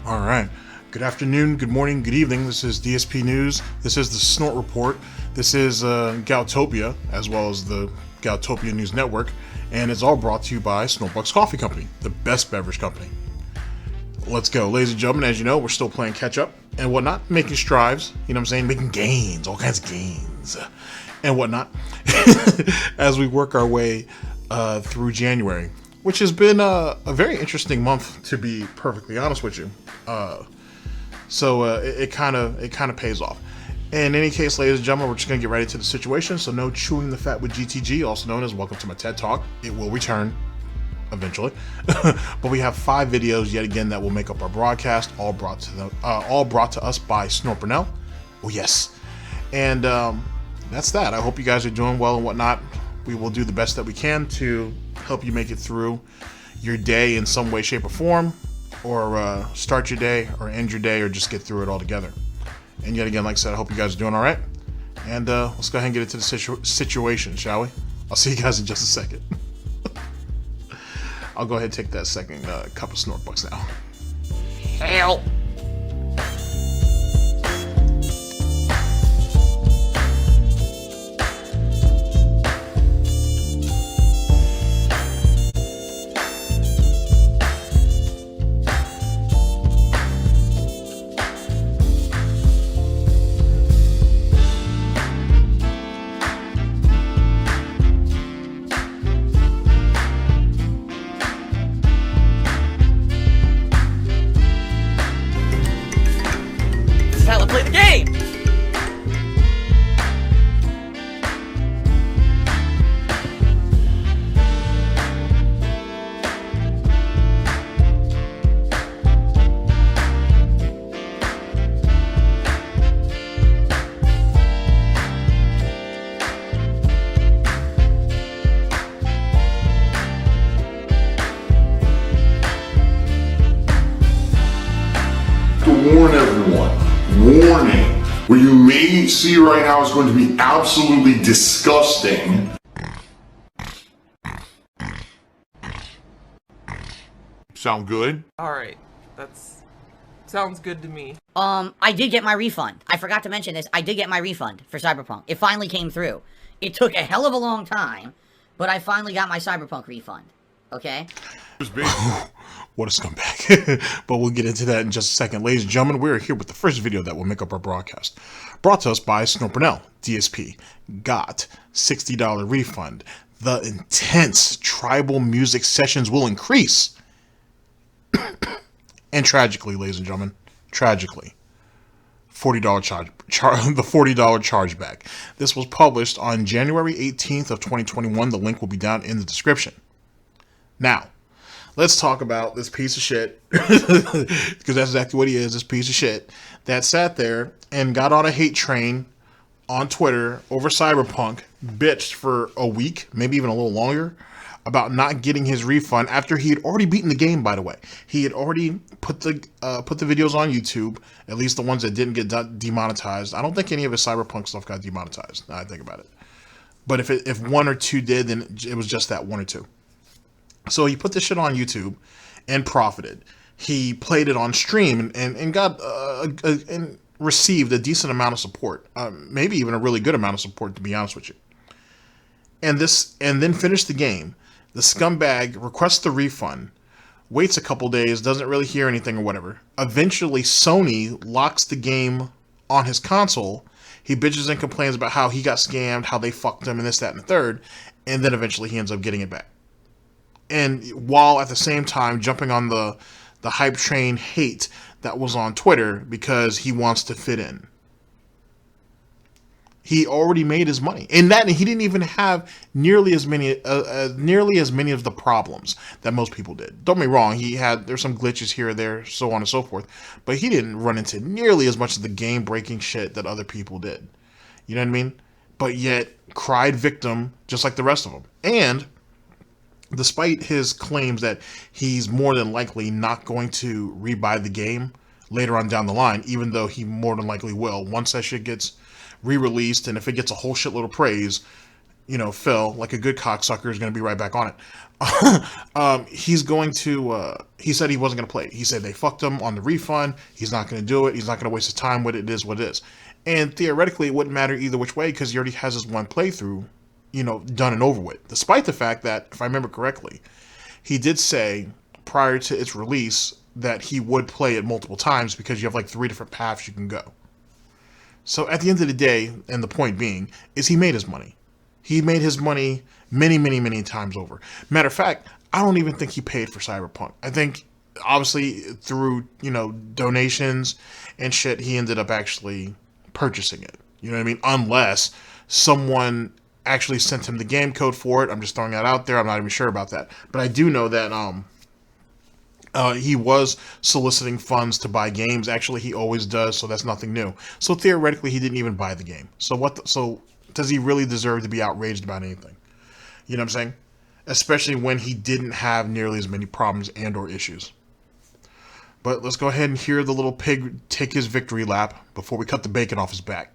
All right. Good afternoon, good morning, good evening. This is DSP News. This is the Snort Report. This is Goutopia, as well as the Goutopia News Network. And it's all brought to you by Snortbucks Coffee Company, the best beverage company. Let's go. Ladies and gentlemen, as you know, we're still playing catch up and whatnot, making strides, you know what I'm saying? Making gains, all kinds of gains and whatnot, as we work our way through January, which has been a very interesting month, to be perfectly honest with you. So it kind of pays off. In any case, ladies and gentlemen, we're just going to get right into the situation. So no chewing the fat with GTG, also known as Welcome to my TED Talk. It will return eventually. But we have 5 videos yet again that will make up our broadcast, all brought to us by Burnell. Oh yes. And that's that. I hope you guys are doing well and whatnot. We will do the best that we can to help you make it through your day in some way, shape, or form, or start your day or end your day or just get through it all together. And yet again, like I said, I hope you guys are doing all right. And let's go ahead and get into the situation, shall we? I'll see you guys in just a second. I'll go ahead and take that second cup of Snortbucks now. Help! How to play the game! To warn everyone. Warning. What you may see right now is going to be absolutely disgusting. Sound good? Alright, sounds good to me. I did get my refund. I forgot to mention this. I did get my refund for Cyberpunk. It finally came through. It took a hell of a long time, but I finally got my Cyberpunk refund. Okay? What a scumbag. But we'll get into that in just a second. Ladies and gentlemen, we're here with the first video that will make up our broadcast. Brought to us by Burnell, DSP, Gout, $60 refund. The intense tribal music sessions will increase. And tragically, ladies and gentlemen, tragically, $40 the $40 chargeback. This was published on January 18th of 2021. The link will be down in the description. Now, let's talk about this piece of shit, because that's exactly what he is, this piece of shit, that sat there and got on a hate train on Twitter over Cyberpunk, bitched for a week, maybe even a little longer, about not getting his refund after he had already beaten the game, by the way. He had already put the videos on YouTube, at least the ones that didn't get demonetized. I don't think any of his Cyberpunk stuff got demonetized, now I think about it. But if 1 or 2 did, then it was just that 1 or 2. So he put this shit on YouTube and profited. He played it on stream and got and received a decent amount of support, maybe even a really good amount of support, to be honest with you. And then finished the game. The scumbag requests the refund, waits a couple days, doesn't really hear anything or whatever. Eventually, Sony locks the game on his console. He bitches and complains about how he got scammed, how they fucked him, and this, that, and the third. And then eventually he ends up getting it back. And while at the same time jumping on the hype train hate that was on Twitter because he wants to fit in. He already made his money. And that he didn't even have nearly as many of the problems that most people did. Don't get me wrong, there's some glitches here or there, so on and so forth. But he didn't run into nearly as much of the game-breaking shit that other people did. You know what I mean? But yet, cried victim just like the rest of them. And despite his claims that he's more than likely not going to rebuy the game later on down the line, even though he more than likely will, once that shit gets re-released, and if it gets a whole shitload of praise, you know, Phil, like a good cocksucker, is going to be right back on it. He's going to, he said he wasn't going to play it. He said they fucked him on the refund. He's not going to do it. He's not going to waste his time with it. It is what it is. And theoretically, it wouldn't matter either which way because he already has his one playthrough, you know, done and over with. Despite the fact that, if I remember correctly, he did say prior to its release that he would play it multiple times because you have like 3 different paths you can go. So at the end of the day, and the point being, is he made his money. He made his money many, many, many times over. Matter of fact, I don't even think he paid for Cyberpunk. I think, obviously, through, you know, donations and shit, he ended up actually purchasing it. You know what I mean? Unless someone actually sent him the game code for it. I'm just throwing that out there. I'm not even sure about that. But I do know that he was soliciting funds to buy games. Actually, he always does, so that's nothing new. So theoretically, he didn't even buy the game. So does he really deserve to be outraged about anything? You know what I'm saying? Especially when he didn't have nearly as many problems and or issues. But let's go ahead and hear the little pig take his victory lap before we cut the bacon off his back.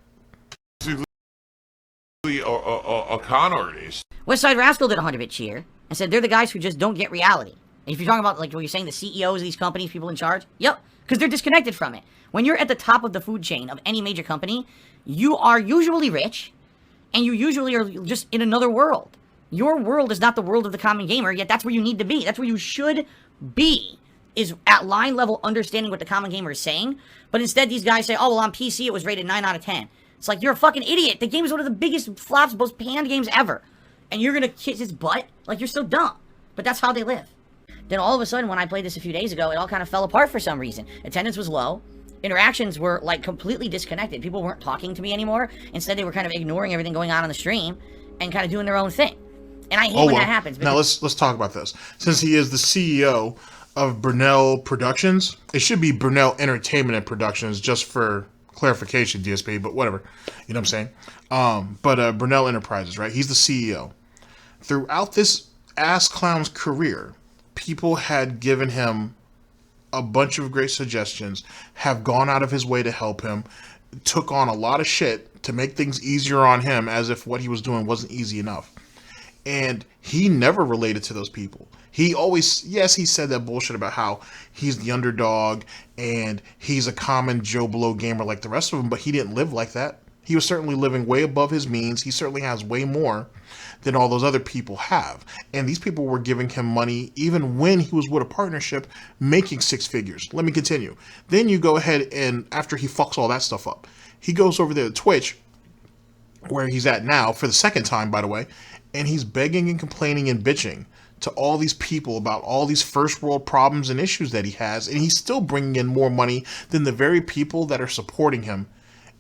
A con artist. West Side Rascal did a 100-bit cheer and said they're the guys who just don't get reality. And if you're talking about, like, what you're saying, the CEOs of these companies, people in charge, yep, because they're disconnected from it. When you're at the top of the food chain of any major company, you are usually rich, and you usually are just in another world. Your world is not the world of the common gamer, yet that's where you need to be. That's where you should be, is at line level understanding what the common gamer is saying. But instead, these guys say, oh, well, on PC, it was rated 9 out of 10. It's like, you're a fucking idiot. The game is one of the biggest flops, most panned games ever. And you're gonna kiss his butt? Like, you're so dumb. But that's how they live. Then all of a sudden, when I played this a few days ago, it all kind of fell apart for some reason. Attendance was low. Interactions were, like, completely disconnected. People weren't talking to me anymore. Instead, they were kind of ignoring everything going on the stream and kind of doing their own thing. And I hate when that happens. Now, let's talk about this. Since he is the CEO of Burnell Productions, it should be Burnell Entertainment and Productions, just for clarification, DSP, but whatever. You know what I'm saying? But Burnell Enterprises, right? He's the CEO. Throughout this ass clown's career, people had given him a bunch of great suggestions, have gone out of his way to help him, took on a lot of shit to make things easier on him as if what he was doing wasn't easy enough. And he never related to those people. He always, yes, he said that bullshit about how he's the underdog and he's a common Joe Blow gamer like the rest of them, but he didn't live like that. He was certainly living way above his means. He certainly has way more than all those other people have. And these people were giving him money even when he was with a partnership making 6 figures. Let me continue. Then you go ahead and after he fucks all that stuff up, he goes over there to Twitch, where he's at now for the second time, by the way, and he's begging and complaining and bitching to all these people about all these first world problems and issues that he has, and he's still bringing in more money than the very people that are supporting him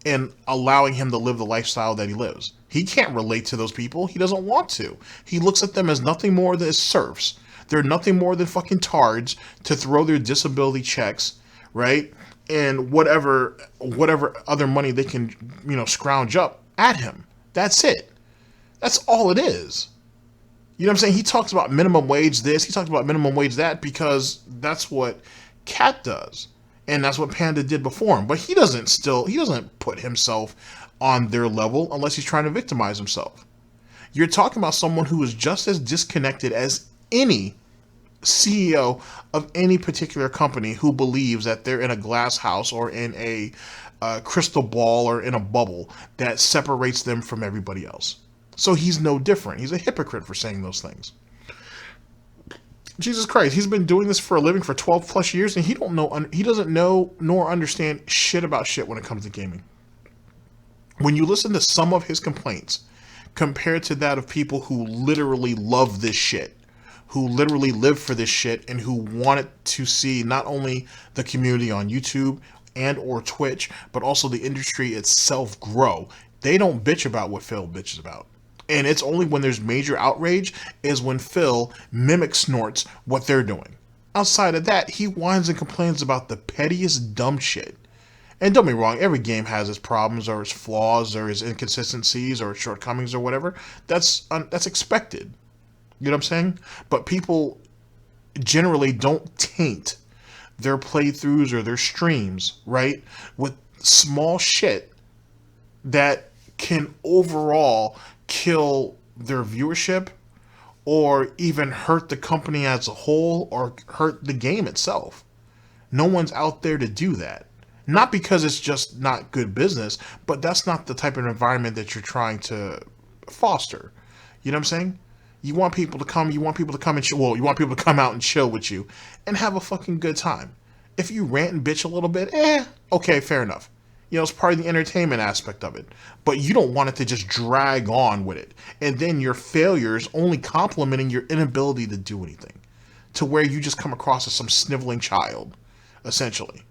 and allowing him to live the lifestyle that he lives. He can't relate to those people. He doesn't want to. He looks at them as nothing more than serfs. They're nothing more than fucking tards to throw their disability checks, right? And whatever other money they can, you know, scrounge up at him. That's it. That's all it is. You know what I'm saying? He talks about minimum wage this, he talks about minimum wage that, because that's what Cat does. And that's what Panda did before him. But he doesn't put himself on their level unless he's trying to victimize himself. You're talking about someone who is just as disconnected as any CEO of any particular company who believes that they're in a glass house or in a crystal ball or in a bubble that separates them from everybody else. So he's no different. He's a hypocrite for saying those things. Jesus Christ, he's been doing this for a living for 12 plus years, and he doesn't know nor understand shit about shit when it comes to gaming. When you listen to some of his complaints compared to that of people who literally love this shit, who literally live for this shit, and who wanted to see not only the community on YouTube and or Twitch, but also the industry itself grow, they don't bitch about what Phil bitches about. And it's only when there's major outrage is when Phil mimics snorts what they're doing. Outside of that, he whines and complains about the pettiest dumb shit. And don't be wrong, every game has its problems or its flaws or its inconsistencies or its shortcomings or whatever. That's expected. You know what I'm saying? But people generally don't taint their playthroughs or their streams, right, with small shit that can overall kill their viewership or even hurt the company as a whole or hurt the game itself. No one's out there to do that. Not because it's just not good business, but that's not the type of environment that you're trying to foster. You know what I'm saying? You want people to come, you want people to come and you want people to come out and chill with you and have a fucking good time. If you rant and bitch a little bit, okay, fair enough. You know, it's part of the entertainment aspect of it. But you don't want it to just drag on with it. And then your failures only complementing your inability to do anything. To where you just come across as some sniveling child, essentially.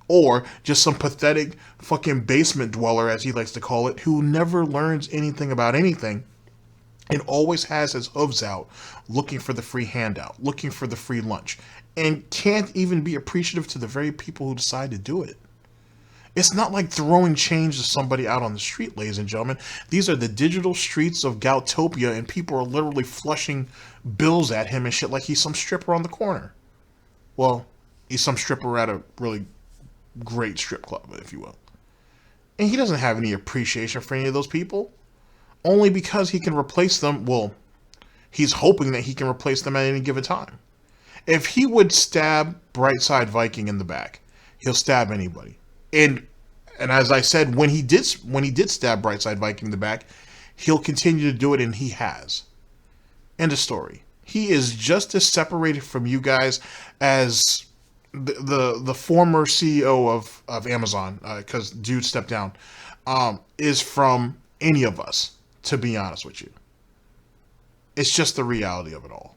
Or just some pathetic fucking basement dweller, as he likes to call it, who never learns anything about anything and always has his hooves out looking for the free handout, looking for the free lunch, and can't even be appreciative to the very people who decide to do it. It's not like throwing change to somebody out on the street, ladies and gentlemen. These are the digital streets of Goutopia, and people are literally flushing bills at him and shit like he's some stripper on the corner. Well, he's some stripper at a really great strip club, if you will. And he doesn't have any appreciation for any of those people. Only because he can replace them. Well, he's hoping that he can replace them at any given time. If he would stab Brightside Viking in the back, he'll stab anybody. And as I said, when he did stab Brightside Viking in the back, he'll continue to do it, and he has. End of story. He is just as separated from you guys as the former CEO of Amazon, because dude stepped down, is from any of us, to be honest with you. It's just the reality of it all.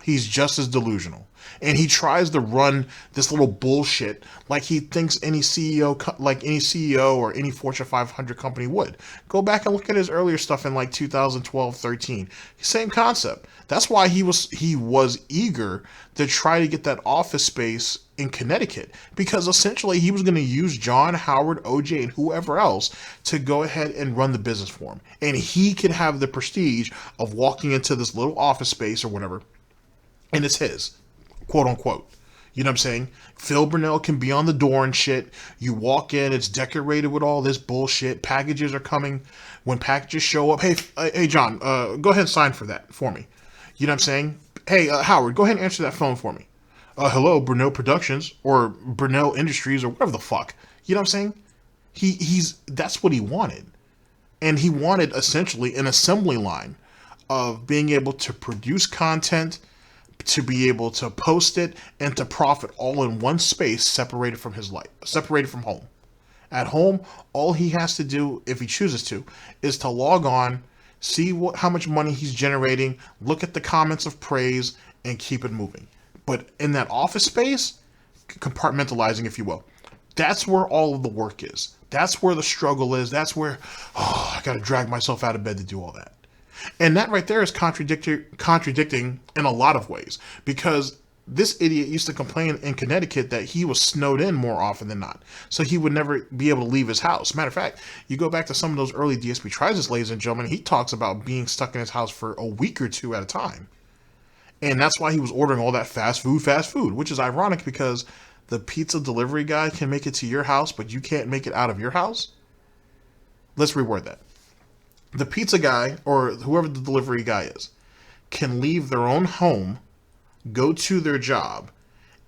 He's just as delusional. And he tries to run this little bullshit like he thinks any CEO or any Fortune 500 company would. Go back and look at his earlier stuff in like 2012, 13. Same concept. That's why he was eager to try to get that office space in Connecticut, because essentially he was going to use John, Howard, OJ, and whoever else to go ahead and run the business for him. And he could have the prestige of walking into this little office space or whatever, and it's his, quote unquote. You know what I'm saying? Phil Burnell can be on the door and shit. You walk in, it's decorated with all this bullshit. Packages are coming. When packages show up, hey John, go ahead and sign for that for me. You know what I'm saying? Hey, Howard, go ahead and answer that phone for me. Hello, Burnell Productions or Burnell Industries or whatever the fuck. You know what I'm saying? That's what he wanted. And he wanted essentially an assembly line of being able to produce content, to be able to post it, and to profit all in one space, separated from his life, separated from home. At home, all he has to do, if he chooses to, is to log on, see how much money he's generating, look at the comments of praise, and keep it moving. But in that office space, compartmentalizing, if you will, that's where all of the work is. That's where the struggle is. That's where, I got to drag myself out of bed to do all that. And that right there is contradicting in a lot of ways, because this idiot used to complain in Connecticut that he was snowed in more often than not. So he would never be able to leave his house. Matter of fact, you go back to some of those early DSP tries, ladies and gentlemen, he talks about being stuck in his house for a week or two at a time. And that's why he was ordering all that fast food, which is ironic because the pizza delivery guy can make it to your house, but you can't make it out of your house. Let's reword that. The pizza guy, or whoever the delivery guy is, can leave their own home, go to their job,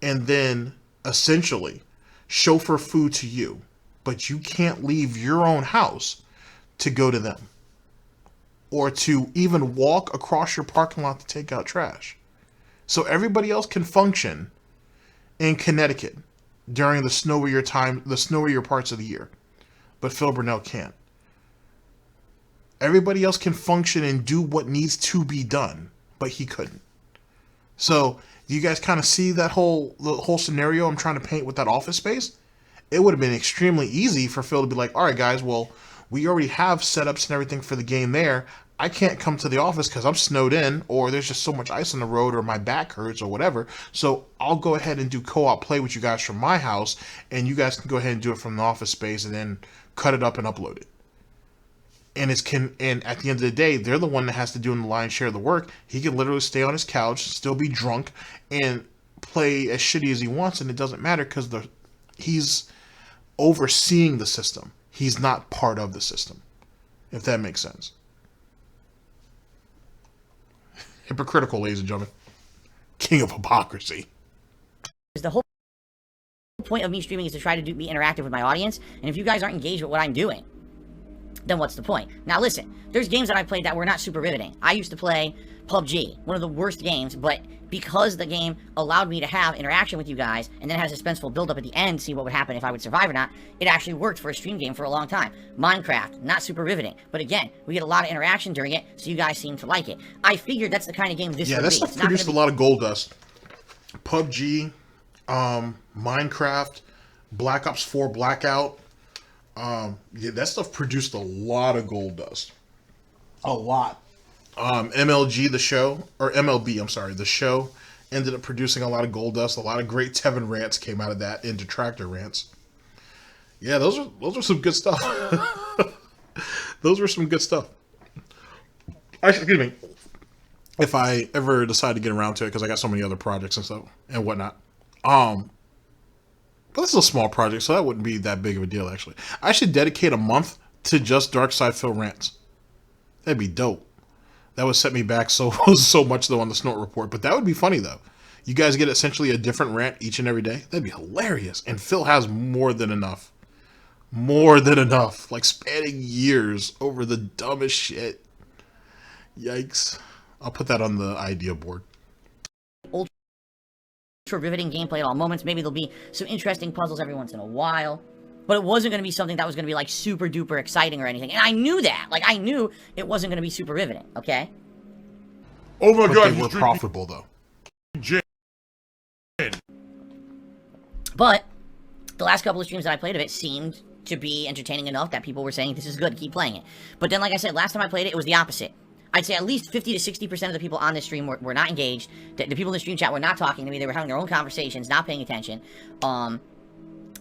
and then essentially chauffeur food to you. But you can't leave your own house to go to them, or to even walk across your parking lot to take out trash. So everybody else can function in Connecticut during the snowier parts of the year, but Phil Burnell can't. Everybody else can function and do what needs to be done, but he couldn't. So, do you guys kind of see the whole scenario I'm trying to paint with that office space? It would have been extremely easy for Phil to be like, all right, guys, well, we already have setups and everything for the game there. I can't come to the office because I'm snowed in, or there's just so much ice on the road, or my back hurts, or whatever. So I'll go ahead and do co-op play with you guys from my house, and you guys can go ahead and do it from the office space, and then cut it up and upload it. And at the end of the day, they're the one that has to do in the lion's share of the work. He can literally stay on his couch, still be drunk, and play as shitty as he wants, and it doesn't matter because he's overseeing the system. He's not part of the system, if that makes sense. Hypocritical, ladies and gentlemen. King of hypocrisy. The whole point of me streaming is to try to be interactive with my audience, and if you guys aren't engaged with what I'm doing, then what's the point? Now listen, there's games that I played that were not super riveting. I used to play PUBG, one of the worst games, but because the game allowed me to have interaction with you guys, and then has a suspenseful build-up at the end, see what would happen if I would survive or not, it actually worked for a stream game for a long time. Minecraft, not super riveting, but again, we get a lot of interaction during it, so you guys seem to like it. I figured that's the kind of game this would be. Yeah, that stuff produced a lot of gold dust. PUBG, Minecraft, Black Ops 4 Blackout, yeah, that stuff produced a lot of gold dust. A lot. MLG, the show, or MLB, I'm sorry, the show ended up producing a lot of gold dust. A lot of great Tevin rants came out of that, and detractor rants. Yeah, those are some good stuff. Those were some good stuff. Actually, excuse me. If I ever decide to get around to it, because I got so many other projects and stuff and whatnot. But this is a small project, so that wouldn't be that big of a deal, actually. I should dedicate a month to just Dark Side Phil rants. That'd be dope. That would set me back so much, though, on the Snort Report. But that would be funny, though. You guys get essentially a different rant each and every day. That'd be hilarious. And Phil has more than enough. More than enough. Like, spanning years over the dumbest shit. Yikes. I'll put that on the idea board. Ultra riveting gameplay at all moments. Maybe there'll be some interesting puzzles every once in a while. But it wasn't going to be something that was going to be, like, super duper exciting or anything. And I knew that. Like, I knew it wasn't going to be super riveting, okay? Oh my But god, they were profitable, though. But the last couple of streams that I played of it seemed to be entertaining enough that people were saying, this is good, keep playing it. But then, like I said, last time I played it, it was the opposite. I'd say at least 50 to 60% of the people on this stream were not engaged. The people in the stream chat were not talking to me. They were having their own conversations, not paying attention.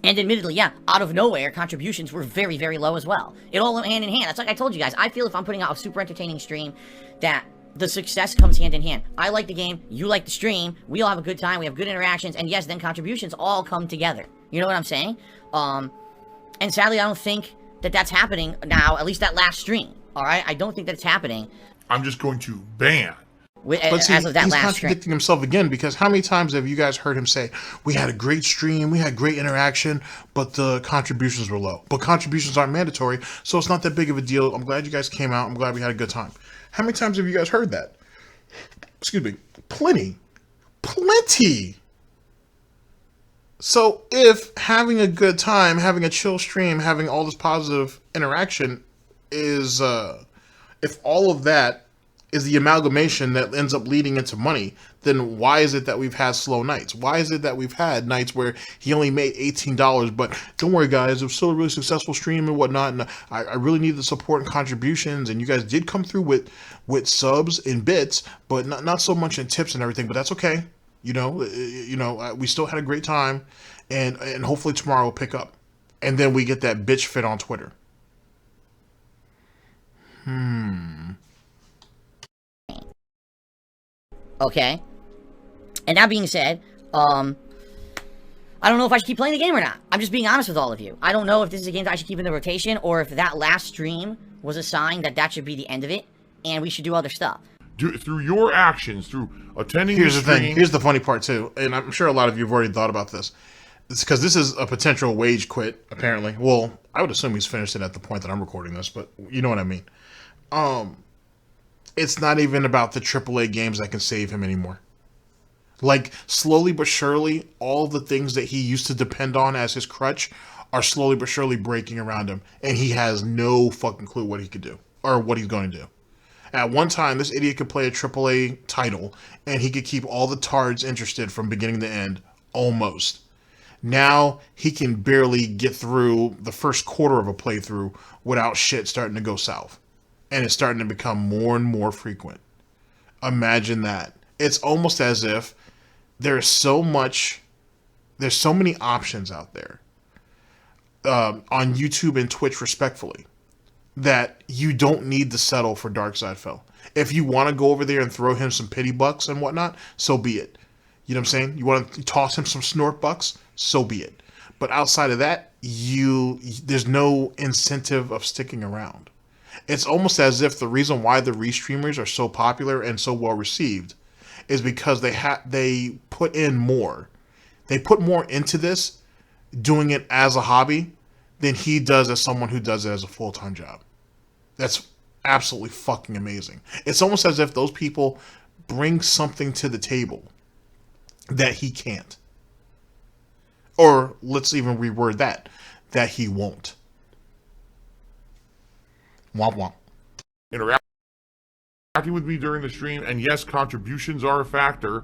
And admittedly, yeah, out of nowhere, contributions were very, very low as well. It all went hand in hand. That's like I told you guys. I feel if I'm putting out a super entertaining stream, that the success comes hand in hand. I like the game, you like the stream, we all have a good time, we have good interactions, and yes, then contributions all come together. You know what I'm saying? And sadly, I don't think that that's happening now, at least that last stream. Alright? I don't think that it's happening. I'm just going to ban. But see, as of that he's last contradicting stream. himself again, because how many times have you guys heard him say, we had a great stream, we had great interaction, but the contributions were low. But contributions aren't mandatory, so it's not that big of a deal. I'm glad you guys came out. I'm glad we had a good time. How many times have you guys heard that? Excuse me. Plenty. Plenty. So if having a good time, having a chill stream, having all this positive interaction is, if all of that is the amalgamation that ends up leading into money, then why is it that we've had slow nights? Why is it that we've had nights where he only made $18, but don't worry guys, it was still a really successful stream and whatnot, and I really need the support and contributions, and you guys did come through with subs and bits, but not so much in tips and everything, but that's okay. You know, we still had a great time, and hopefully tomorrow will pick up. And then we get that bitch fit on Twitter. Okay? And that being said, I don't know if I should keep playing the game or not. I'm just being honest with all of you. I don't know if this is a game that I should keep in the rotation, or if that last stream was a sign that that should be the end of it, and we should do other stuff. Through your actions, through attending Here's the the thing. stream. Here's the funny part too, and I'm sure a lot of you have already thought about this. It's because this is a potential wage quit, apparently. Well, I would assume he's finished it at the point that I'm recording this, but you know what I mean. It's not even about the AAA games that can save him anymore. Like, slowly but surely, all the things that he used to depend on as his crutch are slowly but surely breaking around him, and he has no fucking clue what he could do, or what he's going to do. At one time, this idiot could play a AAA title, and he could keep all the tards interested from beginning to end, almost. Now, he can barely get through the first quarter of a playthrough without shit starting to go south. And it's starting to become more and more frequent. Imagine that. It's almost as if there's so many options out there on YouTube and Twitch, respectfully, that you don't need to settle for Darkside Fell. If you want to go over there and throw him some pity bucks and whatnot, so be it. You know what I'm saying? You want to toss him some snort bucks, so be it. But outside of that, there's no incentive of sticking around. It's almost as if the reason why the restreamers are so popular and so well received is because they put in more. They put more into this, doing it as a hobby, than he does as someone who does it as a full-time job. That's absolutely fucking amazing. It's almost as if those people bring something to the table that he can't. Or let's even reword that he won't. Womp womp. Interacting with me during the stream, and yes, contributions are a factor.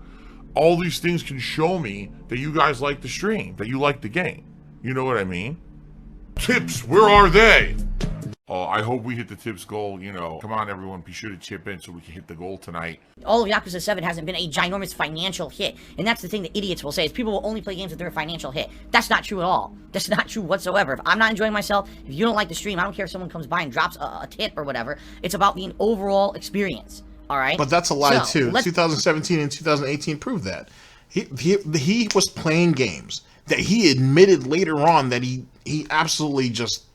All these things can show me that you guys like the stream, that you like the game. You know what I mean? Tips, where are they? Oh, I hope we hit the tips goal, you know. Come on, everyone, be sure to chip in so we can hit the goal tonight. All of Yakuza 7 hasn't been a ginormous financial hit. And that's the thing that idiots will say, is people will only play games if they're a financial hit. That's not true at all. That's not true whatsoever. If I'm not enjoying myself, if you don't like the stream, I don't care if someone comes by and drops a tip or whatever. It's about the overall experience. All right? But that's a lie, too. 2017 and 2018 proved that. He was playing games that he admitted later on that he absolutely just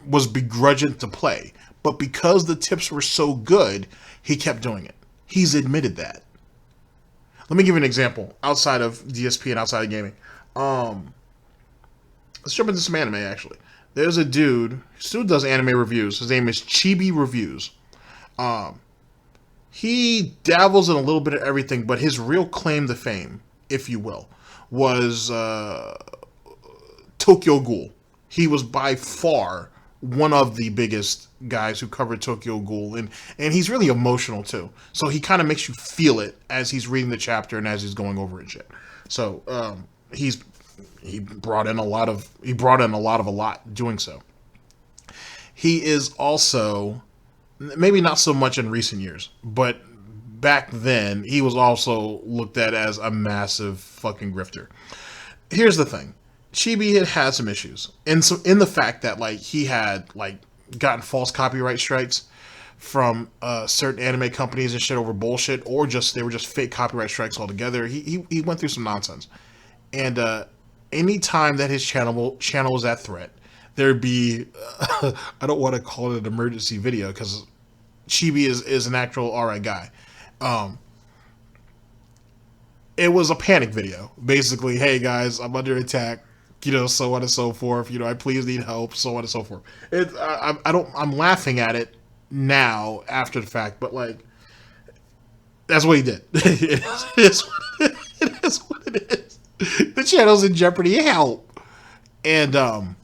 was begrudging to play. But because the tips were so good, he kept doing it. He's admitted that. Let me give you an example outside of DSP and outside of gaming. Let's jump into some anime, actually. There's a dude who does anime reviews. His name is Chibi Reviews. He dabbles in a little bit of everything, but his real claim to fame, if you will, was Tokyo Ghoul. He was by far one of the biggest guys who covered Tokyo Ghoul, and he's really emotional too. So he kind of makes you feel it as he's reading the chapter and as he's going over it and shit. So he brought in a lot doing so. He is also, maybe not so much in recent years, but back then he was also looked at as a massive fucking grifter. Here's the thing. Chibi had some issues, and so in the fact that like he had like gotten false copyright strikes from certain anime companies and shit over bullshit, or just they were just fake copyright strikes altogether. He went through some nonsense, and any time that his channel was at threat, there'd be I don't want to call it an emergency video because Chibi is an actual alright guy. It was a panic video, basically. Hey guys, I'm under attack. You know, so on and so forth. You know, I please need help, so on and so forth. I'm laughing at it now after the fact, but like, that's what he did. It is what it is. The channel's in jeopardy. Help. And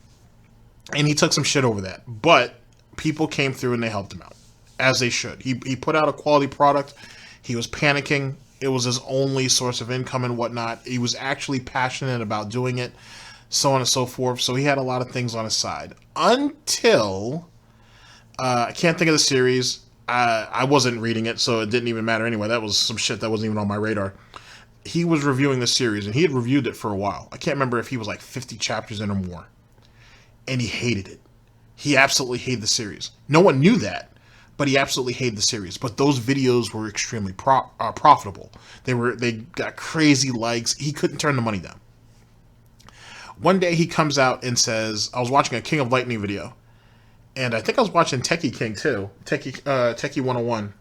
he took some shit over that, but people came through and they helped him out, as they should. He put out a quality product. He was panicking. It was his only source of income and whatnot. He was actually passionate about doing it, so on and so forth. So he had a lot of things on his side until I can't think of the series. I wasn't reading it, so it didn't even matter anyway. That was some shit that wasn't even on my radar. He was reviewing the series, and he had reviewed it for a while. I can't remember if he was like 50 chapters in or more, and he hated it. He absolutely hated the series. No one knew that, but he absolutely hated the series. But those videos were extremely profitable. They got crazy likes. He couldn't turn the money down. One day he comes out and says, I was watching a King of Lightning video, and I think I was watching Techie King too, Techie 101,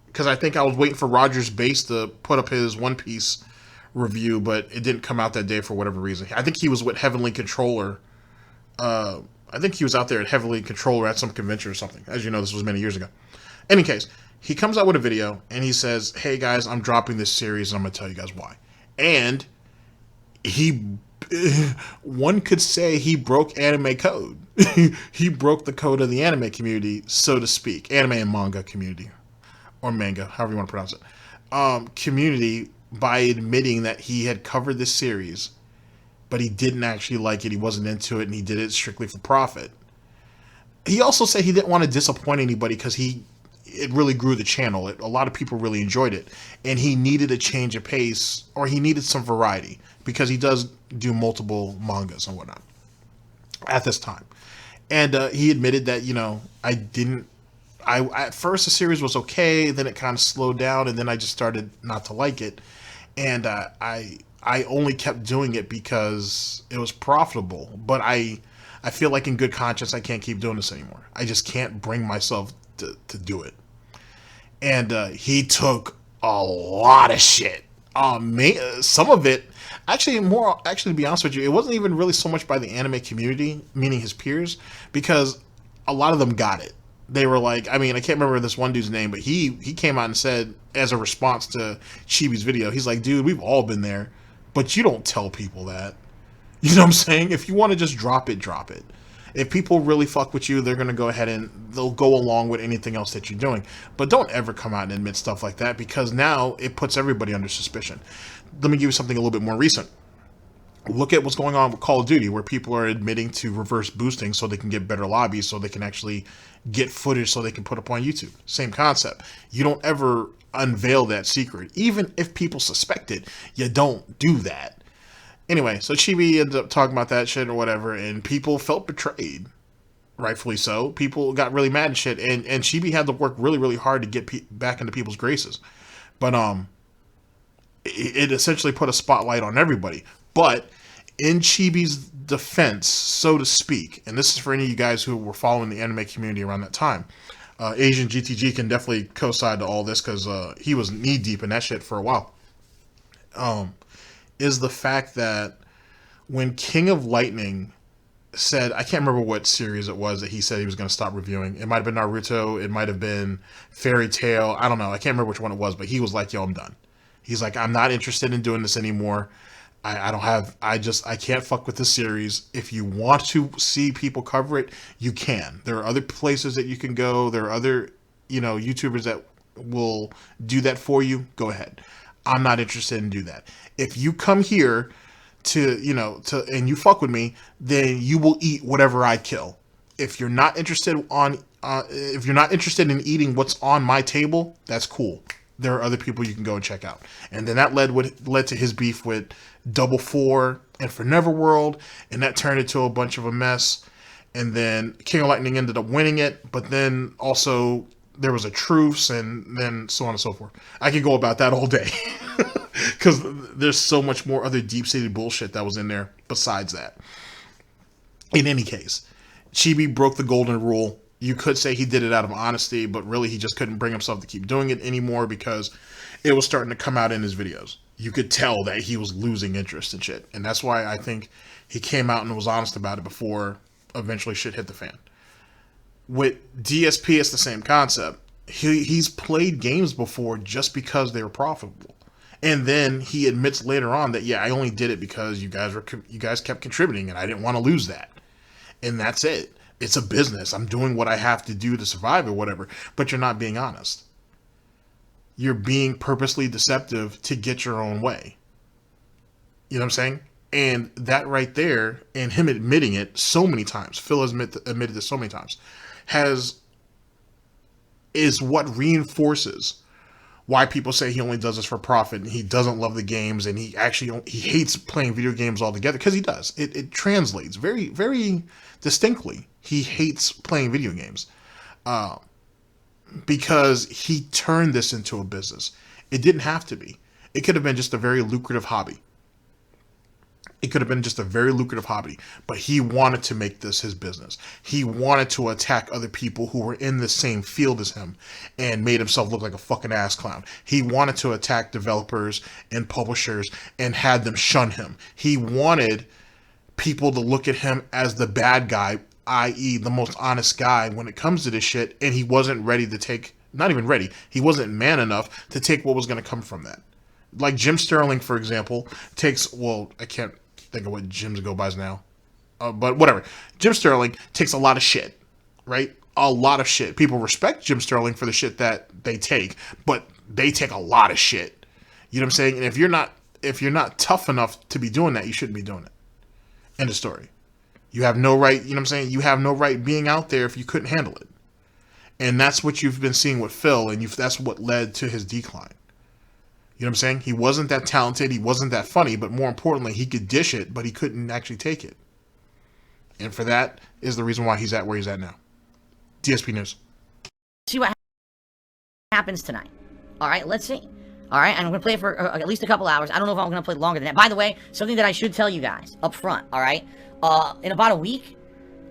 because I think I was waiting for Roger's Base to put up his One Piece review, but it didn't come out that day for whatever reason. I think he was with Heavenly Controller. I think he was out there at Heavenly Controller at some convention or something. As you know, this was many years ago. Any case, he comes out with a video, and he says, hey guys, I'm dropping this series, and I'm going to tell you guys why. And one could say he broke anime code. He broke the code of the anime community, so to speak. Anime and manga community. Or manga, however you want to pronounce it. Community, by admitting that he had covered this series, but he didn't actually like it, he wasn't into it, and he did it strictly for profit. He also said he didn't want to disappoint anybody because it really grew the channel. A lot of people really enjoyed it, and he needed a change of pace, or he needed some variety, because he does do multiple mangas and whatnot at this time. And he admitted that, you know, at first the series was okay, then it kind of slowed down, and then I just started not to like it. And I only kept doing it because it was profitable. But I I feel like in good conscience, I can't keep doing this anymore. I just can't bring myself to do it. And he took a lot of shit. Some of it, actually, to be honest with you, it wasn't even really so much by the anime community, meaning his peers, because a lot of them got it. They were like, I mean, I can't remember this one dude's name, but he came out and said, as a response to Chibi's video, he's like, dude, we've all been there, but you don't tell people that. You know what I'm saying? If you want to just drop it, drop it. If people really fuck with you, they're going to go ahead and they'll go along with anything else that you're doing. But don't ever come out and admit stuff like that, because now it puts everybody under suspicion. Let me give you something a little bit more recent. Look at what's going on with Call of Duty, where people are admitting to reverse boosting so they can get better lobbies, so they can actually get footage so they can put up on YouTube. Same concept. You don't ever unveil that secret. Even if people suspect it, you don't do that. Anyway, so Chibi ended up talking about that shit or whatever, and people felt betrayed. Rightfully so. People got really mad and shit, and Chibi had to work really, really hard to get back into people's graces. But it essentially put a spotlight on everybody. But in Chibi's defense, so to speak, and this is for any of you guys who were following the anime community around that time, Asian GTG can definitely co-side to all this, because he was knee-deep in that shit for a while, is the fact that when King of Lightning said, I can't remember what series it was that he said he was going to stop reviewing. It might have been Naruto. It might have been Fairy Tail. I don't know. I can't remember which one it was, but he was like, yo, I'm done. He's like, I'm not interested in doing this anymore. I can't fuck with this series. If you want to see people cover it, you can. There are other places that you can go. There are other, YouTubers that will do that for you. Go ahead. I'm not interested in do that. If you come here and you fuck with me, then you will eat whatever I kill. If you're not interested in eating what's on my table, that's cool. There are other people you can go and check out. And then that led to his beef with Double Four and for Neverworld, and that turned into a bunch of a mess. And then King of Lightning ended up winning it, but then also there was a truce, and then so on and so forth. I could go about that all day, because there's so much more other deep-seated bullshit that was in there besides that. In any case, Chibi broke the golden rule. You could say he did it out of honesty, but really he just couldn't bring himself to keep doing it anymore, because it was starting to come out in his videos. You could tell that he was losing interest in shit. And that's why I think he came out and was honest about it before eventually shit hit the fan. With DSP, it's the same concept. He's played games before just because they were profitable. And then he admits later on that, yeah, I only did it because you guys kept contributing and I didn't want to lose that. And that's it. It's a business. I'm doing what I have to do to survive or whatever. But you're not being honest. You're being purposely deceptive to get your own way. You know what I'm saying? And that right there, and him admitting it so many times, Phil has admitted this so many times, is what reinforces why people say he only does this for profit and he doesn't love the games and he hates playing video games altogether, because he does. It translates very, very distinctly. He hates playing video games because he turned this into a business. It didn't have to be. It could have been just a very lucrative hobby. But he wanted to make this his business. He wanted to attack other people who were in the same field as him and made himself look like a fucking ass clown. He wanted to attack developers and publishers and had them shun him. He wanted people to look at him as the bad guy, i.e. the most honest guy when it comes to this shit, and he wasn't ready to take, not even ready, he wasn't man enough to take what was going to come from that. Like Jim Sterling, for example, I can't think of what gyms go by now. But whatever. Jim Sterling takes a lot of shit, right? A lot of shit. People respect Jim Sterling for the shit that they take, but they take a lot of shit. You know what I'm saying? And if you're not tough enough to be doing that, you shouldn't be doing it. End of story. You have no right, you know what I'm saying? You have no right being out there if you couldn't handle it. And that's what you've been seeing with Phil, and that's what led to his decline. You know what I'm saying? He wasn't that talented, he wasn't that funny, but more importantly, he could dish it, but he couldn't actually take it. And for that is the reason why he's at where he's at now. DSP News. See what happens tonight. All right, let's see. All right, and I'm going to play it for at least a couple hours. I don't know if I'm going to play longer than that. By the way, something that I should tell you guys up front, all right? In about a week,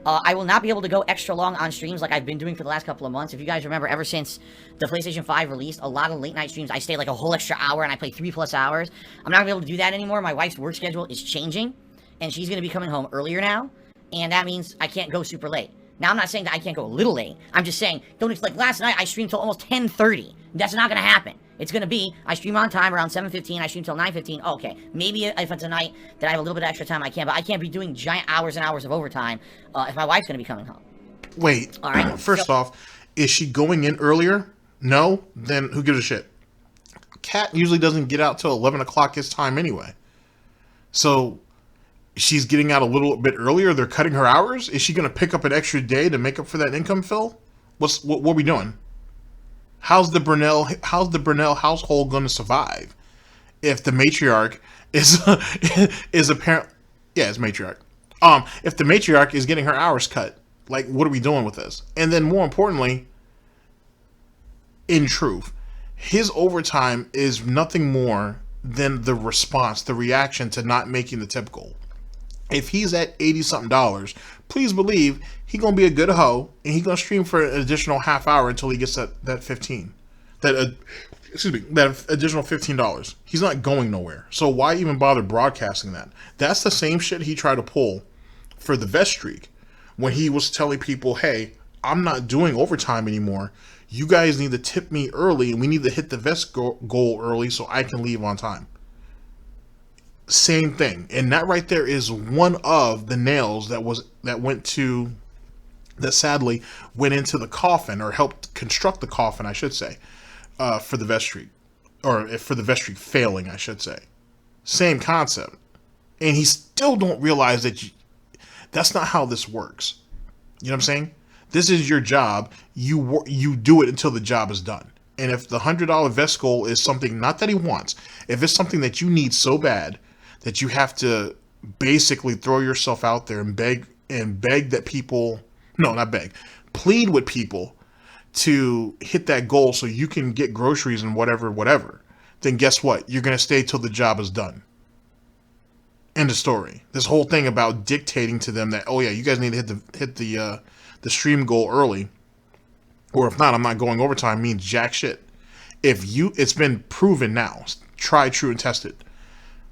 I will not be able to go extra long on streams like I've been doing for the last couple of months. If you guys remember, ever since the PlayStation 5 released, a lot of late night streams, I stay like a whole extra hour and I play 3+ hours. I'm not going to be able to do that anymore. My wife's work schedule is changing, and she's going to be coming home earlier now, and that means I can't go super late. Now, I'm not saying that I can't go a little late. I'm just saying, like last night, I streamed till almost 10:30. That's not going to happen. It's going to be, I stream on time around 7:15, I stream till 9:15. Oh, okay, maybe if it's a night that I have a little bit of extra time, I can, but I can't be doing giant hours and hours of overtime if my wife's going to be coming home. Wait, all right. First off, is she going in earlier? No? Then who gives a shit? Kat usually doesn't get out till 11 o'clock his time anyway. So she's getting out a little bit earlier. They're cutting her hours. Is she going to pick up an extra day to make up for that income fill? What are we doing? How's the Burnell household going to survive if the matriarch is apparent? Yeah, it's matriarch. If the matriarch is getting her hours cut, like, what are we doing with this? And then more importantly, in truth, his overtime is nothing more than the response, the reaction to not making the typical. If he's at $80-something, please believe he's gonna be a good hoe, and he's gonna stream for an additional half hour until he gets that additional $15. He's not going nowhere. So why even bother broadcasting that? That's the same shit he tried to pull for the vest streak when he was telling people, "Hey, I'm not doing overtime anymore. You guys need to tip me early, and we need to hit the vest goal early so I can leave on time." Same thing, and that right there is one of the nails that sadly went into the coffin, or helped construct the coffin, I should say, for the vest streak, or for the vest streak failing, I should say. Same concept, and he still don't realize that that's not how this works. You know what I'm saying? This is your job. You do it until the job is done. And if the $100 vest goal is something, not that he wants, if it's something that you need so bad that you have to basically throw yourself out there and beg that people, no, not beg, plead with people to hit that goal so you can get groceries and whatever, then guess what? You're going to stay till the job is done. End of story. This whole thing about dictating to them that, oh yeah, you guys need to hit the stream goal early, or if not, I'm not going overtime, means jack shit. It's been proven now, tried, true, and tested,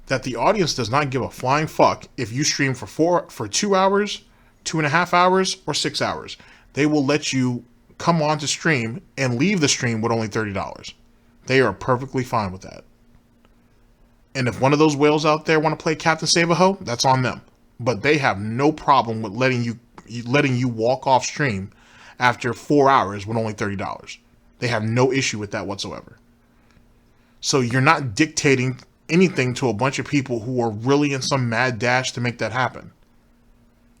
that the audience does not give a flying fuck if you stream for 2 hours, 2.5 hours, or 6 hours. They will let you come on to stream and leave the stream with only $30. They are perfectly fine with that. And if one of those whales out there want to play Captain Save-A-Ho, that's on them. But they have no problem with letting you walk off stream after 4 hours with only $30. They have no issue with that whatsoever. So you're not dictating anything to a bunch of people who are really in some mad dash to make that happen.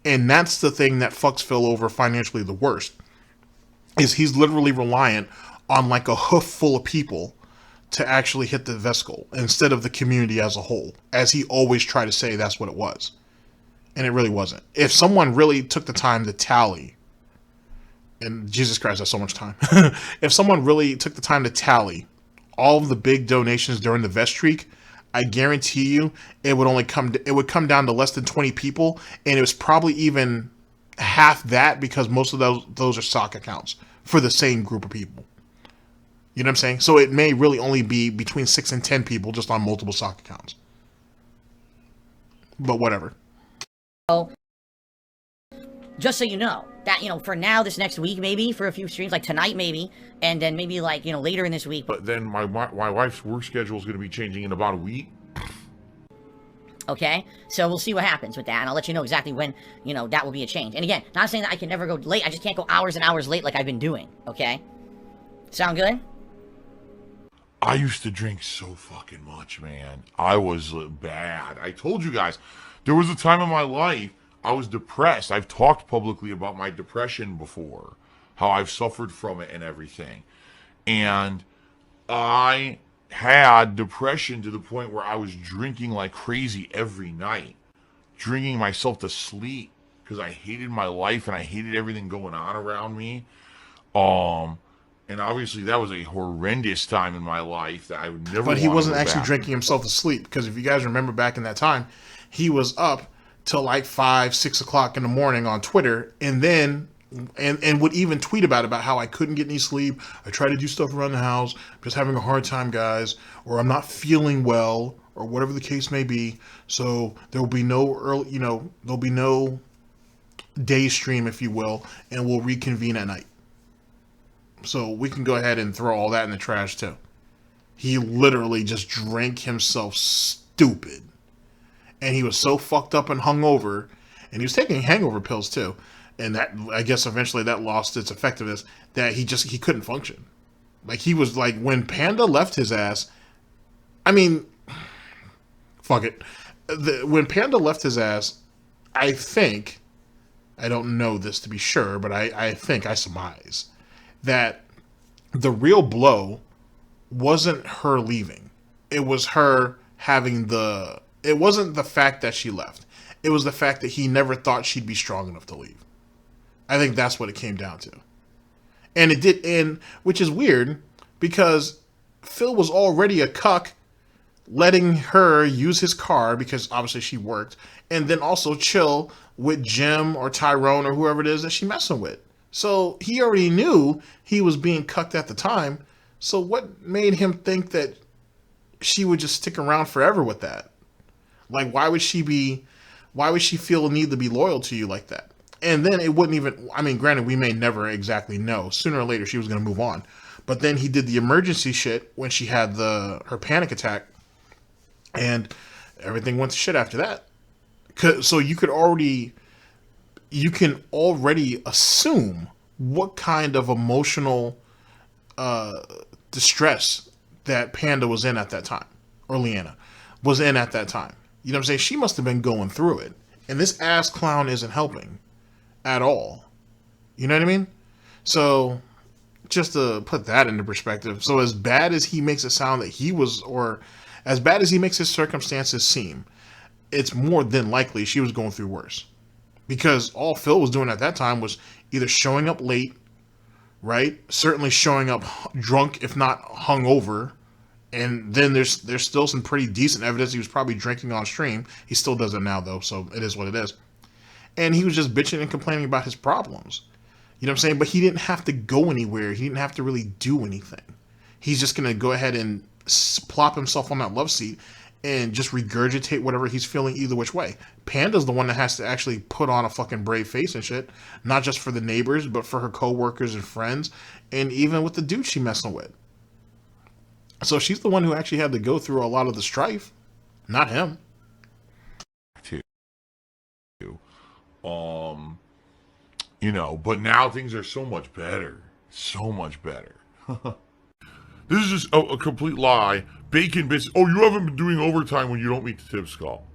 And that's the thing that fucks Phil over financially the worst, is he's literally reliant on like a hoof full of people to actually hit the vest goal instead of the community as a whole, as he always tried to say that's what it was. And it really wasn't. If someone really took the time to tally, and Jesus Christ, that's so much time. If someone really took the time to tally all of the big donations during the vest streak, I guarantee you it would come down to less than 20 people, and it was probably even half that, because most of those are sock accounts for the same group of people. You know what I'm saying? So it may really only be between 6 and 10 people just on multiple sock accounts. But whatever. So, just so you know, that, for now, this next week, maybe, for a few streams, like tonight, maybe, and then maybe, like, later in this week. But then my wife's work schedule is going to be changing in about a week. Okay? So we'll see what happens with that, and I'll let you know exactly when, that will be a change. And again, not saying that I can never go late, I just can't go hours and hours late like I've been doing, okay? Sound good? I used to drink so fucking much, man. I was bad. I told you guys, there was a time in my life I was depressed. I've talked publicly about my depression before, how I've suffered from it and everything. And I had depression to the point where I was drinking like crazy every night, drinking myself to sleep because I hated my life and I hated everything going on around me. And obviously that was a horrendous time in my life that I would never. But he wasn't actually drinking himself to sleep, because if you guys remember back in that time, he was up till like 5, 6 o'clock in the morning on Twitter, and then and would even tweet about how I couldn't get any sleep. I tried to do stuff around the house, I'm just having a hard time, guys, or I'm not feeling well, or whatever the case may be. So there will be no early, there'll be no day stream, if you will, and we'll reconvene at night. So we can go ahead and throw all that in the trash too. He literally just drank himself stupid. And he was so fucked up and hungover, and he was taking hangover pills too. And that, I guess, eventually that lost its effectiveness. That he couldn't function. Like, he was like, when Panda left his ass. I mean, fuck it. When Panda left his ass, I think, I don't know this to be sure, but I think, I surmise that the real blow wasn't her leaving. It was her having it wasn't the fact that she left. It was the fact that he never thought she'd be strong enough to leave. I think that's what it came down to. And it did, and which is weird because Phil was already a cuck, letting her use his car because obviously she worked, and then also chill with Jim or Tyrone or whoever it is that she messing with. So he already knew he was being cucked at the time. So what made him think that she would just stick around forever with that? Like, why would she feel a need to be loyal to you like that? And then it wouldn't even, I mean, granted, we may never exactly know. Sooner or later, she was going to move on. But then he did the emergency shit when she had her panic attack. And everything went to shit after that. So you can already assume what kind of emotional distress that Panda was in at that time. Or Leanna was in at that time. You know what I'm saying? She must have been going through it. And this ass clown isn't helping at all. You know what I mean? So, just to put that into perspective. So, as bad as he makes it sound that he was, or as bad as he makes his circumstances seem, it's more than likely she was going through worse. Because all Phil was doing at that time was either showing up late, right? Certainly showing up drunk, if not hungover. And then there's still some pretty decent evidence he was probably drinking on stream. He still does it now, though, so it is what it is. And he was just bitching and complaining about his problems. You know what I'm saying? But he didn't have to go anywhere. He didn't have to really do anything. He's just going to go ahead and plop himself on that love seat and just regurgitate whatever he's feeling either which way. Panda's the one that has to actually put on a fucking brave face and shit. Not just for the neighbors, but for her co-workers and friends. And even with the dude she messing with. So she's the one who actually had to go through a lot of the strife. Not him. But now things are so much better. So much better. This is just a complete lie. Bacon bits. Oh, you haven't been doing overtime when you don't meet the tip skull.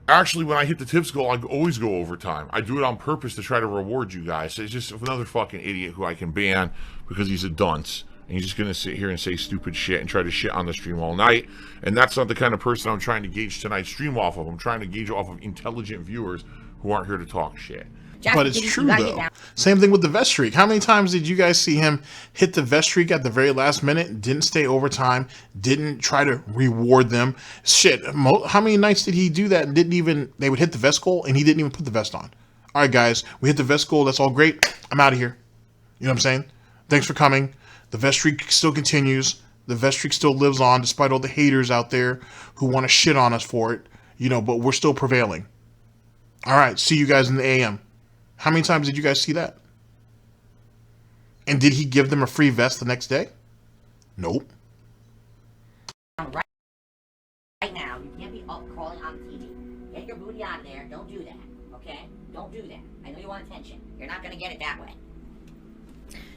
Actually, when I hit the tip skull, I always go overtime. I do it on purpose to try to reward you guys. It's just another fucking idiot who I can ban because he's a dunce. And he's just going to sit here and say stupid shit and try to shit on the stream all night. And that's not the kind of person I'm trying to gauge tonight's stream off of. I'm trying to gauge off of intelligent viewers who aren't here to talk shit. But it's true, though. Same thing with the vest streak. How many times did you guys see him hit the vest streak at the very last minute, didn't stay overtime, didn't try to reward them? Shit, how many nights did he do that and they would hit the vest goal and he didn't even put the vest on? All right, guys, we hit the vest goal. That's all great. I'm out of here. You know what I'm saying? Thanks for coming. The vest streak still continues. The vest streak still lives on despite all the haters out there who want to shit on us for it. But we're still prevailing. All right, see you guys in the AM. How many times did you guys see that? And did he give them a free vest the next day? Nope. Right now, you can't be up crawling on the TV. Get your booty out there. Don't do that, okay? Don't do that. I know you want attention. You're not going to get it that way.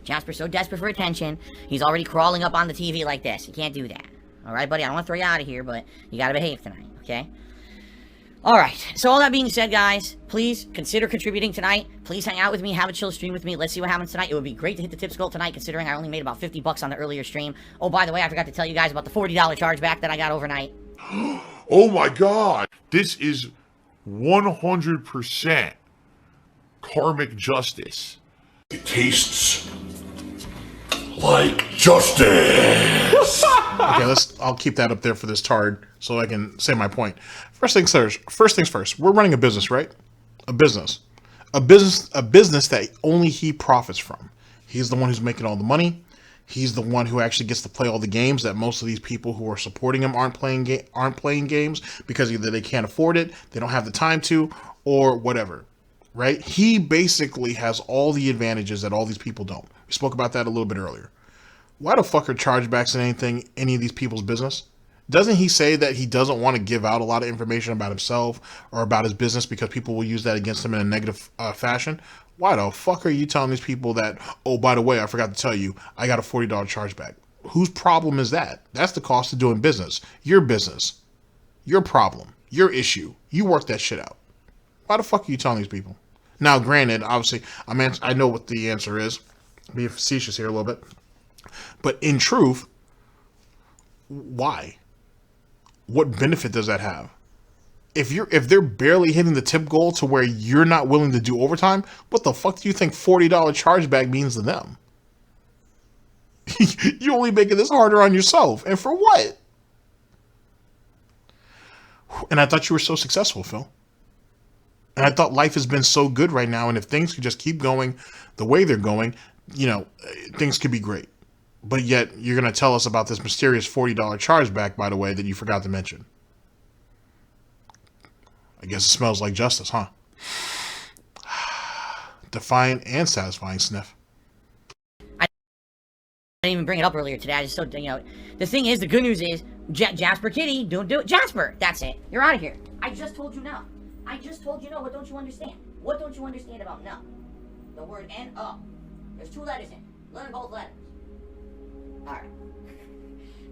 Jasper's so desperate for attention, he's already crawling up on the TV like this. You can't do that. All right, buddy? I don't want to throw you out of here, but you got to behave tonight, okay? All right, so all that being said, guys, please consider contributing tonight. Please hang out with me, have a chill stream with me. Let's see what happens tonight. It would be great to hit the tip skull tonight, considering I only made about 50 bucks on the earlier stream. Oh, by the way, I forgot to tell you guys about the $40 chargeback that I got overnight. Oh my god! This is 100% karmic justice. It tastes like justice. Okay, I'll keep that up there for this tard so I can say my point. First things first. We're running a business, right? A business that only he profits from. He's the one who's making all the money. He's the one who actually gets to play all the games that most of these people who are supporting him aren't playing games because either they can't afford it, they don't have the time to, or whatever. Right? He basically has all the advantages that all these people don't. We spoke about that a little bit earlier. Why the fuck are chargebacks in any of these people's business? Doesn't he say that he doesn't want to give out a lot of information about himself or about his business because people will use that against him in a negative fashion? Why the fuck are you telling these people that, oh, by the way, I forgot to tell you, I got a $40 chargeback? Whose problem is that? That's the cost of doing business. Your business. Your problem. Your issue. You work that shit out. Why the fuck are you telling these people? Now, granted, obviously, I know what the answer is. Being facetious here a little bit. But in truth, why? What benefit does that have? If they're barely hitting the tip goal to where you're not willing to do overtime, what the fuck do you think $40 chargeback means to them? You're only making this harder on yourself. And for what? And I thought you were so successful, Phil. And I thought life has been so good right now. And if things could just keep going the way they're going, things could be great. But yet you're going to tell us about this mysterious $40 chargeback, by the way, that you forgot to mention. I guess it smells like justice, huh? Defiant and satisfying sniff. I didn't even bring it up earlier today. I just so, the thing is, the good news is, Jasper Kitty, don't do it. Jasper, that's it. You're out of here. I just told you no. I just told you no. What don't you understand? What don't you understand about no? The word N-O. There's 2 letters in it. Learn both letters. Alright.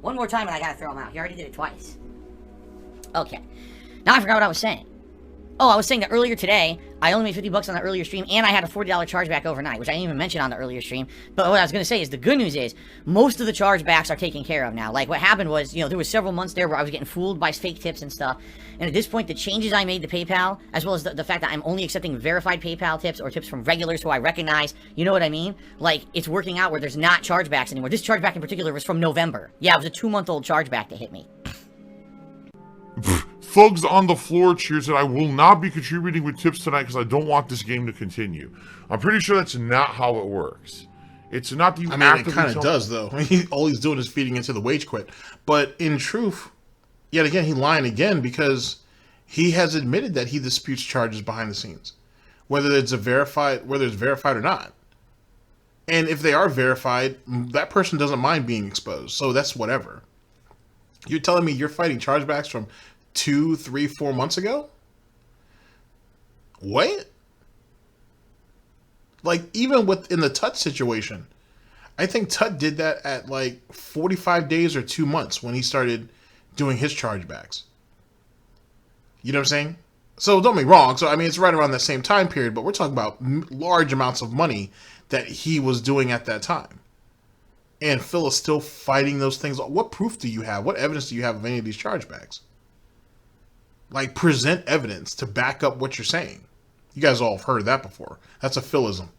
One more time and I gotta throw him out. He already did it twice. Okay. Now I forgot what I was saying. Oh, I was saying that earlier today, I only made 50 bucks on the earlier stream, and I had a $40 chargeback overnight, which I didn't even mention on the earlier stream. But what I was going to say is the good news is most of the chargebacks are taken care of now. Like, what happened was, there was several months there where I was getting fooled by fake tips and stuff. And at this point, the changes I made to PayPal, as well as the fact that I'm only accepting verified PayPal tips or tips from regulars who I recognize, you know what I mean? Like, it's working out where there's not chargebacks anymore. This chargeback in particular was from November. Yeah, it was a 2-month-old chargeback that hit me. Thugs on the floor cheers that I will not be contributing with tips tonight because I don't want this game to continue. I'm pretty sure that's not how it works. It's not that you it kind of does, though. All he's doing is feeding into the wage quit. But in truth, yet again, he's lying again because he has admitted that he disputes charges behind the scenes, whether it's verified or not. And if they are verified, that person doesn't mind being exposed. So that's whatever. You're telling me you're fighting chargebacks from 2, 3, 4 months ago? What? Like, even within the Tut situation, I think Tut did that at like 45 days or 2 months when he started doing his chargebacks. You know what I'm saying? So don't get me wrong. So, it's right around that same time period, but we're talking about large amounts of money that he was doing at that time. And Phil is still fighting those things. What proof do you have? What evidence do you have of any of these chargebacks? Like, present evidence to back up what you're saying. You guys all have heard of that before. That's a Philism.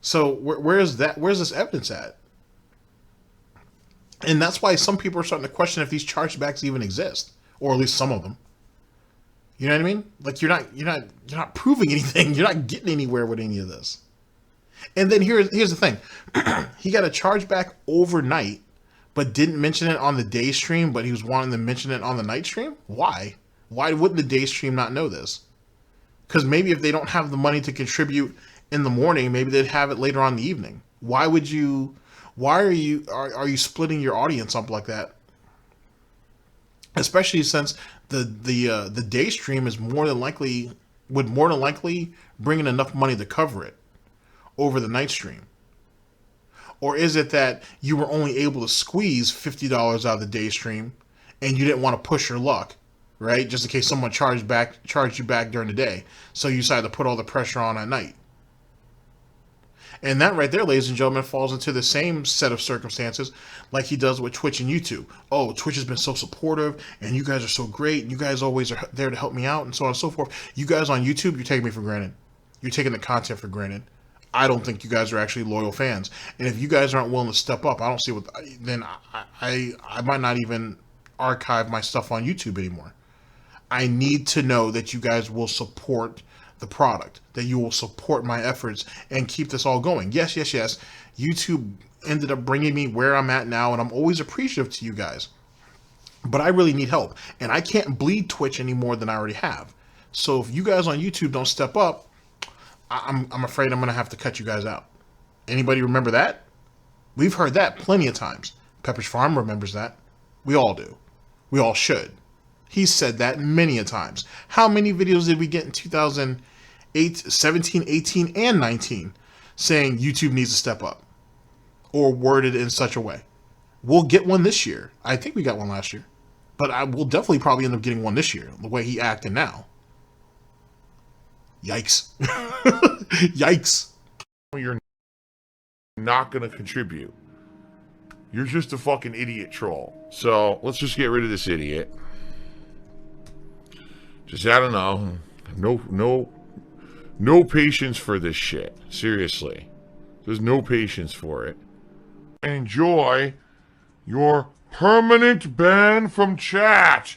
So where's this evidence at? And that's why some people are starting to question if these chargebacks even exist, or at least some of them. You know what I mean? Like, you're not proving anything. You're not getting anywhere with any of this. And then here's the thing. He got a chargeback overnight, but didn't mention it on the day stream, but he was wanting to mention it on the night stream? Why? Why wouldn't the day stream not know this? Because maybe if they don't have the money to contribute in the morning, maybe they'd have it later on in the evening. Why are you splitting your audience up like that? Especially since the day stream would more than likely bring in enough money to cover it over the night stream. Or is it that you were only able to squeeze $50 out of the day stream and you didn't want to push your luck, right? Just in case someone charged you back during the day. So you decided to put all the pressure on at night. And that right there, ladies and gentlemen, falls into the same set of circumstances like he does with Twitch and YouTube. Oh, Twitch has been so supportive, and you guys are so great, and you guys always are there to help me out, and so on and so forth. You guys on YouTube, you're taking me for granted. You're taking the content for granted. I don't think you guys are actually loyal fans. And if you guys aren't willing to step up, I don't see what. Then I might not even archive my stuff on YouTube anymore. I need to know that you guys will support the product, that you will support my efforts and keep this all going. Yes, yes, yes. YouTube ended up bringing me where I'm at now, and I'm always appreciative to you guys. But I really need help, and I can't bleed Twitch any more than I already have. So if you guys on YouTube don't step up, I'm afraid I'm going to have to cut you guys out. Anybody remember that? We've heard that plenty of times. Pepper's Farm remembers that. We all do. We all should. He said that many a times. How many videos did we get in 2008, 17, 18, and 19 saying YouTube needs to step up? Or worded in such a way? We'll get one this year. I think we got one last year. But I will definitely probably end up getting one this year, the way he acting now. Yikes. Yikes. You're not going to contribute. You're just a fucking idiot troll. So let's just get rid of this idiot. Just, I don't know. No patience for this shit. Seriously. There's no patience for it. Enjoy your permanent ban from chat.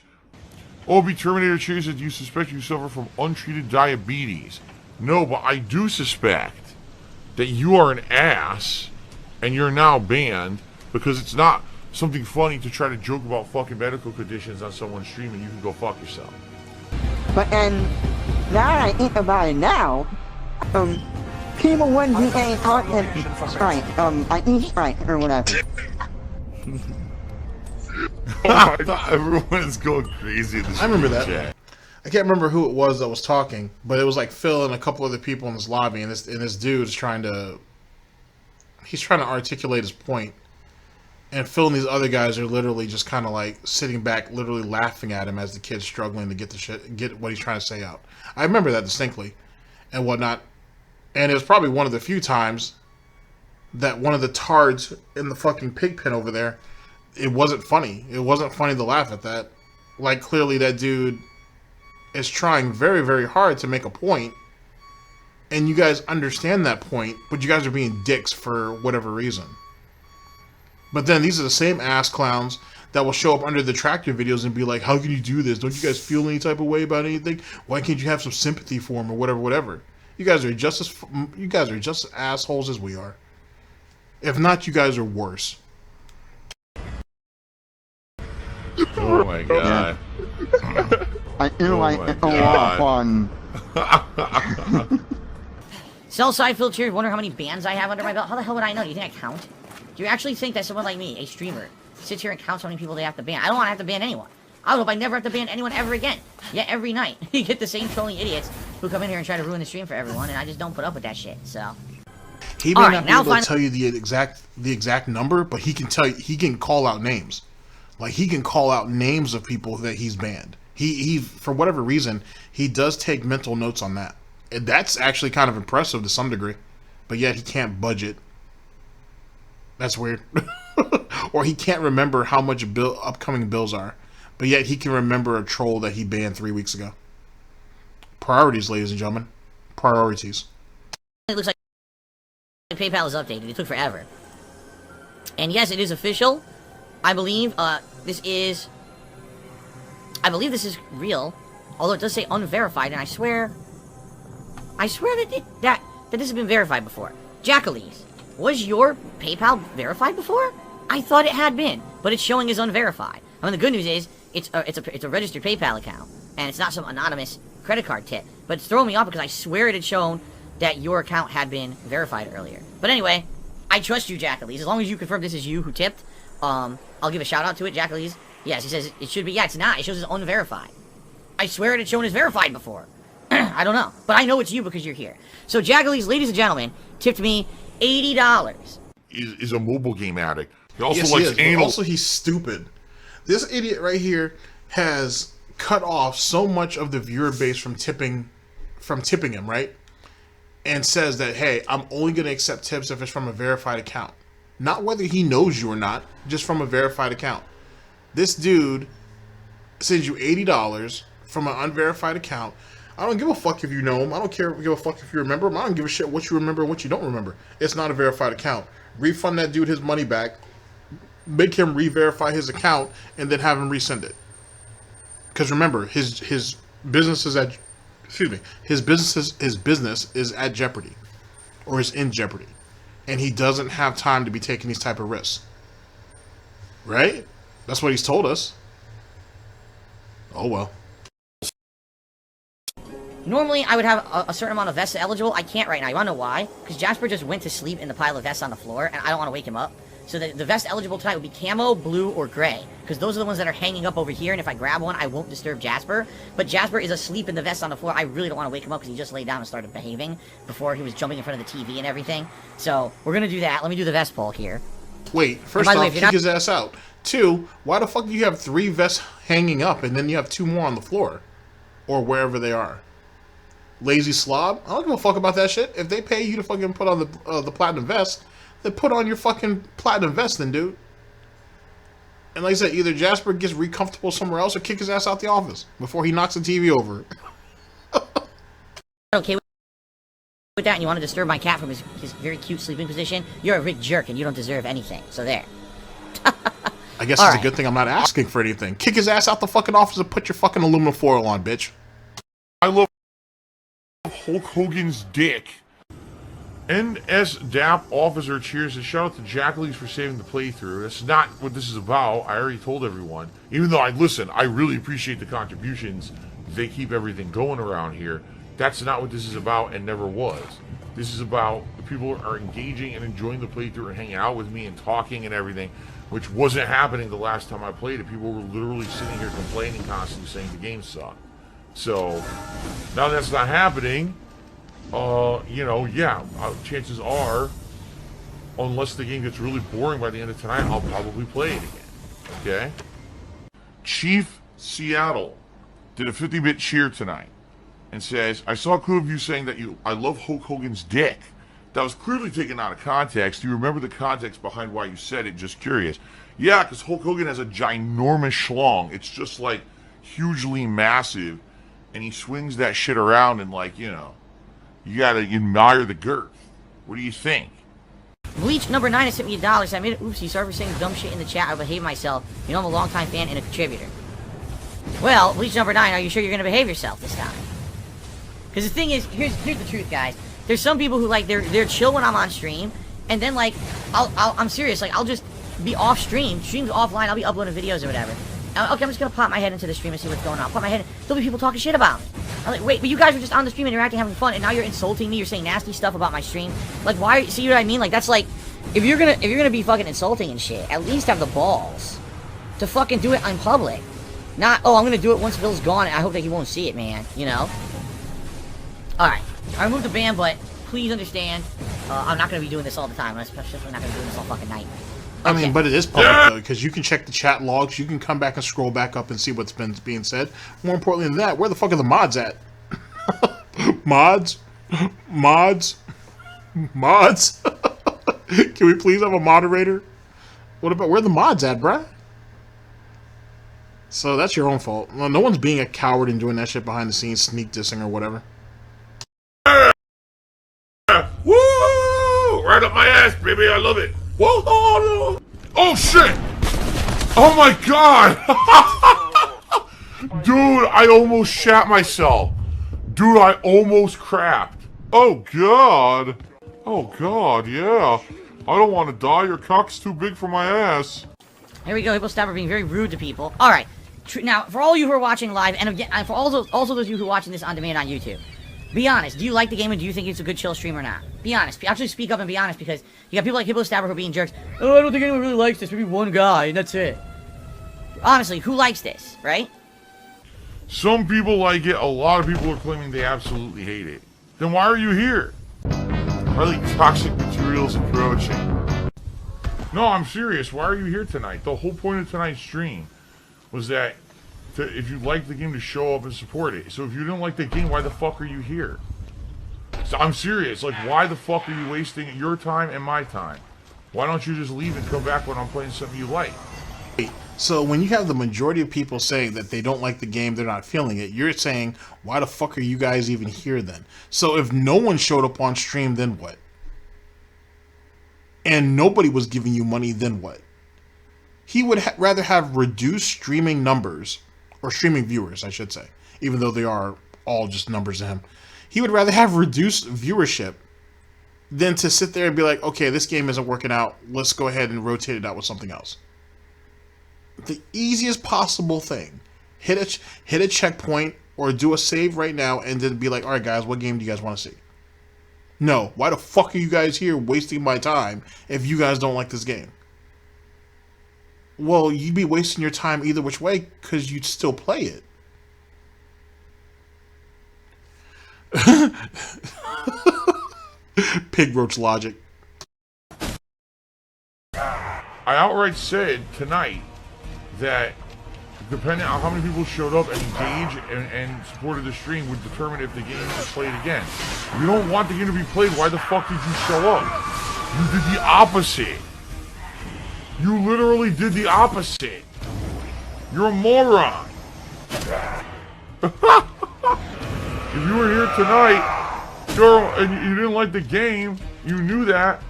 Obi Terminator Cheers said, you suspect you suffer from untreated diabetes. No, but I do suspect that you are an ass and you're now banned because it's not something funny to try to joke about fucking medical conditions on someone's stream and you can go fuck yourself. But and now that I think about it now, people wouldn't be getting content right, I think right or whatever. Oh my God, everyone's going crazy in this I remember that. chat. I can't remember who it was that was talking, but it was like Phil and a couple other people in this lobby, and this dude is trying to articulate his point, and Phil and these other guys are literally just kind of like sitting back, literally laughing at him as the kid's struggling to get what he's trying to say out. I remember that distinctly, and whatnot, and it was probably one of the few times that one of the tards in the fucking pig pen over there, it wasn't funny. It wasn't funny to laugh at that. Like, clearly that dude is trying very, very hard to make a point, and you guys understand that point, but you guys are being dicks for whatever reason. But then these are the same ass clowns that will show up under the tractor videos and be like, how can you do this? Don't you guys feel any type of way about anything? Why can't you have some sympathy for him or whatever? You guys are just as assholes as we are. If not, you guys are worse. Oh my God. I feel like it's a lot of fun. Cellside Phil Cheers, wonder how many bans I have under my belt. How the hell would I know? Do you think I count? Do you actually think that someone like me, a streamer, sits here and counts how many people they have to ban? I don't want to have to ban anyone. I hope I never have to ban anyone ever again. Yet every night, you get the same trolling idiots who come in here and try to ruin the stream for everyone, and I just don't put up with that shit, so... He may not be able to tell you the exact number, but he can call out names. Like, he can call out names of people that he's banned. He for whatever reason, he does take mental notes on that. And that's actually kind of impressive to some degree. But yet he can't budget. That's weird. Or he can't remember how much upcoming bills are. But yet he can remember a troll that he banned 3 weeks ago. Priorities, ladies and gentlemen. Priorities. It looks like PayPal is updated. It took forever. And yes, it is official. I believe this is real, although it does say unverified, and I swear that this has been verified before. Jackalese, was your PayPal verified before? I thought it had been, but it's showing as unverified. I mean, the good news is it's a registered PayPal account, and it's not some anonymous credit card tip. But it's throwing me off because I swear it had shown that your account had been verified earlier. But anyway, I trust you, Jackalese. As long as you confirm this is you who tipped, I'll give a shout out to it, Jackalese. Yes, he says it should be. Yeah, it's not. It shows as unverified. I swear it had shown as verified before. I don't know, but I know it's you because you're here. So Jackalese, ladies and gentlemen, tipped me $80. Is a mobile game addict. He also Yes, likes he is, anal. but also he's stupid. This idiot right here has cut off so much of the viewer base from tipping him, right? And says that, hey, I'm only going to accept tips if it's from a verified account. Not whether he knows you or not, just from a verified account. This dude sends you $80 from an unverified account I don't give a fuck if you know him. I don't give a fuck if you remember him. I don't give a shit what you remember and what you don't remember. It's not a verified account. Refund that dude his money back. Make him re-verify his account and then have him resend it. Because remember, his business is at, his business is at jeopardy, or is in jeopardy, and he doesn't have time to be taking these type of risks. Right? That's what he's told us. Oh well. Normally, I would have a certain amount of vests eligible. I can't right now. You wanna know why? Because Jasper just went to sleep in the pile of vests on the floor, and I don't want to wake him up. So the vest eligible tonight would be camo, blue, or gray. Because those are the ones that are hanging up over here, and if I grab one, I won't disturb Jasper. But Jasper is asleep in the vest on the floor. I really don't want to wake him up because he just laid down and started behaving before he was jumping in front of the TV and everything. So we're going to do that. Let me do the vest poll here. Wait, first off, kick his ass out. 2, why the fuck do you have 3 vests hanging up and then you have 2 more on the floor? Or wherever they are. Lazy slob? I don't give a fuck about that shit. If they pay you to fucking put on the platinum vest, then put on your fucking platinum vest then, dude. And like I said, either Jasper gets re-comfortable somewhere else or kick his ass out the office before he knocks the TV over. Okay with that, and you want to disturb my cat from his very cute sleeping position, you're a rich jerk and you don't deserve anything. So there. I guess it's a good thing I'm not asking for anything. Kick his ass out the fucking office and put your fucking aluminum foil on, bitch. I love Hulk Hogan's dick. NSDAP officer cheers and shout out to Jackalese for saving the playthrough. That's not what this is about. I already told everyone. Even though I really appreciate the contributions. They keep everything going around here. That's not what this is about and never was. This is about people are engaging and enjoying the playthrough and hanging out with me and talking and everything, which wasn't happening the last time I played it. People were literally sitting here complaining constantly, saying the game sucked. So now that's not happening. Chances are, unless the game gets really boring by the end of tonight, I'll probably play it again. Okay? Chief Seattle did a 50-bit cheer tonight and says, I saw a clip of you saying that I love Hulk Hogan's dick. That was clearly taken out of context. Do you remember the context behind why you said it? Just curious. Yeah, because Hulk Hogan has a ginormous schlong. It's just like hugely massive, and he swings that shit around and you gotta admire the girth. What do you think? Bleach number 9 has sent me $1. I made an oopsie. Sorry for saying dumb shit in the chat. I behave myself. You know I'm a longtime fan and a contributor. Well, Bleach number 9, are you sure you're gonna behave yourself this time? Because the thing is, here's the truth, guys. There's some people who they're chill when I'm on stream, and then I'm serious. I'll just be off stream, streams offline. I'll be uploading videos or whatever. Okay, I'm just gonna pop my head into the stream and see what's going on. Pop my head in. There'll be people talking shit about me. I'm like, wait, but you guys were just on the stream interacting, having fun, and now you're insulting me. You're saying nasty stuff about my stream. Why? See what I mean? That's if you're gonna be fucking insulting and shit, at least have the balls to fucking do it in public. Not, oh, I'm gonna do it once Bill's gone, and I hope that he won't see it, man. You know. All right, I removed the ban, but please understand, I'm not gonna be doing this all the time. I'm especially not gonna be doing this all fucking night. I mean, but it is public, though, because you can check the chat logs, you can come back and scroll back up and see what's been being said. More importantly than that, where the fuck are the mods at? Mods? Can we please have a moderator? Where are the mods at, bruh? So that's your own fault. Well, no one's being a coward and doing that shit behind the scenes, sneak dissing or whatever. Woo! Right up my ass, baby, I love it. Whoa! Oh shit! Oh my god! Dude, I almost shat myself. Dude, I almost crapped. Oh god. Oh god, yeah. I don't want to die. Your cock's too big for my ass. Here we go. Hippo Stabber being very rude to people. All right. Now, for all you who are watching live, and again, for also those of you who are watching this on demand on YouTube, be honest. Do you like the game, and do you think it's a good chill stream or not? Be honest. Actually, speak up and be honest, because you got people like Hippo Stabber who are being jerks. Oh, I don't think anyone really likes this. Maybe one guy, and that's it. Honestly, who likes this, right? Some people like it. A lot of people are claiming they absolutely hate it. Then why are you here? Probably toxic materials approaching. No, I'm serious. Why are you here tonight? The whole point of tonight's stream was that if you like the game, to show up and support it. So if you didn't like the game, why the fuck are you here? So I'm serious. Why the fuck are you wasting your time and my time? Why don't you just leave and come back when I'm playing something you like? So when you have the majority of people saying that they don't like the game, they're not feeling it, you're saying, why the fuck are you guys even here then? So if no one showed up on stream, then what? And nobody was giving you money, then what? He would rather have reduced streaming numbers, or streaming viewers, I should say, even though they are all just numbers to him. He would rather have reduced viewership than to sit there and be like, okay, this game isn't working out, let's go ahead and rotate it out with something else. The easiest possible thing. Hit a checkpoint or do a save right now and then be like, all right, guys, what game do you guys want to see? No, why the fuck are you guys here wasting my time if you guys don't like this game? Well, you'd be wasting your time either which way because you'd still play it. Pig roach logic. I outright said tonight that depending on how many people showed up and engaged and supported the stream would determine if the game was played again. If you don't want the game to be played, why the fuck did you show up? You did the opposite. You literally did the opposite. You're a moron. If you were here tonight, and you didn't like the game, you knew that,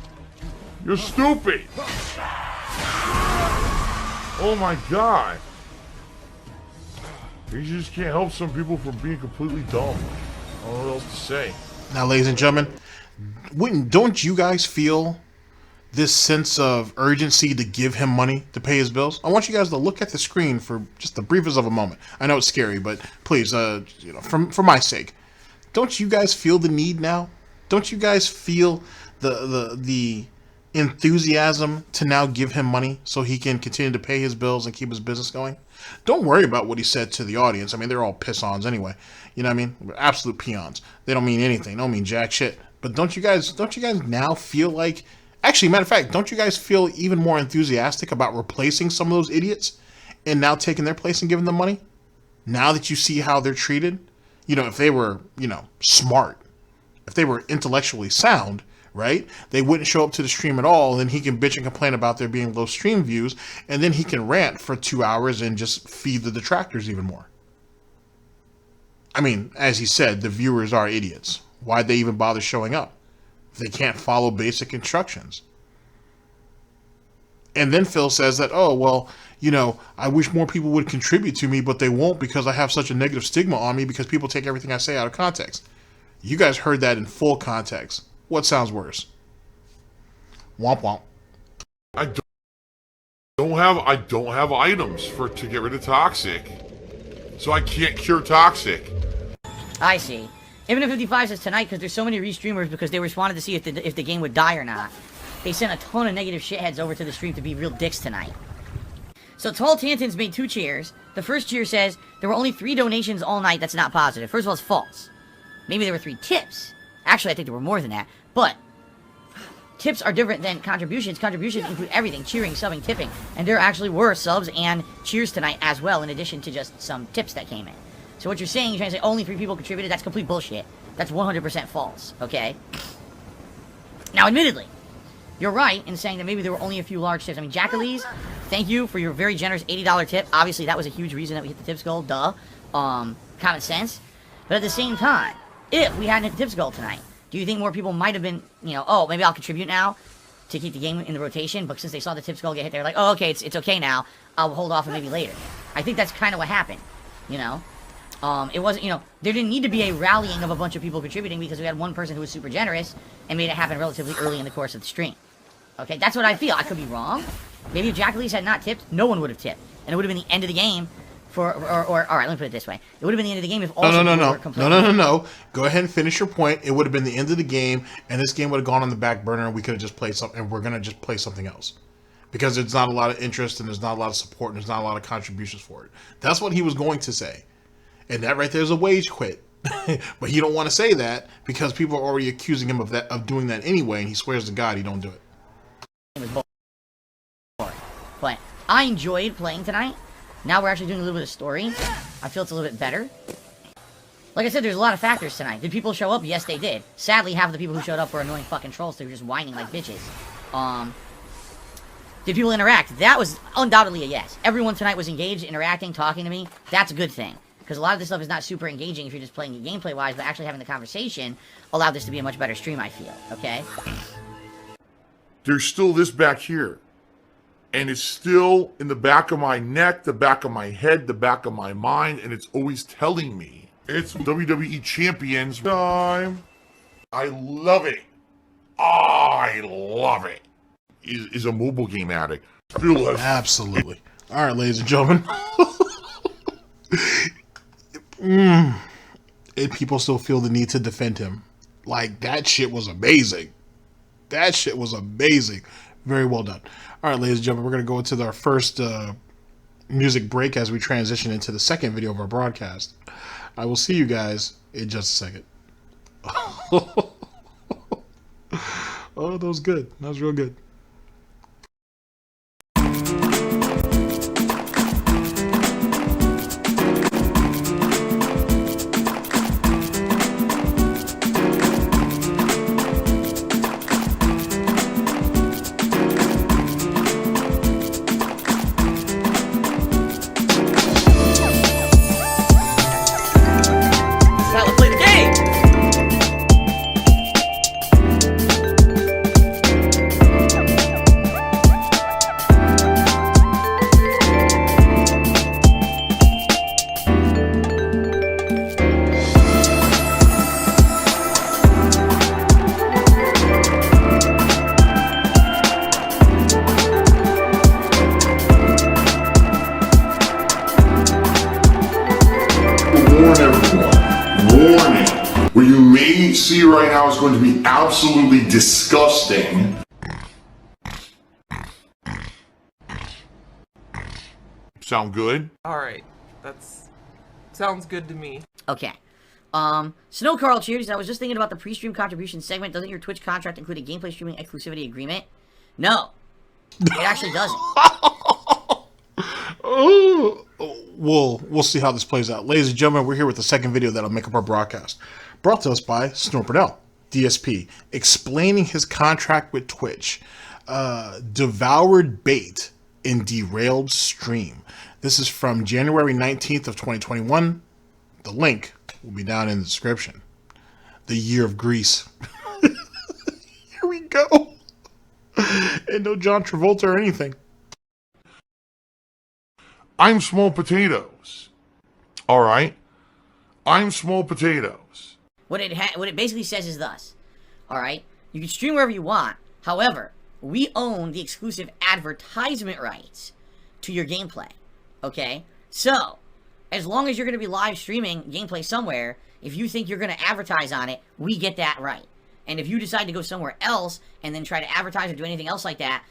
you're stupid. Oh my god. You just can't help some people from being completely dumb. I don't know what else to say. Now, ladies and gentlemen, don't you guys feel this sense of urgency to give him money to pay his bills? I want you guys to look at the screen for just the briefest of a moment. I know it's scary, but please, for my sake, don't you guys feel the need now? Don't you guys feel the enthusiasm to now give him money so he can continue to pay his bills and keep his business going? Don't worry about what he said to the audience. I mean, they're all piss-ons anyway. You know what I mean? We're absolute peons. They don't mean anything. They don't mean jack shit. But don't you guys now feel like... Actually, matter of fact, don't you guys feel even more enthusiastic about replacing some of those idiots and now taking their place and giving them money? Now that you see how they're treated? You know, if they were, smart, if they were intellectually sound, right? They wouldn't show up to the stream at all, then he can bitch and complain about there being low stream views, and then he can rant for 2 hours and just feed the detractors even more. I mean, as he said, the viewers are idiots. Why'd they even bother showing up? They can't follow basic instructions. And then Phil says that, oh, well, I wish more people would contribute to me, but they won't because I have such a negative stigma on me because people take everything I say out of context. You guys heard that in full context. What sounds worse? Womp womp. I don't have items to get rid of toxic. So I can't cure toxic. I see. Infinite 55 says tonight, because there's so many restreamers, because they wanted to see if the game would die or not. They sent a ton of negative shitheads over to the stream to be real dicks tonight. So Tall Tantans made 2 cheers. The first cheer says, there were only 3 donations all night, that's not positive. First of all, it's false. Maybe there were 3 tips. Actually, I think there were more than that. But tips are different than contributions. Contributions include everything, cheering, subbing, tipping. And there actually were subs and cheers tonight as well, in addition to just some tips that came in. So what you're saying, you're trying to say only 3 people contributed, that's complete bullshit. That's 100% false, okay? Now, admittedly, you're right in saying that maybe there were only a few large tips. I mean, Jackalese, thank you for your very generous $80 tip. Obviously, that was a huge reason that we hit the tips goal, duh. Common sense. But at the same time, if we hadn't hit the tips goal tonight, do you think more people might have been, oh, maybe I'll contribute now to keep the game in the rotation, but since they saw the tips goal get hit, they're like, oh, okay, it's okay now. I'll hold off and maybe later. I think that's kind of what happened, It wasn't, there didn't need to be a rallying of a bunch of people contributing because we had one person who was super generous and made it happen relatively early in the course of the stream. Okay, that's what I feel. I could be wrong. Maybe if Jackalese had not tipped, no one would have tipped. And it would have been the end of the game or all right, let me put it this way. It would have been the end of the game if all were complaining. No. Go ahead and finish your point. It would have been the end of the game, and this game would have gone on the back burner, and we could have just played something, and we're going to just play something else. Because there's not a lot of interest, and there's not a lot of support, and there's not a lot of contributions for it. That's what he was going to say. And that right there is a wage quit. But he don't want to say that because people are already accusing him of doing that anyway, and he swears to God he don't do it. But I enjoyed playing tonight. Now we're actually doing a little bit of story. I feel it's a little bit better. Like I said, there's a lot of factors tonight. Did people show up? Yes, they did. Sadly, half of the people who showed up were annoying fucking trolls. They were just whining like bitches. Did people interact? That was undoubtedly a yes. Everyone tonight was engaged, interacting, talking to me. That's a good thing. Because a lot of this stuff is not super engaging if you're just playing it gameplay-wise, but actually having the conversation allowed this to be a much better stream, I feel. Okay? There's still this back here. And it's still in the back of my neck, the back of my head, the back of my mind, and it's always telling me it's WWE Champions time. I love it. I love it. Is a mobile game addict. Absolutely. All right, ladies and gentlemen. And people still feel the need to defend him. Like, that shit was amazing. That shit was amazing. Very well done. All right, ladies and gentlemen, we're going to go into our first music break as we transition into the second video of our broadcast. I will see you guys in just a second. Oh, that was good. That was real good. Now let's play the game! Warn everyone. Warning. What you may see right now is going to be absolutely disgusting. Sound good? Alright, that's... sounds good to me. Okay. Snow Carl Cheers. I was just thinking about the pre-stream contribution segment. Doesn't your Twitch contract include a gameplay streaming exclusivity agreement? No. It actually doesn't. Oh, we'll see how this plays out. Ladies and gentlemen, we're here with the second video that'll make up our broadcast. Brought to us by Snort Burnell, DSP, explaining his contract with Twitch. Devoured bait in derailed stream. This is from January 19th of 2021. The link will be down in the description. The year of Greece. Here we go. And no John Travolta or anything. I'm small potatoes. All right? I'm small potatoes. What it basically says is thus. Alright? You can stream wherever you want. However, we own the exclusive advertisement rights to your gameplay. Okay? So, as long as you're going to be live streaming gameplay somewhere, if you think you're going to advertise on it, we get that right. And if you decide to go somewhere else and then try to advertise or do anything else like that,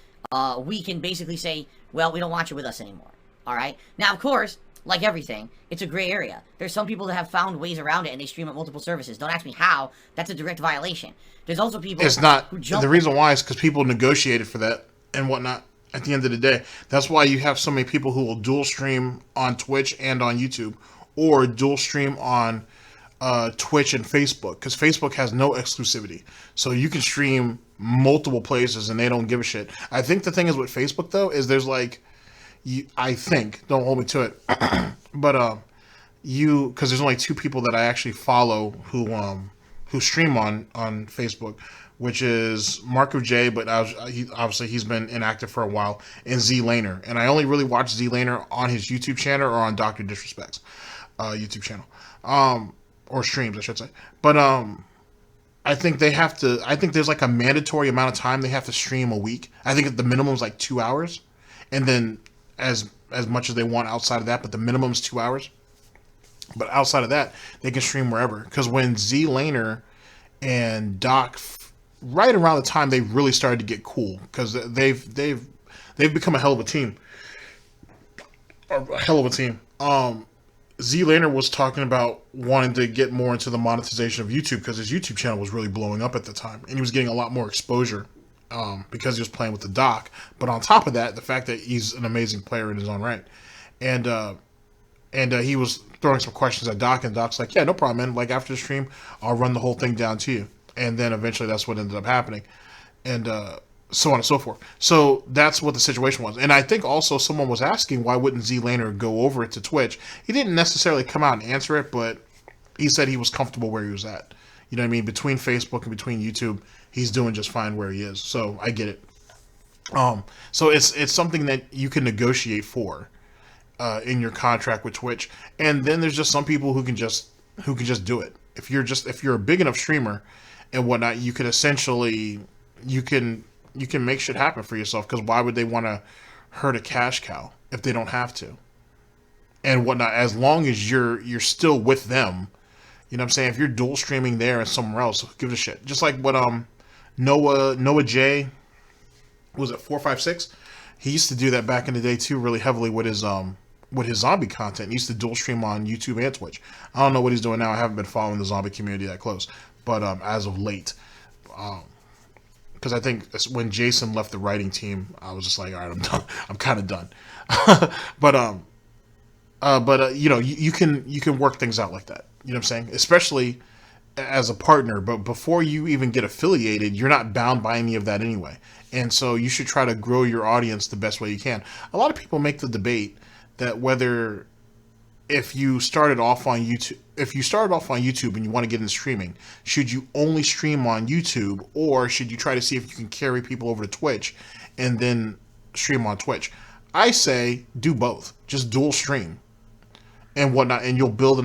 we can basically say, well, we don't want you with us anymore. Alright? Now, of course, like everything, it's a gray area. There's some people that have found ways around it and they stream at multiple services. Don't ask me how. That's a direct violation. There's also people It's not. who jump... The reason why is because people negotiated for that and whatnot at the end of the day. That's why you have so many people who will dual stream on Twitch and on YouTube, or dual stream on Twitch and Facebook, because Facebook has no exclusivity. So you can stream multiple places and they don't give a shit. I think the thing is with Facebook, though, is there's like... I think, don't hold me to it, but because there's only two people that I actually follow who stream on Facebook, which is Mark of J, but obviously he's been inactive for a while, and Z Laner, and I only really watch Z Laner on his YouTube channel or on Dr. Disrespect's YouTube channel, or streams, I should say. But I think they have to. I think there's like a mandatory amount of time they have to stream a week. I think the minimum is like 2 hours, and then as much as they want outside of that, but the minimum is 2 hours. But outside of that, they can stream wherever. Because when Z Laner and Doc, right around the time they really started to get cool, because they've become a hell of a team. A hell of a team. Z Laner was talking about wanting to get more into the monetization of YouTube because his YouTube channel was really blowing up at the time, and he was getting a lot more exposure. Because he was playing with the Doc, but on top of that, the fact that he's an amazing player in his own right, and he was throwing some questions at Doc, and Doc's like, "Yeah, no problem, man. Like after the stream, I'll run the whole thing down to you." And then eventually, that's what ended up happening. And so on and so forth. So that's what the situation was. And I think also someone was asking why wouldn't Z-Laner go over it to Twitch. He didn't necessarily come out and answer it, but he said he was comfortable where he was at. You know what I mean? Between Facebook and between YouTube, he's doing just fine where he is. So I get it. So it's something that you can negotiate for in your contract with Twitch. And then there's just some people who can just do it. If you're a big enough streamer and whatnot, you can essentially you can make shit happen for yourself, because why would they want to hurt a cash cow if they don't have to? And whatnot, as long as you're still with them, you know what I'm saying? If you're dual streaming there and somewhere else, who gives a shit? Just like what Noah J, was it 456? He used to do that back in the day too, really heavily with his zombie content. He used to dual stream on YouTube and Twitch. I don't know what he's doing now. I haven't been following the zombie community that close, but as of late, because I think when Jason left the writing team, I was just like, all right, I'm done. I'm kind of done. but you know, you can work things out like that. You know what I'm saying? Especially as a partner. But before you even get affiliated, you're not bound by any of that anyway. And so you should try to grow your audience the best way you can. A lot of people make the debate that whether if you started off on YouTube and you want to get into streaming, should you only stream on YouTube, or should you try to see if you can carry people over to Twitch and then stream on Twitch? I say do both. Just dual stream and whatnot, and you'll build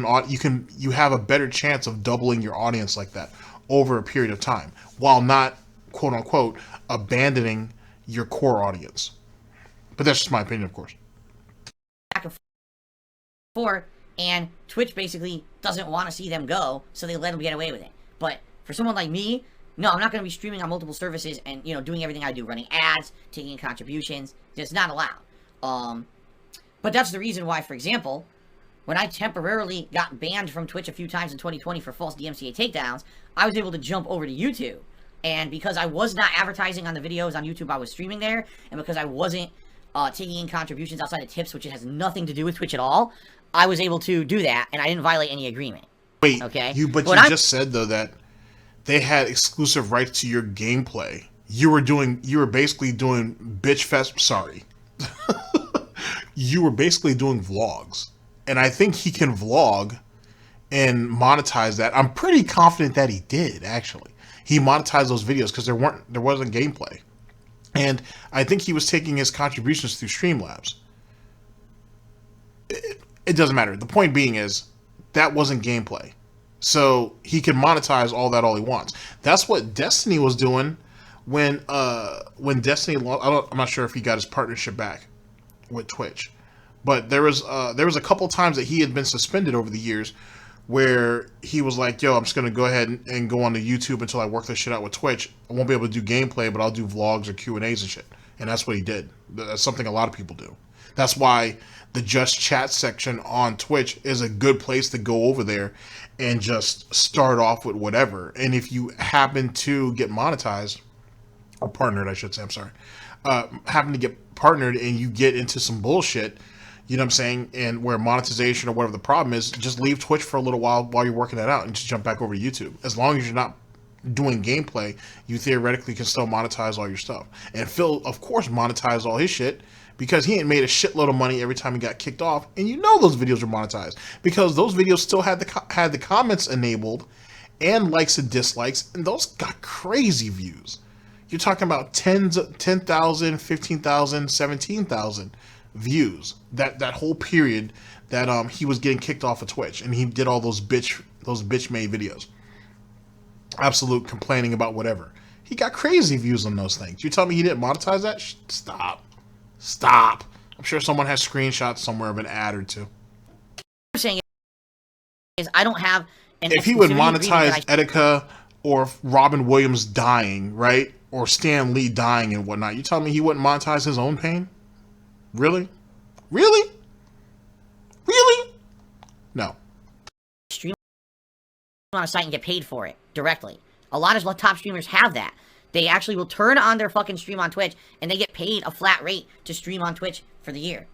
you have a better chance of doubling your audience like that over a period of time, while not, quote unquote, abandoning your core audience. But that's just my opinion, of course. Back and forth, and Twitch basically doesn't want to see them go, so they let them get away with it. But for someone like me, no, I'm not going to be streaming on multiple services and, you know, doing everything I do, running ads, taking in contributions. It's not allowed. But that's the reason why, for example, when I temporarily got banned from Twitch a few times in 2020 for false DMCA takedowns, I was able to jump over to YouTube. And because I was not advertising on the videos on YouTube I was streaming there, and because I wasn't taking in contributions outside of tips, which has nothing to do with Twitch at all, I was able to do that, and I didn't violate any agreement. Wait, okay? you just said, though, that they had exclusive rights to your gameplay. You were basically doing bitch fest. Sorry. You were basically doing vlogs. And I think he can vlog and monetize that. I'm pretty confident that he did, actually. He monetized those videos because there wasn't gameplay. And I think he was taking his contributions through Streamlabs. It doesn't matter. The point being is that wasn't gameplay. So he can monetize all he wants. That's what Destiny was doing when Destiny lost. I'm not sure if he got his partnership back with Twitch. But there was a couple times that he had been suspended over the years where he was like, yo, I'm just going to go ahead and go on to YouTube until I work this shit out with Twitch. I won't be able to do gameplay, but I'll do vlogs or Q&As and shit. And that's what he did. That's something a lot of people do. That's why the Just Chat section on Twitch is a good place to go over there and just start off with whatever. And if you happen to get monetized, or partnered, I should say, I'm sorry, happen to get partnered and you get into some bullshit, you know what I'm saying, and where monetization or whatever the problem is, just leave Twitch for a little while you're working that out and just jump back over to YouTube. As long as you're not doing gameplay, you theoretically can still monetize all your stuff. And Phil, of course, monetized all his shit because he ain't made a shitload of money every time he got kicked off. And you know those videos were monetized because those videos still had the comments enabled and likes and dislikes, and those got crazy views. You're talking about 10,000, 15,000, 17,000 views that whole period that he was getting kicked off of Twitch, and he did all those bitch made videos, absolute complaining about whatever. He got crazy views on those things. You tell me he didn't monetize that? Stop. I'm sure someone has screenshots somewhere of an ad or two. What I'm saying is I don't have an if he would monetize Etika or Robin Williams dying, right, or Stan Lee dying and whatnot, you tell me he wouldn't monetize his own pain? Really? No. Stream on a site and get paid for it directly. A lot of top streamers have that. They actually will turn on their fucking stream on Twitch and they get paid a flat rate to stream on Twitch for the year.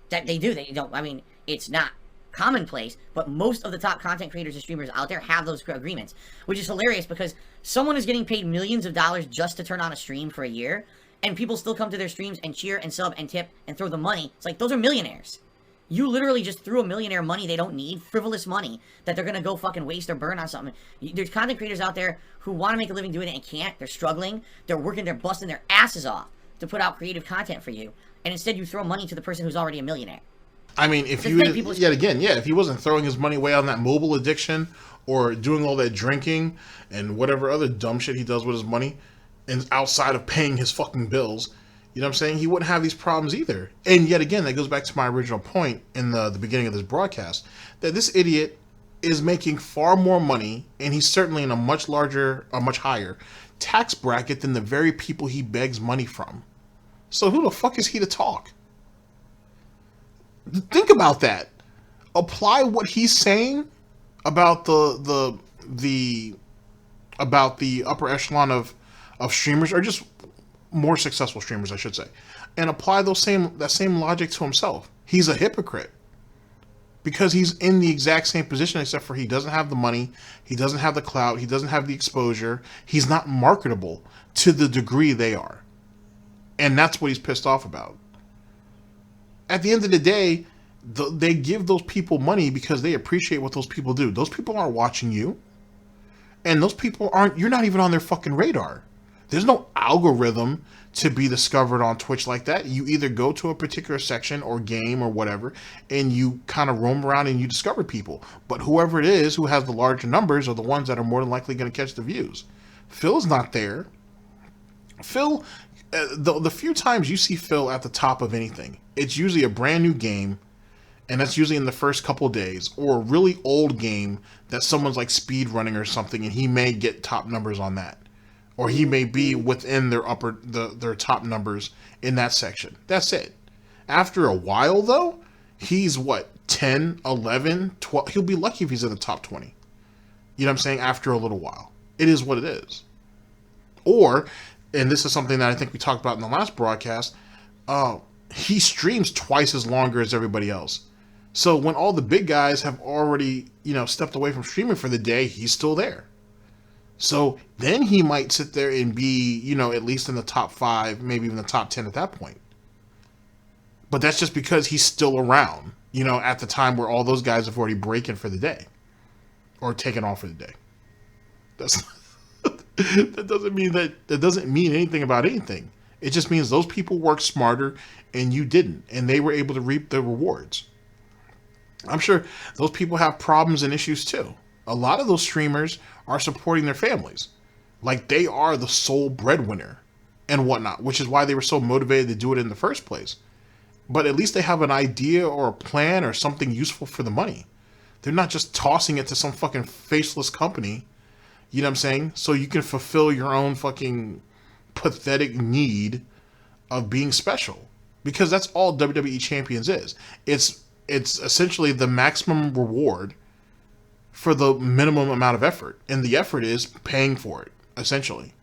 That they do. They don't. I mean, it's not commonplace, but most of the top content creators and streamers out there have those agreements, which is hilarious because someone is getting paid millions of dollars just to turn on a stream for a year, and people still come to their streams and cheer and sub and tip and throw the money. It's like, those are millionaires. You literally just threw a millionaire money they don't need, frivolous money that they're gonna go fucking waste or burn on something. There's content creators out there who want to make a living doing it and can't. They're struggling. They're working. They're busting their asses off to put out creative content for you, and instead you throw money to the person who's already a millionaire. I mean, if you yet again, yeah, if he wasn't throwing his money away on that mobile addiction or doing all that drinking and whatever other dumb shit he does with his money, and outside of paying his fucking bills, you know what I'm saying, he wouldn't have these problems either. And yet again, that goes back to my original point in the beginning of this broadcast, that this idiot is making far more money, and he's certainly in a much higher tax bracket than the very people he begs money from. So who the fuck is he to talk? Think about that. Apply what he's saying about the upper echelon of streamers, or just more successful streamers, I should say, and apply that same logic to himself. He's a hypocrite because he's in the exact same position, except for he doesn't have the money, he doesn't have the clout, he doesn't have the exposure, he's not marketable to the degree they are, and that's what he's pissed off about. At the end of the day, they give those people money because they appreciate what those people do. Those people aren't watching you, and those people you're not even on their fucking radar. There's no algorithm to be discovered on Twitch like that. You either go to a particular section or game or whatever, and you kind of roam around and you discover people. But whoever it is who has the larger numbers are the ones that are more than likely going to catch the views. Phil's not there. Phil, the few times you see Phil at the top of anything, it's usually a brand new game, and that's usually in the first couple days, or a really old game that someone's like speed running or something, and he may get top numbers on that. Or he may be within their top numbers in that section. That's it. After a while, though, he's what, 10, 11, 12? He'll be lucky if he's in the top 20. You know what I'm saying? After a little while. It is what it is. Or, and this is something that I think we talked about in the last broadcast, he streams twice as longer as everybody else. So when all the big guys have already, stepped away from streaming for the day, he's still there. So then he might sit there and be, at least in the top 5, maybe even the top 10 at that point. But that's just because he's still around, at the time where all those guys have already breaking for the day or taken off for the day. That doesn't mean anything about anything. It just means those people worked smarter and you didn't, and they were able to reap the rewards. I'm sure those people have problems and issues too. A lot of those streamers are supporting their families. Like, they are the sole breadwinner and whatnot, which is why they were so motivated to do it in the first place. But at least they have an idea or a plan or something useful for the money. They're not just tossing it to some fucking faceless company, you know what I'm saying? So you can fulfill your own fucking pathetic need of being special. Because that's all WWE Champions is. It's essentially the maximum reward for the minimum amount of effort. And the effort is paying for it, essentially.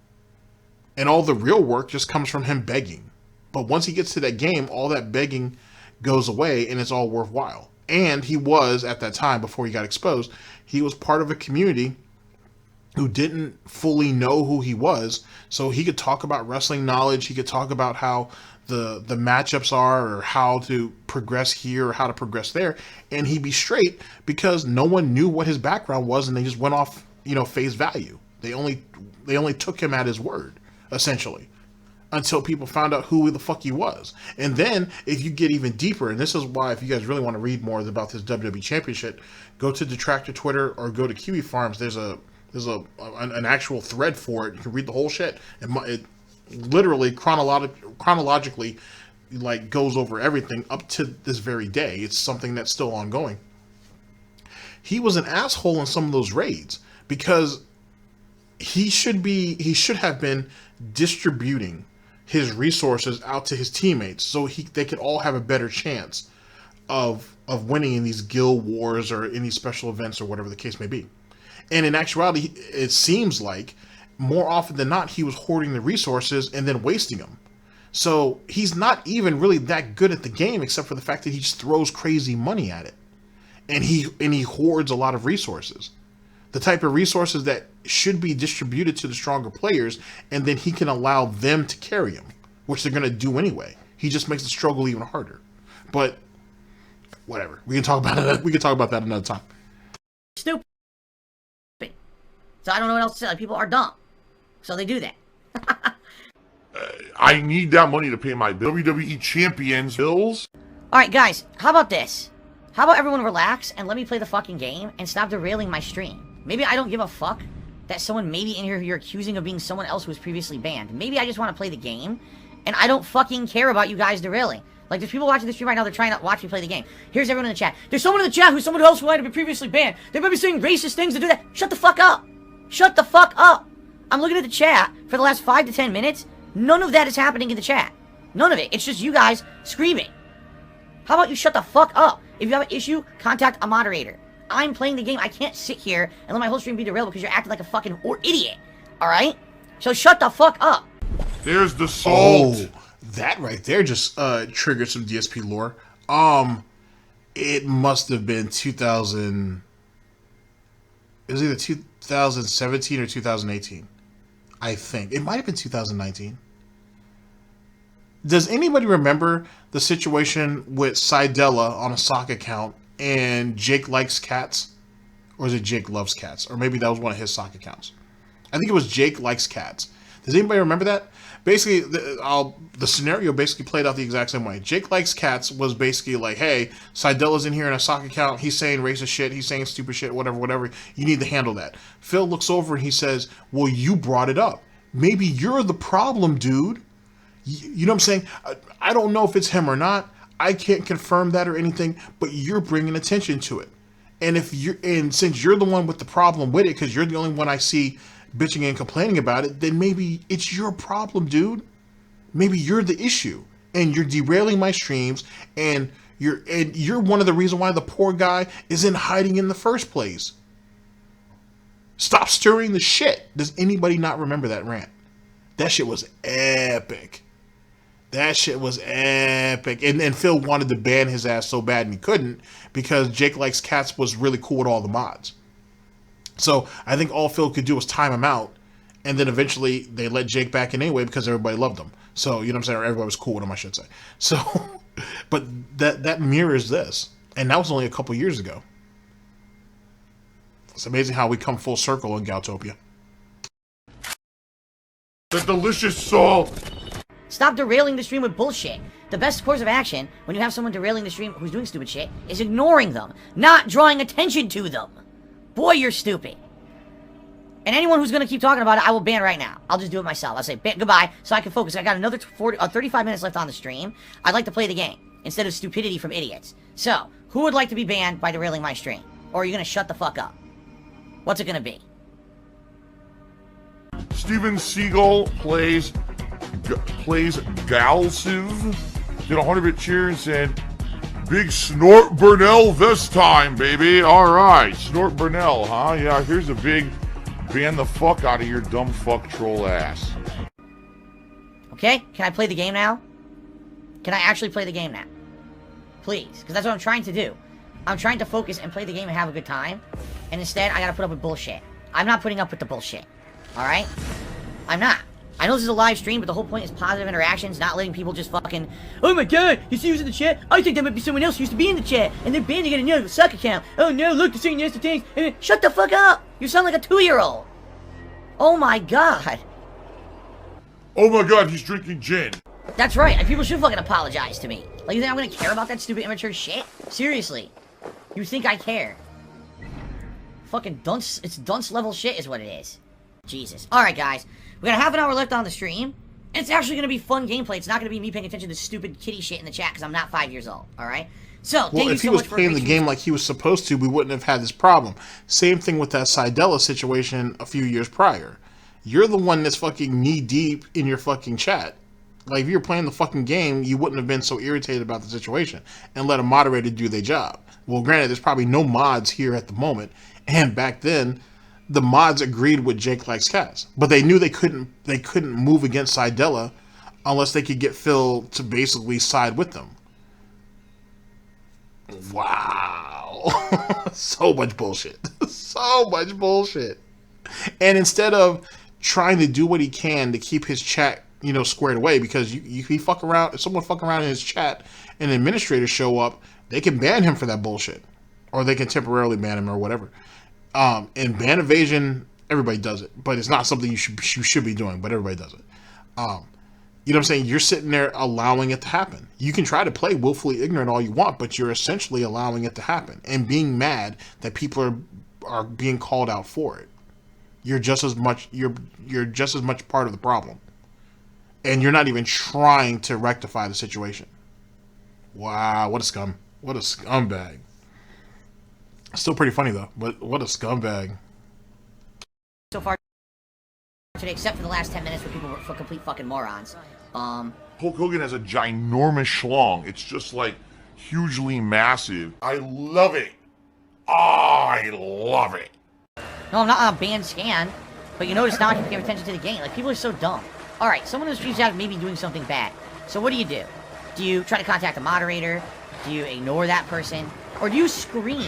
And all the real work just comes from him begging. But once he gets to that game, all that begging goes away and it's all worthwhile. And he was, at that time, before he got exposed, he was part of a community who didn't fully know who he was. So he could talk about wrestling knowledge. He could talk about how the matchups are, or how to progress here or how to progress there. And he'd be straight because no one knew what his background was, and they just went off, face value. They only took him at his word, essentially, until people found out who the fuck he was. And then if you get even deeper, and this is why, if you guys really want to read more about this WWE Championship, go to Detractor Twitter or go to Kiwi Farms. There's an actual thread for it. You can read the whole shit. It literally chronologically like goes over everything up to this very day. It's something that's still ongoing. He was an asshole in some of those raids because he should have been distributing his resources out to his teammates so they could all have a better chance of winning in these guild wars or any special events or whatever the case may be. And in actuality, it seems like more often than not, he was hoarding the resources and then wasting them. So he's not even really that good at the game, except for the fact that he just throws crazy money at it. and he hoards a lot of resources, the type of resources that should be distributed to the stronger players, and then he can allow them to carry him, which they're going to do anyway. He just makes the struggle even harder. But whatever, we can talk about it. We can talk about that another time. Stupid. So I don't know what else to say. Like, people are dumb, so they do that. I need that money to pay my WWE Champions bills. All right, guys, how about this? How about everyone relax and let me play the fucking game and stop derailing my stream? Maybe I don't give a fuck that someone maybe in here who you're accusing of being someone else who was previously banned. Maybe I just want to play the game, and I don't fucking care about you guys derailing. Like, there's people watching the stream right now, they're trying to watch me play the game. Here's everyone in the chat. There's someone in the chat who's someone else who might have been previously banned. They might be saying racist things to do that. Shut the fuck up. Shut the fuck up. I'm looking at the chat for the last 5 to 10 minutes. None of that is happening in the chat. None of it. It's just you guys screaming. How about you shut the fuck up? If you have an issue, contact a moderator. I'm playing the game. I can't sit here and let my whole stream be derailed because you're acting like a fucking idiot. Alright? So shut the fuck up. There's the salt. Oh, that right there just triggered some DSP lore. It must have been 2000. It was either 2017 or 2018. I think. It might have been 2019. Does anybody remember the situation with Sidella on a sock account and Jake likes cats? Or is it Jake loves cats? Or maybe that was one of his sock accounts. I think it was Jake likes cats. Does anybody remember that? Basically, the scenario basically played out the exact same way. Jake likes cats was basically like, hey, Sidella's in here in a sock account. He's saying racist shit. He's saying stupid shit, whatever. You need to handle that. Phil looks over and he says, well, you brought it up. Maybe you're the problem, dude. You know what I'm saying? I don't know if it's him or not. I can't confirm that or anything, but you're bringing attention to it. And since you're the one with the problem with it, because you're the only one I see bitching and complaining about it, then maybe it's your problem, dude. Maybe you're the issue, and you're derailing my streams, and you're one of the reasons why the poor guy is in hiding in the first place. Stop stirring the shit. Does anybody not remember that rant? That shit was epic. That shit was epic. And Phil wanted to ban his ass so bad and he couldn't because Jake Likes Cats was really cool with all the mods. So I think all Phil could do was time him out, and then eventually they let Jake back in anyway because everybody loved him. So, you know what I'm saying? Or everybody was cool with him, I should say. So, but that mirrors this. And that was only a couple years ago. It's amazing how we come full circle in Goutopia. The delicious salt. Stop derailing the stream with bullshit. The best course of action when you have someone derailing the stream who's doing stupid shit is ignoring them, not drawing attention to them. Boy, you're stupid. And anyone who's going to keep talking about it, I will ban right now. I'll just do it myself. I'll say goodbye so I can focus. I got another 35 minutes left on the stream. I'd like to play the game instead of stupidity from idiots. So, who would like to be banned by derailing my stream? Or are you going to shut the fuck up? What's it going to be? Steven Seagal plays Galsuv. Did a 100-bit cheer and said, big Snort Burnell this time, baby. Alright, Snort Burnell, huh? Yeah, here's a big ban the fuck out of your dumb fuck troll ass. Okay, can I play the game now? Can I actually play the game now? Please, because that's what I'm trying to do. I'm trying to focus and play the game and have a good time. And instead, I gotta put up with bullshit. I'm not putting up with the bullshit. Alright? I'm not. I know this is a live stream, but the whole point is positive interactions, not letting people just fucking, oh my god, you see who's in the chat? I think that might be someone else who used to be in the chat, and they're banning another suck account. Oh no, look, they're saying nasty things. Shut the fuck up! You sound like a 2-year-old. Oh my god. Oh my god, he's drinking gin. That's right, and people should fucking apologize to me. Like, you think I'm gonna care about that stupid immature shit? Seriously. You think I care? Fucking dunce, it's dunce level shit is what it is. Jesus. Alright guys, we got half an hour left on the stream. And it's actually gonna be fun gameplay. It's not gonna be me paying attention to stupid kitty shit in the chat because I'm not 5 years old, alright? So, well, if he was playing the game like he was supposed to, we wouldn't have had this problem. Same thing with that Sidella situation a few years prior. You're the one that's fucking knee-deep in your fucking chat. Like, if you were playing the fucking game, you wouldn't have been so irritated about the situation and let a moderator do their job. Well, granted, there's probably no mods here at the moment, and back then, the mods agreed with Jake Likes Cats, but they knew they couldn't move against Sidella unless they could get Phil to basically side with them. Wow. So much bullshit. So much bullshit. And instead of trying to do what he can to keep his chat, you know, squared away, because he fuck around, if someone fuck around in his chat and administrators show up, they can ban him for that bullshit. Or they can temporarily ban him or whatever. And ban evasion, everybody does it. But it's not something you should be doing, but everybody does it. You know what I'm saying? You're sitting there allowing it to happen. You can try to play willfully ignorant all you want, but you're essentially allowing it to happen and being mad that people are being called out for it. You're just as much part of the problem. And you're not even trying to rectify the situation. Wow, what a scum. What a scumbag. Still pretty funny though, but what a scumbag. So far today, except for the last 10 minutes where people were for complete fucking morons. Hulk Hogan has a ginormous schlong. It's just like hugely massive. I love it. I love it. No, I'm not on a banned scan, but you notice now I can pay attention to the game. Like, people are so dumb. Alright, someone in the streams out maybe doing something bad. So what do? Do you try to contact a moderator? Do you ignore that person? Or do you scream,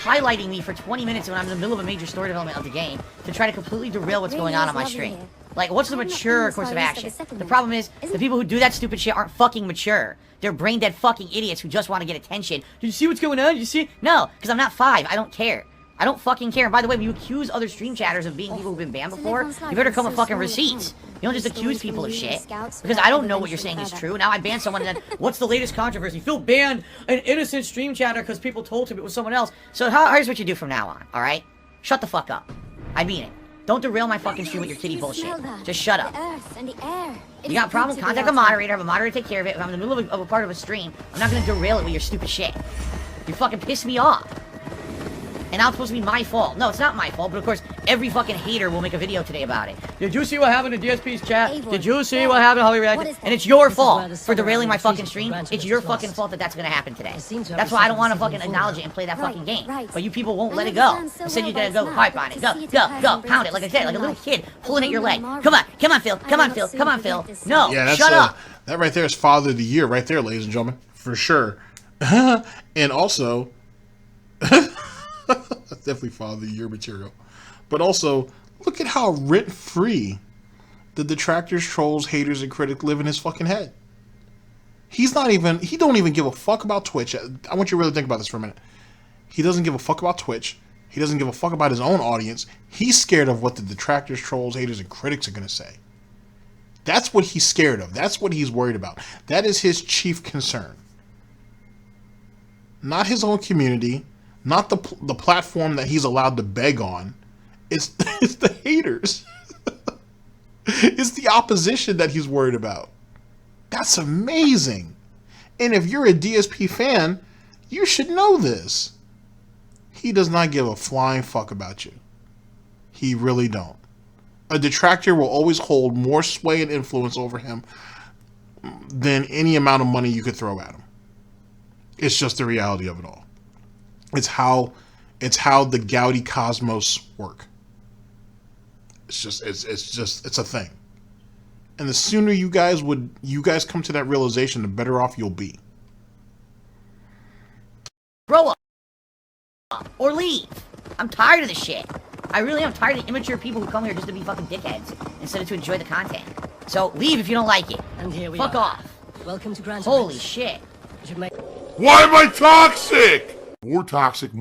highlighting me for 20 minutes when I'm in the middle of a major story development of the game to try to completely derail what's going on my stream? Like, what's the mature course of action? The problem is, the people who do that stupid shit aren't fucking mature. They're brain-dead fucking idiots who just want to get attention. Did you see what's going on? Did you see? No, because I'm not 5. I don't care. I don't fucking care. And by the way, when you accuse other stream chatters of being people who've been banned before, you better come with fucking receipts. You don't just accuse people of shit. Because I don't know what you're saying is true. Now I banned someone and then, what's the latest controversy? Phil banned an innocent stream chatter because people told him it was someone else. So here's what you do from now on, alright? Shut the fuck up. I mean it. Don't derail my fucking stream with your kitty bullshit. Just shut up. You got a problem? Contact a moderator. Have a moderator take care of it. If I'm in the middle of a part of a stream, I'm not gonna derail it with your stupid shit. You fucking piss me off. And now it's supposed to be my fault. No, it's not my fault, but of course, every fucking hater will make a video today about it. Did you see what happened in DSP's chat? Did you see what happened, how he reacted? And it's your fault for derailing my fucking stream. It's your fucking fault that that's gonna happen today. That's why I don't want to fucking acknowledge it and play that fucking game. But you people won't let it go. Instead, you gotta go hype on it. Go, pound it, like I said, like a little kid pulling at your leg. Come on, Phil. Come on, Phil. No, yeah, shut up. That right there is Father of the Year right there, ladies and gentlemen. For sure. And also... That's definitely Father of the Year material. But also, look at how rent-free the detractors, trolls, haters, and critics live in his fucking head. He don't even give a fuck about Twitch. I want you to really think about this for a minute. He doesn't give a fuck about Twitch. He doesn't give a fuck about his own audience. He's scared of what the detractors, trolls, haters, and critics are going to say. That's what he's scared of. That's what he's worried about. That is his chief concern. Not his own community. Not the platform that he's allowed to beg on. It's the haters. It's the opposition that he's worried about. That's amazing. And if you're a DSP fan, you should know this. He does not give a flying fuck about you. He really don't. A detractor will always hold more sway and influence over him than any amount of money you could throw at him. It's just the reality of it all. It's how the Gouty cosmos work. It's a thing. And the sooner you guys come to that realization, the better off you'll be. Grow up. Or leave. I'm tired of this shit. I really am tired of the immature people who come here just to be fucking dickheads instead of to enjoy the content. So leave if you don't like it. And here we Fuck are. off. Welcome to Grand Holy shit. Why am I toxic? More toxic.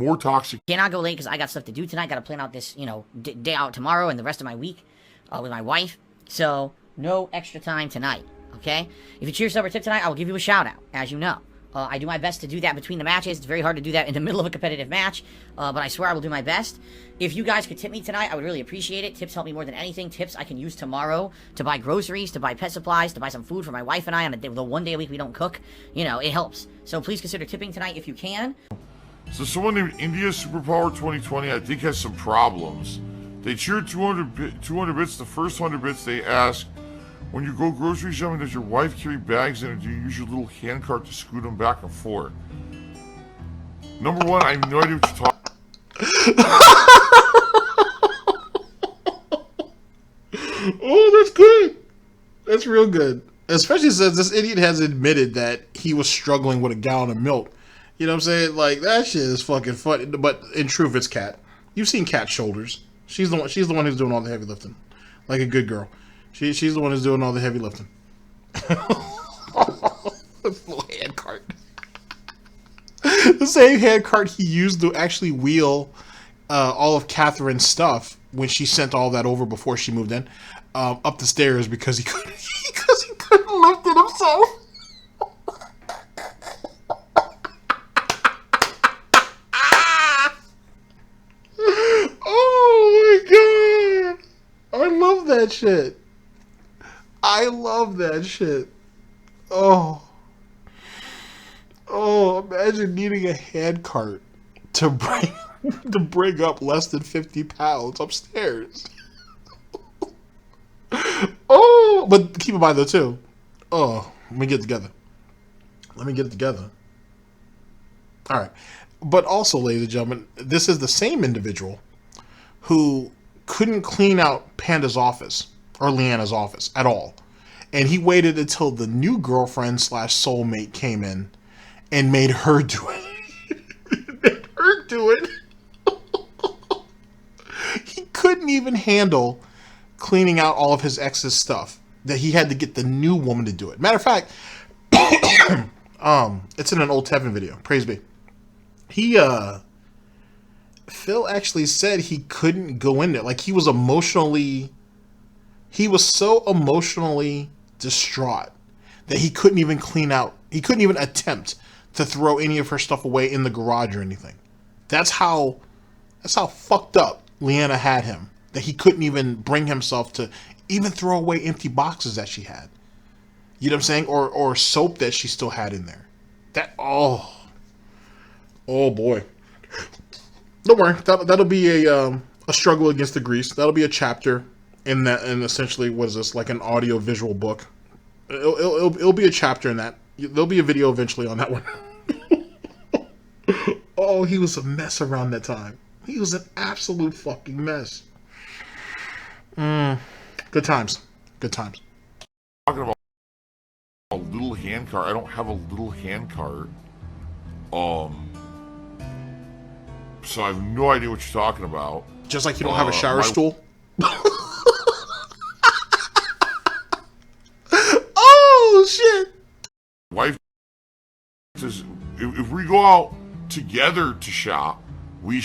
Cannot go late because I got stuff to do tonight. Got to plan out this, day out tomorrow and the rest of my week with my wife. So, no extra time tonight, okay? If you cheer, sub, or tip tonight, I will give you a shout out, as you know. I do my best to do that between the matches. It's very hard to do that in the middle of a competitive match, but I swear I will do my best. If you guys could tip me tonight, I would really appreciate it. Tips help me more than anything. Tips I can use tomorrow to buy groceries, to buy pet supplies, to buy some food for my wife and I on the one day a week we don't cook. It helps. So please consider tipping tonight if you can. So someone named India Superpower 2020, I think, has some problems. They cheered 200 bits. The first 100 bits they ask, when you go grocery shopping, does your wife carry bags in, or do you use your little handcart to scoot them back and forth? Number one, I have no idea what you're talking Oh, that's good. That's real good. Especially since this idiot has admitted that he was struggling with a gallon of milk You know what I'm saying? Like, that shit is fucking funny. But in truth, it's Kat. You've seen Kat's shoulders. She's the one. She's the one who's doing all the heavy lifting, like a good girl. She's the one who's doing all the heavy lifting. Little hand cart. The same hand cart he used to actually wheel all of Catherine's stuff when she sent all that over before she moved in up the stairs because he couldn't lift it himself. Oh my god! I love that shit. I love that shit. Oh. Oh, imagine needing a hand cart to bring up less than 50 pounds upstairs. Oh, but keep in mind though too. Oh, let me get it together. All right. But also, ladies and gentlemen, this is the same individual who couldn't clean out Panda's office or Leanna's office at all. And he waited until the new girlfriend / soulmate came in and made her do it. He couldn't even handle cleaning out all of his ex's stuff. That he had to get the new woman to do it. Matter of fact, it's in an old Tekken video. Praise be. Phil actually said he couldn't go in there. Like, he was so emotionally distraught that he couldn't even clean out. He couldn't even attempt to throw any of her stuff away in the garage or anything. That's how fucked up Leanna had him, that he couldn't even bring himself to even throw away empty boxes that she had. You know what I'm saying? Or soap that she still had in there. Oh boy. Don't worry. That'll be a struggle against the grease. That'll be a chapter in that, and essentially, what is this, like an audio visual book? It'll be a chapter in that. There'll be a video eventually on that one. Oh, he was a mess around that time. He was an absolute fucking mess. Good times. Talking about a little hand cart. I don't have a little hand cart. So I have no idea what you're talking about. Just like you don't have a shower stool. Oh shit! Wife says if we go out together to shop, we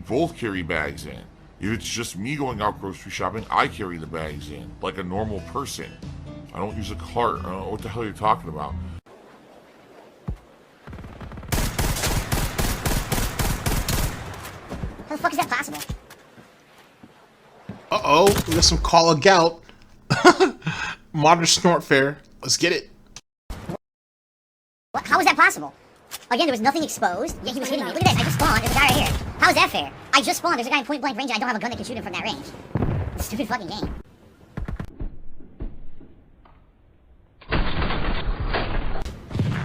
both carry bags in. If it's just me going out grocery shopping, I carry the bags in like a normal person. I don't use a cart. I don't know what the hell you're talking about. How the fuck is that possible? Uh-oh, we got some Call of Gout. Modern Snort Fair. Let's get it. What? How is that possible? Again, there was nothing exposed, yet he was hitting me. Look at this, I just spawned, there's a guy right here. How is that fair? I just spawned, there's a guy in point blank range, and I don't have a gun that can shoot him from that range. It's a stupid fucking game.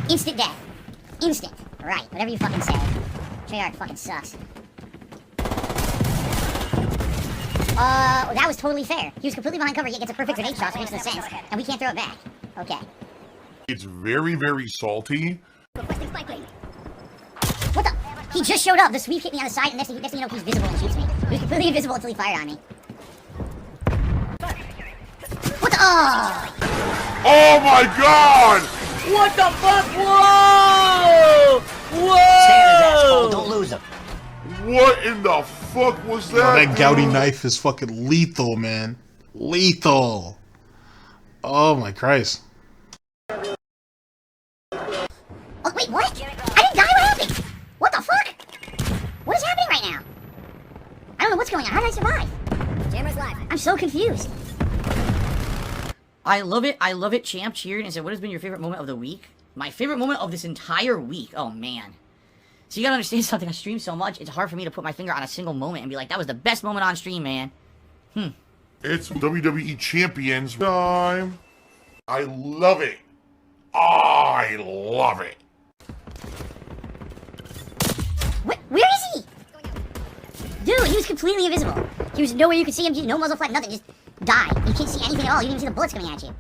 Instant death. Instant. Right, whatever you fucking say. Treyarch fucking sucks. That was totally fair. He was completely behind cover, yet gets a perfect grenade shot, so it makes no sense. And we can't throw it back. Okay. It's very, very salty. Requesting spike plate. What the? He just showed up. The sweep hit me on the side, and next thing you know, he's visible and shoots me. He was completely invisible until he fired on me. What the? Oh! Oh my god! What the fuck? Whoa! Whoa! Don't lose him. What in the fuck was that? Oh, that Gouty knife is fucking lethal, man. Lethal. Oh my Christ. Oh, wait, what? I didn't die? What happened? What the fuck? What is happening right now? I don't know what's going on. How did I survive? Jammer's live. I'm so confused. I love it, champ. Cheered and said, what has been your favorite moment of the week? My favorite moment of this entire week? Oh, man. So you gotta understand something. I stream so much, it's hard for me to put my finger on a single moment and be like, that was the best moment on stream, man. It's WWE Champions time. I love it. I love it. Where is he? Dude, he was completely invisible. He was nowhere you could see him, no muzzle flap, nothing, just die. You can't see anything at all, you didn't even see the bullets coming at you.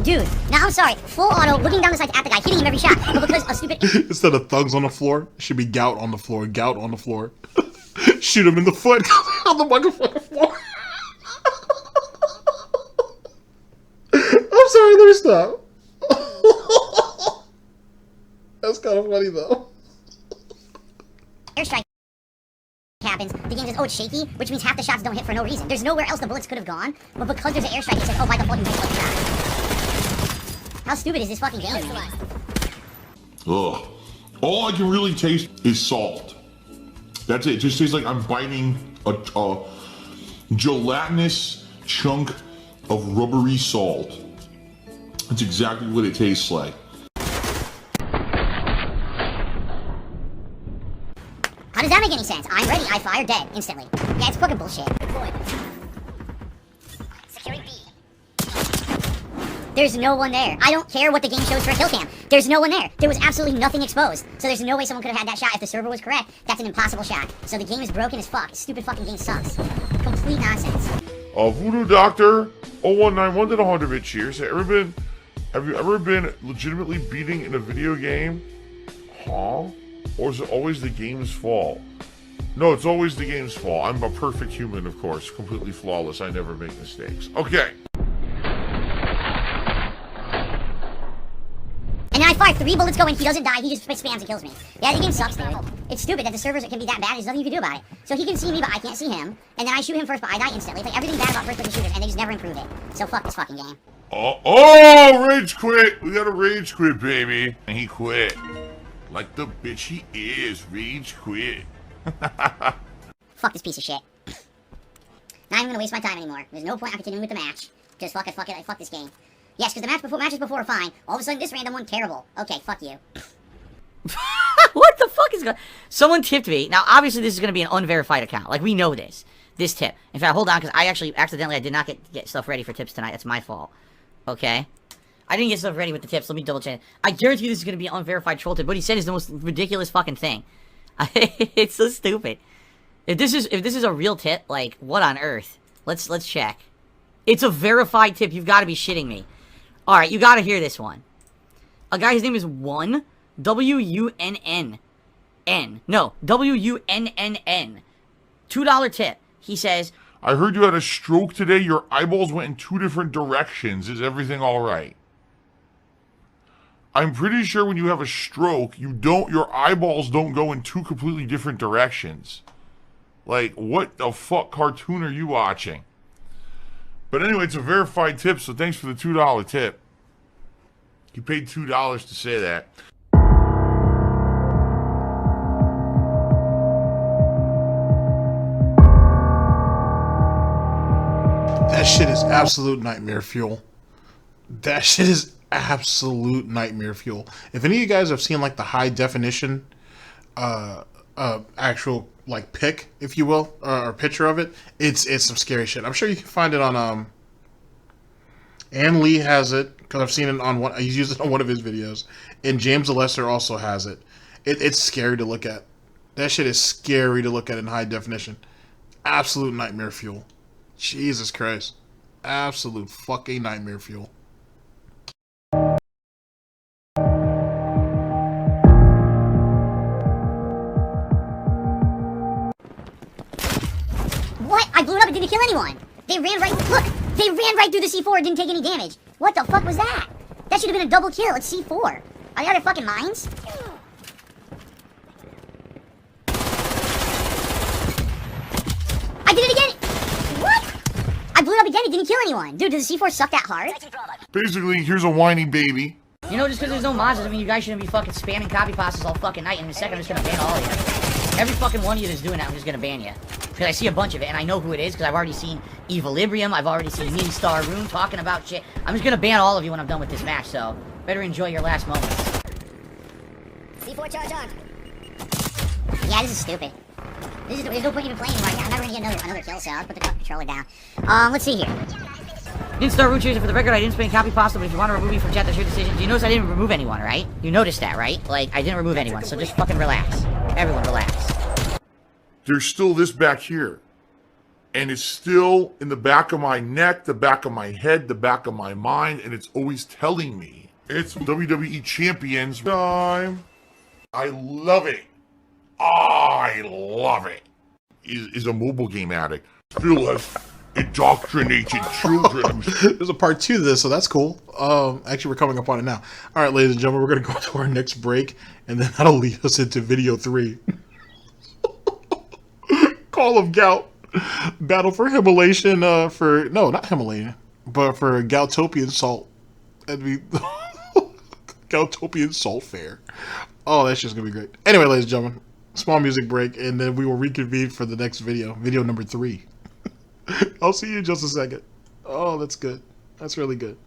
Dude, now I'm sorry. Full auto, looking down the sights at the guy, hitting him every shot. But because a stupid... Instead of thugs on the floor, it should be gout on the floor. Gout on the floor. Shoot him in the foot on the motherfucking floor. I'm sorry, let me stop. That's kind of funny though. Airstrike happens, the game says, oh, it's shaky, which means half the shots don't hit for no reason. There's nowhere else the bullets could have gone, but because there's an airstrike, it says, oh, by default you hit one shot. How stupid is this fucking game, man? Ugh. All I can really taste is salt. That's it. It just tastes like I'm biting a gelatinous chunk of rubbery salt. That's exactly what it tastes like. How does that make any sense? I'm ready, I fire, dead, instantly. Yeah, it's fucking bullshit. Security B. There's no one there. I don't care what the game shows for a kill cam. There's no one there. There was absolutely nothing exposed. So there's no way someone could have had that shot. If the server was correct, that's an impossible shot. So the game is broken as fuck. Stupid fucking game sucks. Complete nonsense. Voodoo Doctor 0191 did 100 bit cheers. Have you ever been legitimately beating in a video game? Huh? Or is it always the game's fault? No, it's always the game's fault. I'm a perfect human, of course. Completely flawless. I never make mistakes. Okay. And then I fire 3 bullets go in, he doesn't die, he just spams and kills me. Yeah, the game sucks, dude. It's stupid that the servers can be that bad, there's nothing you can do about it. So he can see me, but I can't see him. And then I shoot him first, but I die instantly. It's like everything bad about first-person shooters, and they just never improve it. So fuck this fucking game. Oh, rage quit. We got a rage quit, baby. And he quit. Like the bitch he is. Rage quit. Fuck this piece of shit. Not even gonna waste my time anymore. There's no point in continuing with the match. Just fuck it, fuck this game. Yes, because the matches before are fine. All of a sudden, this random one, terrible. Okay, fuck you. What the fuck is going on? Someone tipped me. Now, obviously, this is going to be an unverified account. Like, we know this. This tip. In fact, hold on, because I actually, accidentally, I did not get stuff ready for tips tonight. That's my fault. Okay? I didn't get stuff ready with the tips. Let me double check. I guarantee you this is going to be an unverified troll tip. What he said is the most ridiculous fucking thing. It's so stupid. If this is a real tip, like, what on earth? Let's check. It's a verified tip. You've got to be shitting me. Alright, you got to hear this one. A guy, his name is One. W-U-N-N-N. No, W-U-N-N-N. $2 tip. He says, I heard you had a stroke today. Your eyeballs went in 2 different directions. Is everything all right? I'm pretty sure when you have a stroke, your eyeballs don't go in 2 completely different directions. Like, what the fuck cartoon are you watching? But anyway, it's a verified tip, so thanks for the $2 tip. You paid $2 to say that. That shit is absolute nightmare fuel. That shit is absolute nightmare fuel. If any of you guys have seen like the high definition actual like pic, if you will, or picture of it, it's some scary shit. I'm sure you can find it on Ann Lee has it, because I've seen it on one. He's used it on one of his videos, and James the Lesser also has it. It's scary to look at. That shit is scary to look at in high definition. Absolute nightmare fuel. Jesus Christ. Absolute fucking nightmare fuel. What? I blew it up and didn't kill anyone. They ran right... Look! They ran right through the C4 and didn't take any damage. What the fuck was that? That should have been a double kill. It's C4. Are they out of fucking minds? I did it again! What? I blew it up again. It didn't kill anyone. Dude, does the C4 suck that hard? Basically, here's a whiny baby. you know, just because there's no mods doesn't mean you guys shouldn't be fucking spamming copy pastas all fucking night. And in a second, I'm just gonna ban all of you. Every fucking one of you that's doing that, I'm just gonna ban you. Because I see a bunch of it, and I know who it is, because I've already seen Equilibrium, I've already seen Mini Star Room talking about shit. I'm just gonna ban all of you when I'm done with this match, so better enjoy your last moments. C4 charge on. Yeah, this is stupid. There's no point even playing right now. I'm never gonna get another kill, so I'll put the controller down. Let's see here. Didn't start root cheers, and for the record, I didn't spam copy pasta, but if you want to remove me from chat, that's your decision. Do you notice I didn't remove anyone, right? You noticed that, right? Like, I didn't remove anyone, so just fucking relax. Everyone relax. There's still this back here. And it's still in the back of my neck, the back of my head, the back of my mind, and it's always telling me it's WWE Champions time. I love it. I love it. Is a mobile game addict. Still has indoctrinated children. There's a part 2 to this, so that's cool. Actually, we're coming up on it now. All right, ladies and gentlemen, we're going to go to our next break, and then that'll lead us into video 3. Call of Gout. Battle for Himalayan, no, not Himalayan, but for Goutopian Salt. That'd be Goutopian Salt Fair. Oh, that's just gonna be great. Anyway, ladies and gentlemen, small music break, and then we will reconvene for the next video number 3. I'll see you in just a second. Oh, that's good. That's really good.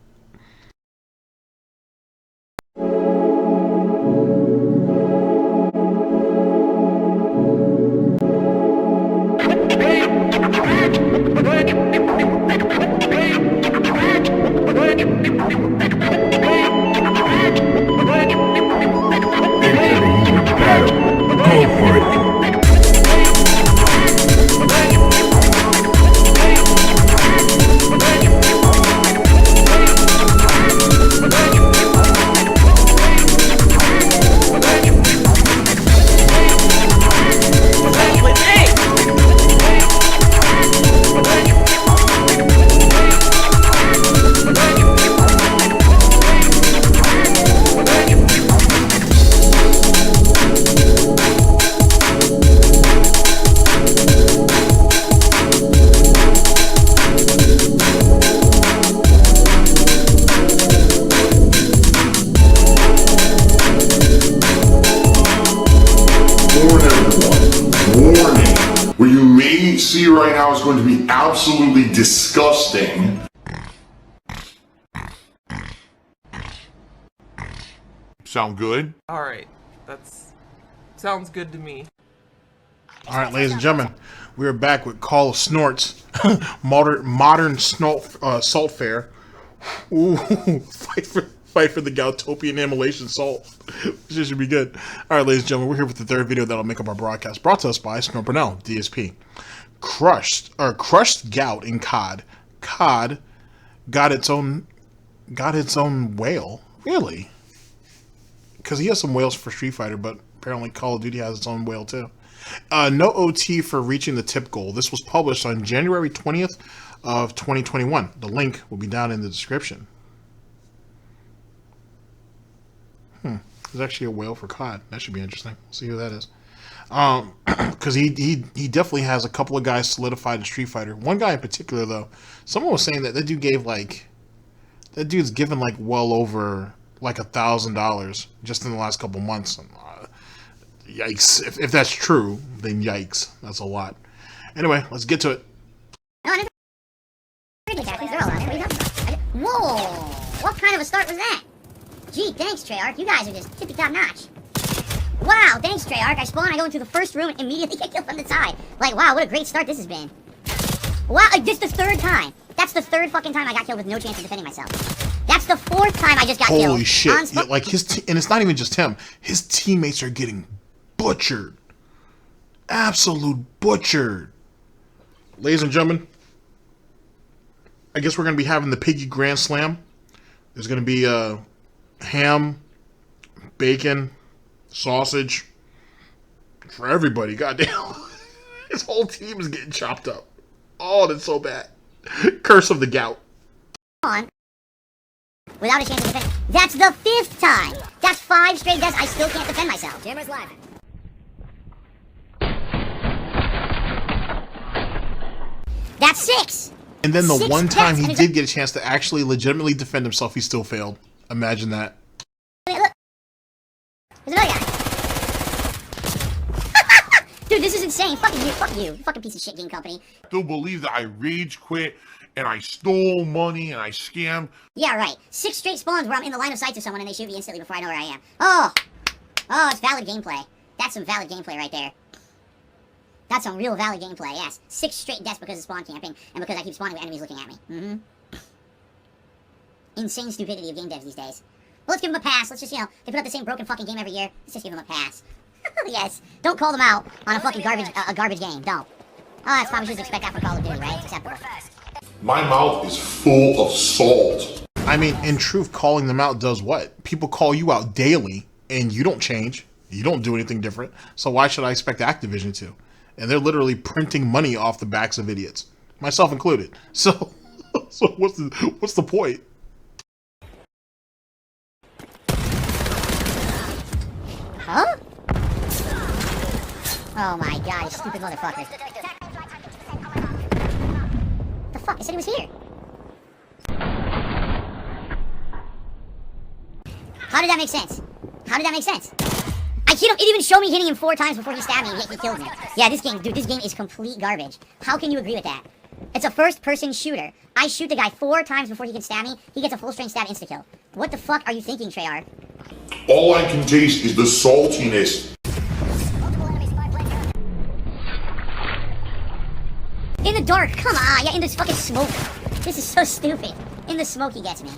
See right now is going to be absolutely disgusting. Sound good? Alright, sounds good to me. All right, ladies and gentlemen, we are back with Call of Snorts, modern salt fair. Ooh, fight for the Goutopian Immolation Salt. This should be good. All right, ladies and gentlemen, we're here with the third video that'll make up our broadcast, brought to us by Burnell, DSP. Crushed Gout in COD. COD got its own whale. Really? Because he has some whales for Street Fighter, but apparently Call of Duty has its own whale too. No OT for reaching the tip goal. This was published on January 20th of 2021. The link will be down in the description. There's actually a whale for COD. That should be interesting. We'll see who that is. Because he definitely has a couple of guys solidified in Street Fighter. One guy in particular, though, someone was saying that dude gave that dude's given well over $1,000 just in the last couple months. Yikes! If that's true, then yikes. That's a lot. Anyway, let's get to it. Whoa! What kind of a start was that? Gee, thanks, Treyarch. You guys are just tippy top notch. Wow, thanks, Treyarch. I spawn, I go into the first room and immediately get killed from the side. Wow, what a great start this has been. Wow, this is the third time. That's the third fucking time I got killed with no chance of defending myself. That's the fourth time I just got killed. Holy shit. Yeah, and it's not even just him. His teammates are getting butchered. Absolute butchered. Ladies and gentlemen, I guess we're going to be having the Piggy Grand Slam. There's going to be ham, bacon, sausage for everybody. Goddamn. His whole team is getting chopped up. Oh, that's so bad. Curse of the Gout. On. Without a chance to defend. That's the fifth time. That's 5 straight deaths. I still can't defend myself. Jammer's live. That's 6. And then the 6 one time deaths, he did get a chance to actually legitimately defend himself, he still failed. Imagine that. Look. There's another guy. Dude, this is insane. Fuck you. You fucking piece of shit game company. I still believe that I rage quit and I stole money and I scammed. Yeah, right. 6 straight spawns where I'm in the line of sight of someone and they shoot me instantly before I know where I am. Oh, it's valid gameplay. That's some valid gameplay right there. That's some real valid gameplay, yes. 6 straight deaths because of spawn camping and because I keep spawning with enemies looking at me. Insane stupidity of game devs these days. Well, let's give them a pass. Let's just, they put out the same broken fucking game every year. Let's just give them a pass. Yes. Don't call them out on a fucking garbage game. Don't. that's fine. We should expect that from Call of Duty, right? It's acceptable. My mouth is full of salt. I mean, in truth, calling them out does what? People call you out daily, and you don't change. You don't do anything different. So why should I expect Activision to? And they're literally printing money off the backs of idiots, myself included. So, what's the point? Huh? Oh my god, you stupid motherfucker. The fuck? I said he was here. How did that make sense? How did that make sense? I hit him. It even showed me hitting him 4 times before he stabbed me and he killed me. Yeah, this game, dude, this game is complete garbage. How can you agree with that? It's a first-person shooter. I shoot the guy 4 times before he can stab me. He gets a full-strength stab insta-kill. What the fuck are you thinking, Treyarch? All I can taste is the saltiness. In the dark, come on, yeah, in this fucking smoke. This is so stupid. In the smoke he gets me.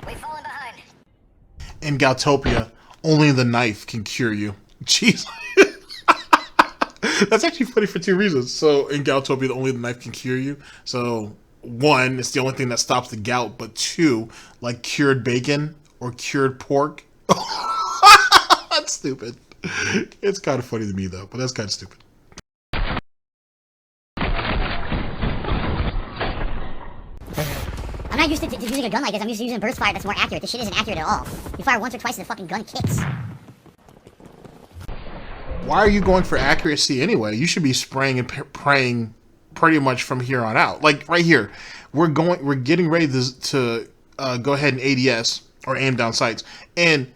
We've fallen behind. In Goutopia, only the knife can cure you. Jeez. That's actually funny for 2 reasons. So in Goutopia, only the knife can cure you. So 1, it's the only thing that stops the gout. But 2, like cured bacon or cured pork. That's stupid. It's kind of funny to me though, but that's kind of stupid. I'm not used to using a gun like this. I'm used to using burst fire that's more accurate. This shit isn't accurate at all. You fire once or twice and the fucking gun kicks. Why are you going for accuracy anyway? You should be spraying and praying pretty much from here on out. Like right here, we're getting ready to go ahead and ADS or aim down sights, and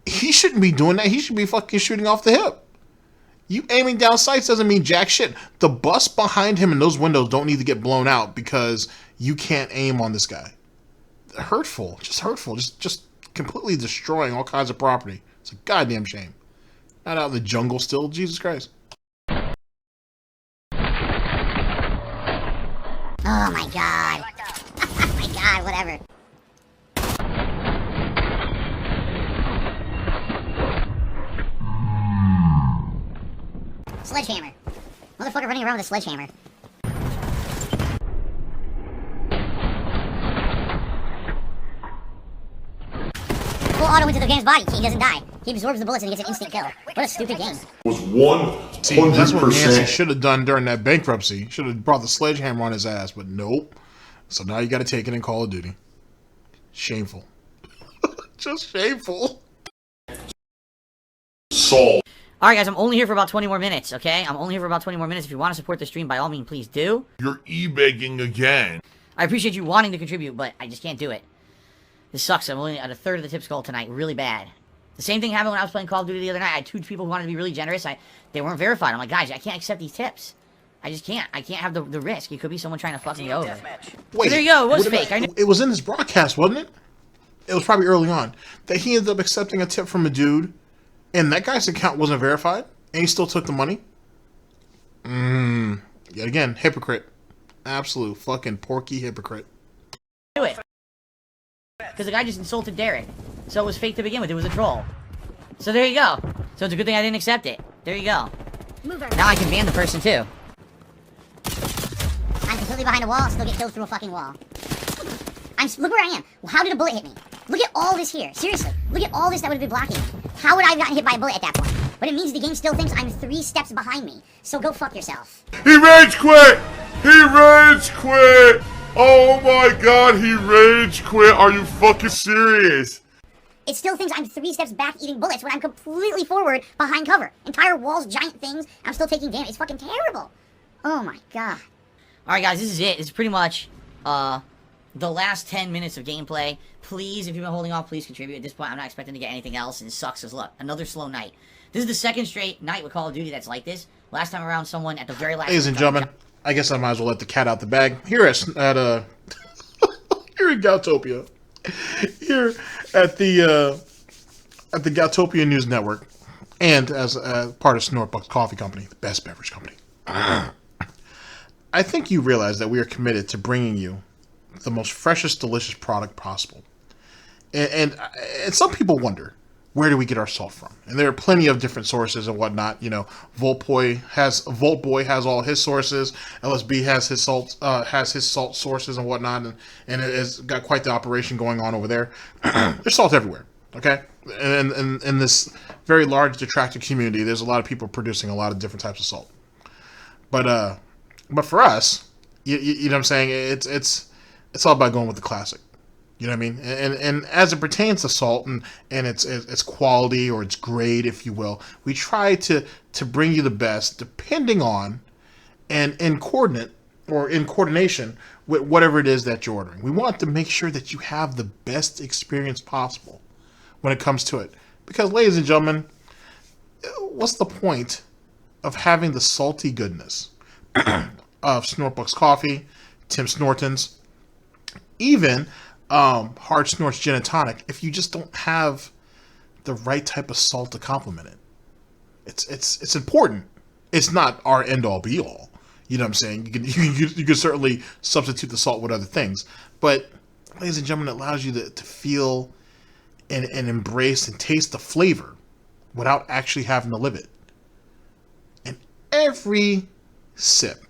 he shouldn't be doing that. He should be fucking shooting off the hip. You aiming down sights doesn't mean jack shit. The bus behind him and those windows don't need to get blown out because you can't aim on this guy. Hurtful, just completely destroying all kinds of property. It's a goddamn shame. Not out in the jungle still, Jesus Christ. Oh my god. Oh my god, whatever. Sledgehammer. Motherfucker running around with a sledgehammer. Full auto into the game's body. He doesn't die. He absorbs the bullets and he gets an instant kill. What a stupid game. Was 100%. See, that's what Nancy should have done during that bankruptcy. Should have brought the sledgehammer on his ass, but nope. So now you got to take it in Call of Duty. Shameful. Just shameful. Salt. Alright guys, I'm only here for about 20 more minutes, okay? I'm only here for about 20 more minutes. If you want to support the stream, by all means, please do. You're e-begging again. I appreciate you wanting to contribute, but I just can't do it. This sucks. I'm only at a third of the tip skull tonight. Really bad. The same thing happened when I was playing Call of Duty the other night. I had 2 people who wanted to be really generous. They weren't verified. I'm like, guys, I can't accept these tips. I just can't. I can't have the risk. It could be someone trying to fuck me over. Wait, there you go. It was fake. It was in his broadcast, wasn't it? It was probably early on. That he ended up accepting a tip from a dude, and that guy's account wasn't verified, and he still took the money? Yet again, hypocrite. Absolute fucking porky hypocrite. Do it. Because the guy just insulted Derek. So it was fake to begin with. It was a troll. So there you go. So it's a good thing I didn't accept it. There you go. Now I can ban the person too. I'm completely behind a wall, still get killed through a fucking wall. Look where I am. How did a bullet hit me? Look at all this here. Seriously. Look at all this that would have been blocking me. How would I have gotten hit by a bullet at that point? But it means the game still thinks I'm 3 steps behind me. So go fuck yourself. He rage quit! He rage quit! Oh my god, he rage quit. Are you fucking serious? It still thinks I'm 3 steps back eating bullets when I'm completely forward behind cover. Entire walls, giant things. I'm still taking damage. It's fucking terrible. Oh my god. Alright guys, this is it. It's pretty much, the last 10 minutes of gameplay. Please, if you've been holding off, please contribute. At this point, I'm not expecting to get anything else, and it sucks as luck. Another slow night. This is the 2nd straight night with Call of Duty that's like this. Last time around, someone at the very last... Ladies and gentlemen, I guess I might as well let the cat out the bag. Here at here in Goutopia. Here at the Goutopia News Network. And as part of Snort Coffee Company, the best beverage company. I think you realize that we are committed to bringing you the most freshest, delicious product possible. And some people wonder, where do we get our salt from? And there are plenty of different sources and whatnot. You know, Voltboy has all his sources. LSB has his salt sources and whatnot, and it has got quite the operation going on over there. There's salt everywhere. Okay, and in this very large detractor community, there's a lot of people producing a lot of different types of salt. But for us, you know what I'm saying? It's all about going with the classic. You know what I mean? And as it pertains to salt and its quality or its grade, if you will, we try to bring you the best depending on and in coordination with whatever it is that you're ordering. We want to make sure that you have the best experience possible when it comes to it. Because, ladies and gentlemen, what's the point of having the salty goodness of Snortbucks Coffee, Tim Snorton's, even Hard Snorts Gin and Tonic, if you just don't have the right type of salt to complement it? It's important. It's not our end all be all. You know what I'm saying? You can certainly substitute the salt with other things, but ladies and gentlemen, it allows you to feel and embrace and taste the flavor without actually having to live it. And every sip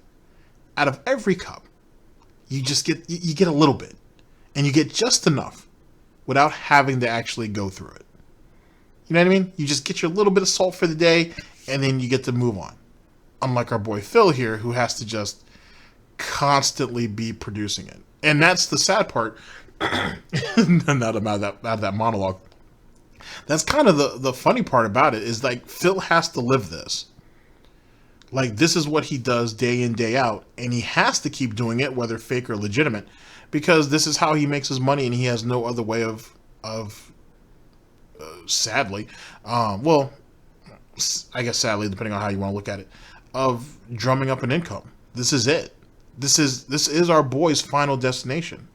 out of every cup, you get a little bit. And you get just enough without having to actually go through it. You know what I mean? You just get your little bit of salt for the day, and then you get to move on. Unlike our boy Phil here, who has to just constantly be producing it. And that's the sad part. Not about that monologue. That's kind of the funny part about it, is like Phil has to live this. Like, this is what he does day in, day out, and he has to keep doing it, whether fake or legitimate, because this is how he makes his money, and he has no other way of sadly, well, I guess sadly, depending on how you want to look at it, of drumming up an income. This is it. This is our boy's final destination.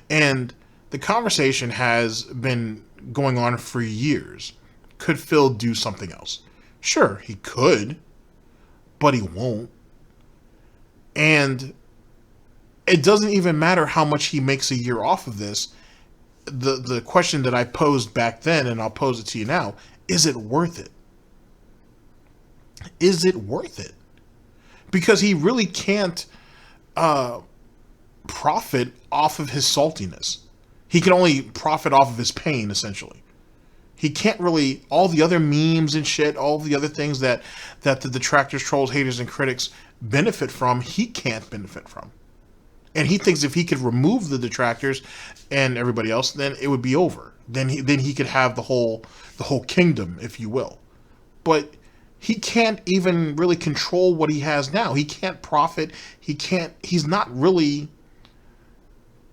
And the conversation has been going on for years. Could Phil do something else? Sure, he could, but he won't. And it doesn't even matter how much he makes a year off of this. The question that I posed back then, and I'll pose it to you now, is it worth it? Is it worth it? Because he really can't profit off of his saltiness. He can only profit off of his pain, essentially. He can't really, all the other memes and shit, all the other things that the detractors, trolls, haters, and critics benefit from, he can't benefit from. And he thinks if he could remove the detractors and everybody else, then it would be over. Then he could have the whole kingdom, if you will. But he can't even really control what he has now. He can't profit. He's not really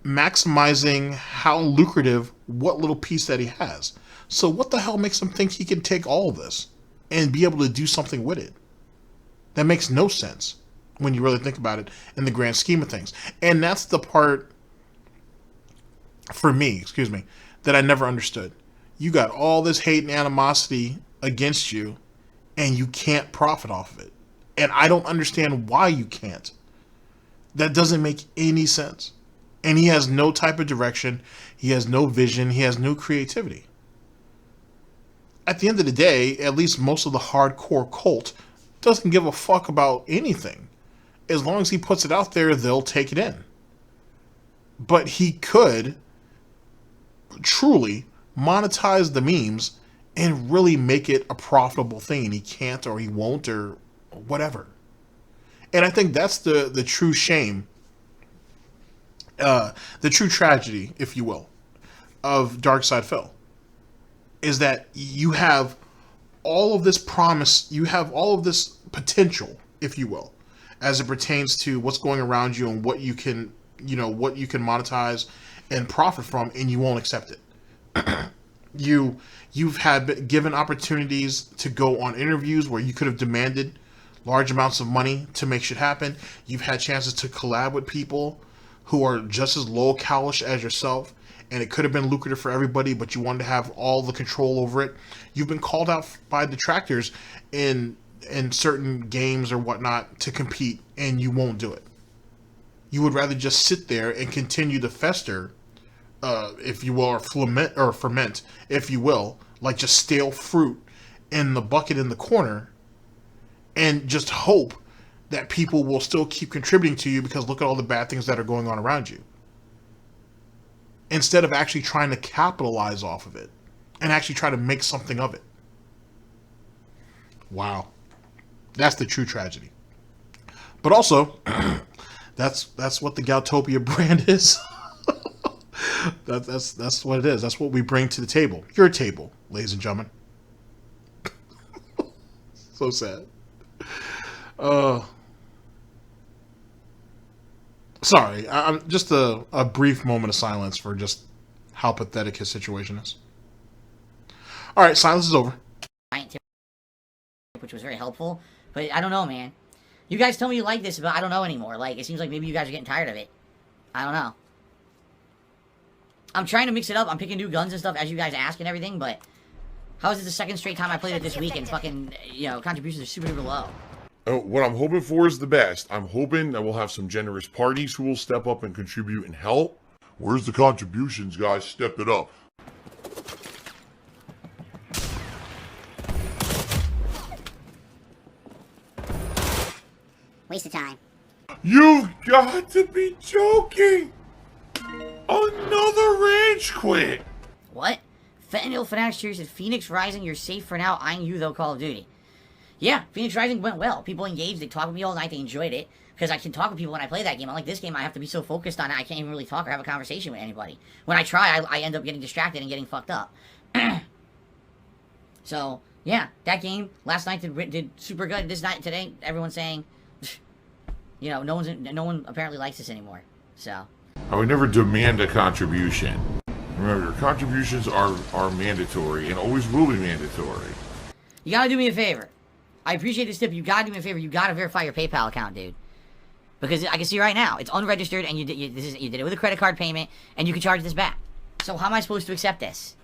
maximizing how lucrative what little piece that he has. So what the hell makes him think he can take all of this and be able to do something with it? That makes no sense when you really think about it in the grand scheme of things. And that's the part, for me, that I never understood. You got all this hate and animosity against you, and you can't profit off of it. And I don't understand why you can't. That doesn't make any sense. And he has no type of direction. He has no vision. He has no creativity. At the end of the day, at least most of the hardcore cult doesn't give a fuck about anything. As long as he puts it out there, they'll take it in. But he could truly monetize the memes and really make it a profitable thing. And he can't, or he won't, or whatever. And I think that's the true shame, the true tragedy, if you will, of Darkside Phil. Is that you have all of this promise, you have all of this potential, if you will, as it pertains to what's going around you and what you can, what you can monetize and profit from, and you won't accept it. You've had given opportunities to go on interviews where you could have demanded large amounts of money to make shit happen. You've had chances to collab with people who are just as low-calish as yourself, and it could have been lucrative for everybody, but you wanted to have all the control over it. You've been called out by detractors in certain games or whatnot to compete, and you won't do it. You would rather just sit there and continue to fester, if you will, or ferment, if you will, like just stale fruit in the bucket in the corner, and just hope that people will still keep contributing to you because look at all the bad things that are going on around you. Instead of actually trying to capitalize off of it and actually try to make something of it. Wow. That's the true tragedy. But also, that's what the Goutopia brand is. That's what it is. That's what we bring to the table. Your table, ladies and gentlemen. So sad. Sorry, I'm just a brief moment of silence for just how pathetic his situation is. All right, silence is over. Which was very helpful, but I don't know, man. You guys tell me you like this, but I don't know anymore. Like, it seems like maybe you guys are getting tired of it. I don't know. I'm trying to mix it up. I'm picking new guns and stuff as you guys ask and everything, but how is it the second straight time I played it this week and fucking, you know, contributions are super duper low? What I'm hoping for is the best. I'm hoping that we'll have some generous parties who will step up and contribute and help. Where's the contributions, guys? Step it up. Waste of time. You've got to be joking! Another rage quit! What? Fentanyl Fanatics Cheers said, Phoenix Rising, you're safe for now. Eyeing you, though, Call of Duty. Yeah, Phoenix Rising went well. People engaged. They talked with me all night. They enjoyed it. Because I can talk with people when I play that game. Unlike this game, I have to be so focused on it, I can't even really talk or have a conversation with anybody. When I try, I end up getting distracted and getting fucked up. So, yeah, that game last night did super good. This night, today, everyone's saying, you know, no one apparently likes this anymore. So. I would never demand a contribution. Remember, contributions are mandatory and always will be mandatory. You gotta do me a favor. I appreciate this tip. You gotta do me a favor. You gotta verify your PayPal account, dude. Because I can see right now, it's unregistered, and you did it with a credit card payment, and you can charge this back. So how am I supposed to accept this?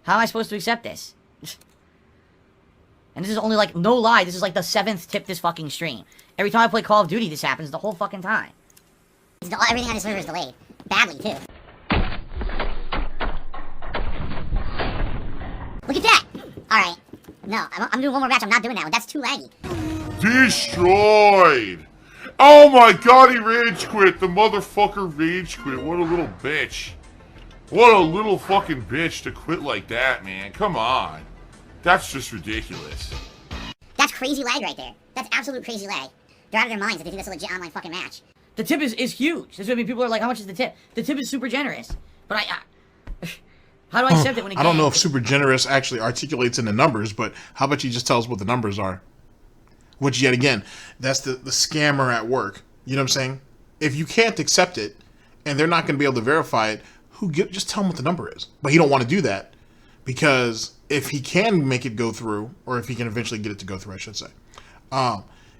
How am I supposed to accept this? And this is only like, no lie, this is like the 7th tip this fucking stream. Every time I play Call of Duty, this happens the whole fucking time. Everything on the server is delayed. Badly, too. Look at that! Alright. No, I'm doing one more match. I'm not doing that one. That's too laggy. Destroyed! Oh my god, he rage quit! The motherfucker rage quit. What a little bitch. What a little fucking bitch to quit like that, man. Come on. That's just ridiculous. That's crazy lag right there. That's absolute crazy lag. They're out of their minds if they think that's a legit online fucking match. The tip is huge. That's what I mean. People are like, how much is the tip? The tip is super generous. But how do I accept it when it I don't know if super generous actually articulates in the numbers, but how about you just tell us what the numbers are? Which, yet again, that's the scammer at work. You know what I'm saying? If you can't accept it, and they're not going to be able to verify it, just tell them what the number is. But he don't want to do that, because if he can make it go through, or if he can eventually get it to go through, I should say,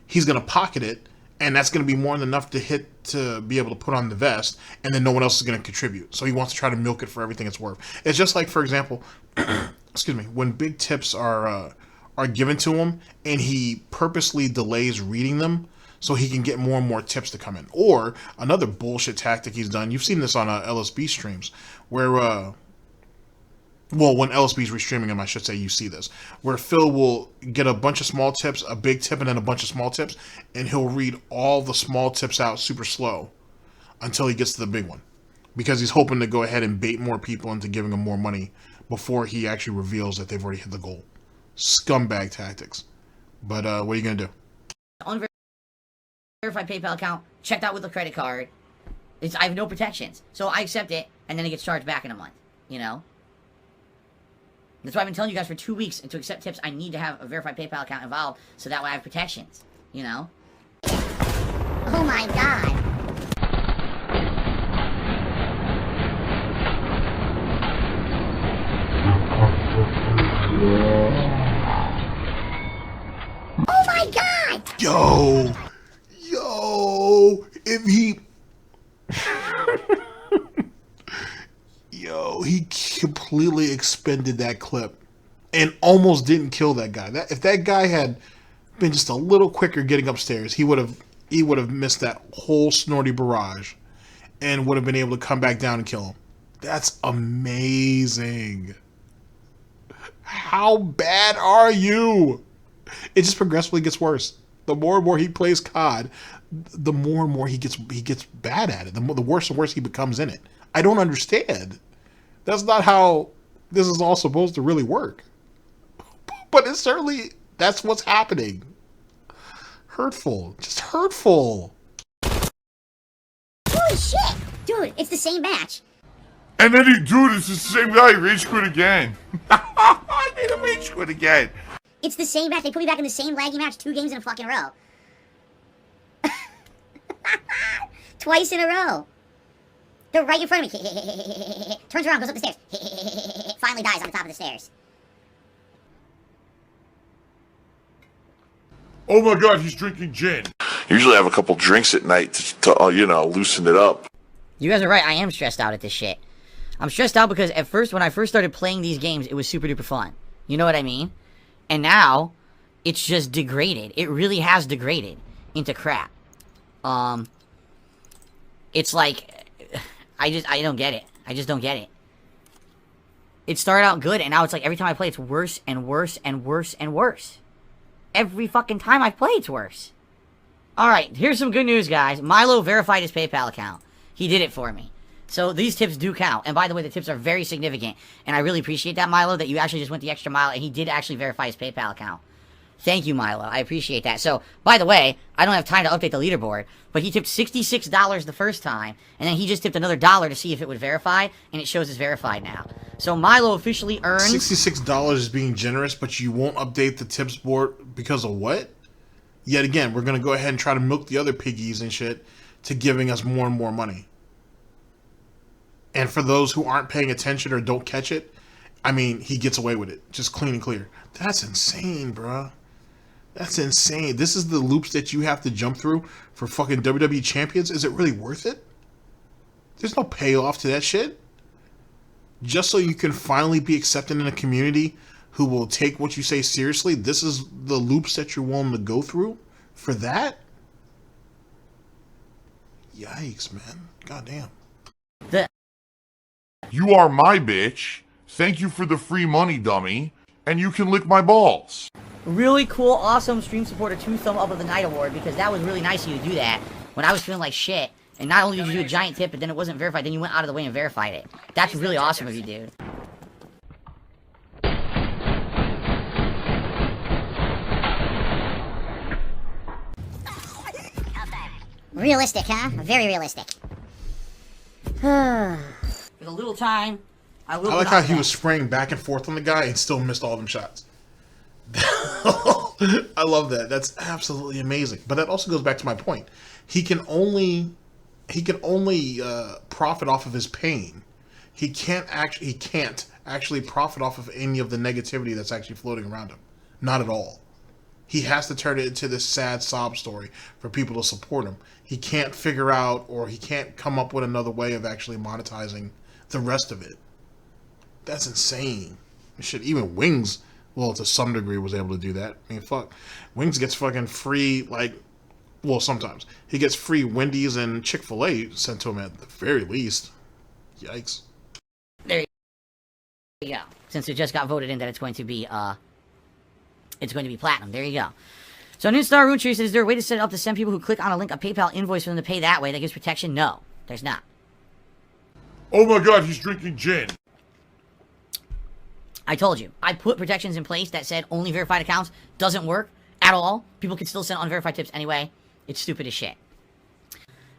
he's going to pocket it, and that's going to be more than enough to be able to put on the vest, and then no one else is going to contribute. So he wants to try to milk it for everything it's worth. It's just like, for example, excuse me, when big tips are given to him, and he purposely delays reading them so he can get more and more tips to come in. Or another bullshit tactic he's done. You've seen this on LSB streams, where well, when LSB's restreaming him, I should say, you see this, where Phil will get a bunch of small tips, a big tip, and then a bunch of small tips, and he'll read all the small tips out super slow until he gets to the big one, because he's hoping to go ahead and bait more people into giving him more money before he actually reveals that they've already hit the goal. Scumbag tactics. But what are you going to do? Unverified PayPal account, checked out with a credit card. I have no protections. So I accept it, and then it gets charged back in a month, you know? That's why I've been telling you guys for 2 weeks, and to accept tips, I need to have a verified PayPal account involved, so that way I have protections, you know? Oh my god. Oh my god! Yo, if he... Yo, he completely expended that clip and almost didn't kill that guy. If that guy had been just a little quicker getting upstairs, he would have missed that whole snorty barrage and would have been able to come back down and kill him. That's amazing. How bad are you? It just progressively gets worse. The more and more he plays COD, the more and more he gets bad at it. The worse and worse he becomes in it. I don't understand. That's not how this is all supposed to really work. But it's certainly, that's what's happening. Hurtful. Just hurtful. Holy shit! Dude, it's the same match. And then it's the same guy, he rage quit again. I made him rage quit again. It's the same match. They put me back in the same laggy match 2 games in a fucking row. Twice in a row. They're right in front of me. Turns around, goes up the stairs. Finally dies on the top of the stairs. Oh my god, he's drinking gin. Usually I have a couple drinks at night to you know, loosen it up. You guys are right, I am stressed out at this shit. I'm stressed out because at first, when I first started playing these games, it was super duper fun. You know what I mean? And now, it's just degraded. It really has degraded into crap. It's like, I don't get it. I just don't get it. It started out good, and now it's like every time I play, it's worse and worse and worse and worse. Every fucking time I play, it's worse. Alright, here's some good news, guys. Milo verified his PayPal account. He did it for me. So these tips do count. And by the way, the tips are very significant. And I really appreciate that, Milo, that you actually just went the extra mile and he did actually verify his PayPal account. Thank you, Milo. I appreciate that. So, by the way, I don't have time to update the leaderboard, but he tipped $66 the first time, and then he just tipped another $1 to see if it would verify, and it shows it's verified now. So Milo officially earned... $66 is being generous, but you won't update the tips board because of what? Yet again, we're going to go ahead and try to milk the other piggies and shit to giving us more and more money. And for those who aren't paying attention or don't catch it, I mean, he gets away with it. Just clean and clear. That's insane, bruh. That's insane. This is the loops that you have to jump through for fucking WWE champions. Is it really worth it? There's no payoff to that shit. Just so you can finally be accepted in a community who will take what you say seriously. This is the loops that you're willing to go through for that? Yikes, man. Goddamn. You are my bitch. Thank you for the free money, dummy. And you can lick my balls. Really cool, awesome stream supporter 2 thumb up of the night award, because that was really nice of you to do that when I was feeling like shit. And not only did you do a giant tip, but then it wasn't verified, then you went out of the way and verified it. That's really awesome of you, dude. Realistic, huh? Very realistic. With a little time, I will... I like how he was spraying back and forth on the guy and still missed all them shots. I love that. That's absolutely amazing. But that also goes back to my point. He can only profit off of his pain. He can't actually profit off of any of the negativity that's actually floating around him. Not at all. He has to turn it into this sad sob story for people to support him. He can't figure out, or he can't come up with another way of actually monetizing the rest of it. That's insane. Shit, even Wings, well, to some degree, was able to do that. I mean, fuck. Wings gets fucking free, like, well, sometimes. He gets free Wendy's and Chick-fil-A sent to him at the very least. Yikes. There you go. Since it just got voted in that it's going to be platinum. There you go. So New Star Rune Tree says, is there a way to set it up to send people who click on a link a PayPal invoice for them to pay that way that gives protection? No, there's not. Oh my god, he's drinking gin. I told you. I put protections in place that said only verified accounts. Doesn't work at all. People can still send unverified tips anyway. It's stupid as shit.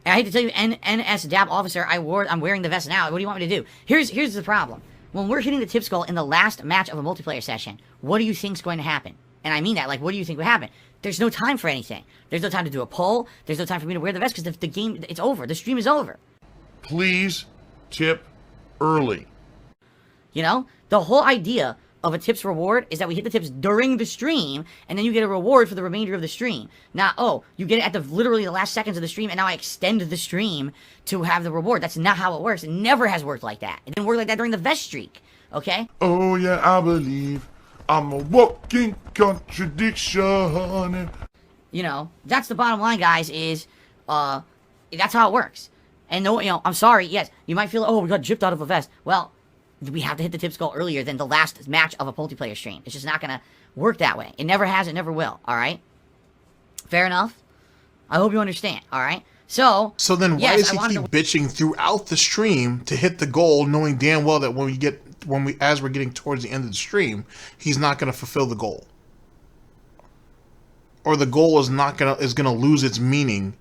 And I hate to tell you, NS Dab Officer, I'm wearing the vest now. What do you want me to do? Here's the problem. When we're hitting the tip skull in the last match of a multiplayer session, what do you think's going to happen? And I mean that, like, what do you think would happen? There's no time for anything. There's no time to do a poll. There's no time for me to wear the vest because the game, it's over. The stream is over. Please tip early. You know? The whole idea of a tips reward is that we hit the tips during the stream, and then you get a reward for the remainder of the stream. Not, oh, you get it at literally the last seconds of the stream, and now I extend the stream to have the reward. That's not how it works. It never has worked like that. It didn't work like that during the vest streak. Okay? Oh yeah, I believe I'm a walking contradiction. You know, that's the bottom line, guys, is, that's how it works. And no, you know, I'm sorry, yes, you might feel, oh, we got gypped out of a vest. Well, we have to hit the tips goal earlier than the last match of a multiplayer stream. It's just not going to work that way. It never has, it never will, alright? Fair enough? I hope you understand, alright? So then why yes, does he keep bitching throughout the stream to hit the goal, knowing damn well that as we're getting towards the end of the stream, he's not going to fulfill the goal, or the goal is gonna lose its meaning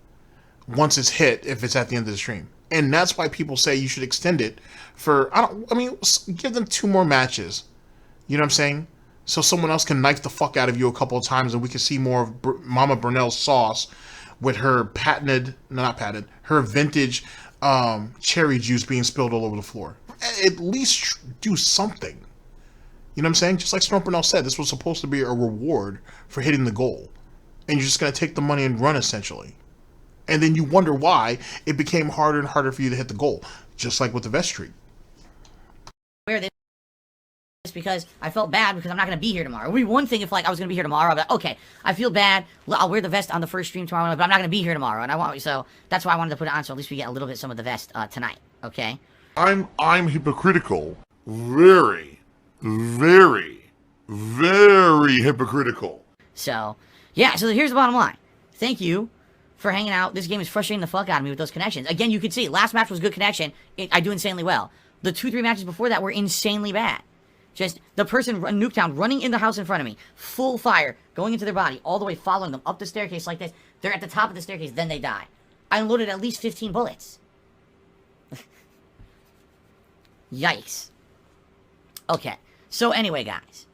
once it's hit if it's at the end of the stream. And that's why people say you should extend it for give them 2 more matches. You know what I'm saying? So someone else can knife the fuck out of you a couple of times, and we can see more of Mama Burnell's sauce with her her vintage cherry juice being spilled all over the floor. At least do something. You know what I'm saying? Just like Snort Burnell said, this was supposed to be a reward for hitting the goal. And you're just going to take the money and run, essentially. And then you wonder why it became harder and harder for you to hit the goal. Just like with the vest streak. Wear this because I felt bad because I'm not going to be here tomorrow. It would be one thing if like I was going to be here tomorrow. I'd be like, okay, I feel bad. I'll wear the vest on the first stream tomorrow, but I'm not going to be here tomorrow. And so that's why I wanted to put it on, so at least we get a little bit some of the vest tonight. Okay? I'm hypocritical. Very, very, very hypocritical. So, yeah, so here's the bottom line. Thank you for hanging out. This game is frustrating the fuck out of me with those connections. Again, you could see, last match was good connection. I do insanely well. The 2-3 matches before that were insanely bad. Just the person, Nuketown, running in the house in front of me, full fire, going into their body, all the way following them up the staircase like this. They're at the top of the staircase, then they die. I unloaded at least 15 bullets. Yikes. Okay, so anyway, guys.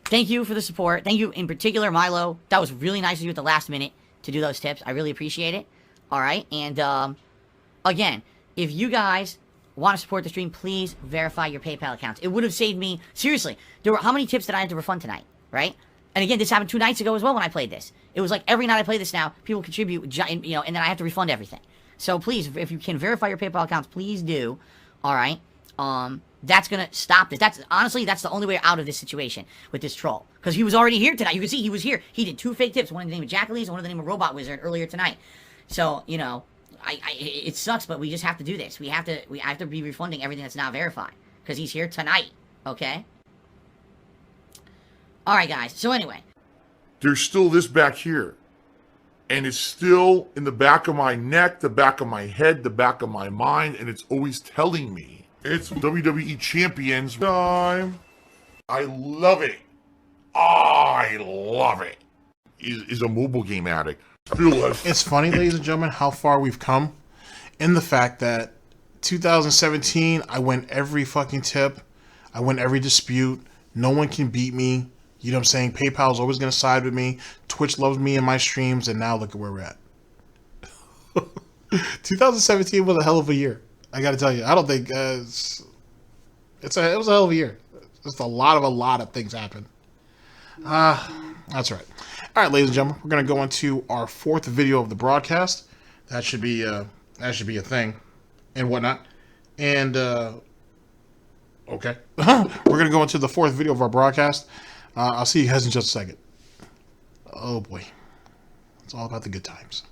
Thank you for the support. Thank you in particular, Milo. That was really nice of you at the last minute to do those tips. I really appreciate it. Alright, and again, if you guys want to support the stream, please verify your PayPal accounts. It would have saved me, seriously, how many tips did I have to refund tonight, right? And again, this happened 2 nights ago as well when I played this. It was like every night I play this now, people contribute, and then I have to refund everything. So please, if you can verify your PayPal accounts, please do. Alright, that's gonna stop this. Honestly, that's the only way out of this situation with this troll. Because he was already here tonight. You can see he was here. He did 2 fake tips, one in the name of Jackalese and one in the name of Robot Wizard earlier tonight. So, you know, it sucks, but we just have to do this. We have to be refunding everything that's not verified. Because he's here tonight, okay? Alright, guys, so anyway. There's still this back here. And it's still in the back of my neck, the back of my head, the back of my mind, and it's always telling me it's WWE Champions time. I love it. I love it. Is a mobile game addict. It's funny, ladies and gentlemen, how far we've come in the fact that 2017, I win every fucking tip. I win every dispute. No one can beat me. You know what I'm saying? PayPal's always going to side with me. Twitch loves me in my streams, and now look at where we're at. 2017 was a hell of a year. I got to tell you. I don't think it was a hell of a year. Just a lot of things happened. That's right. All right, ladies and gentlemen, we're going to go into our 4th video of the broadcast. That should be a thing and whatnot. And okay, we're going to go into the 4th video of our broadcast. I'll see you guys in just a second. Oh boy, it's all about the good times.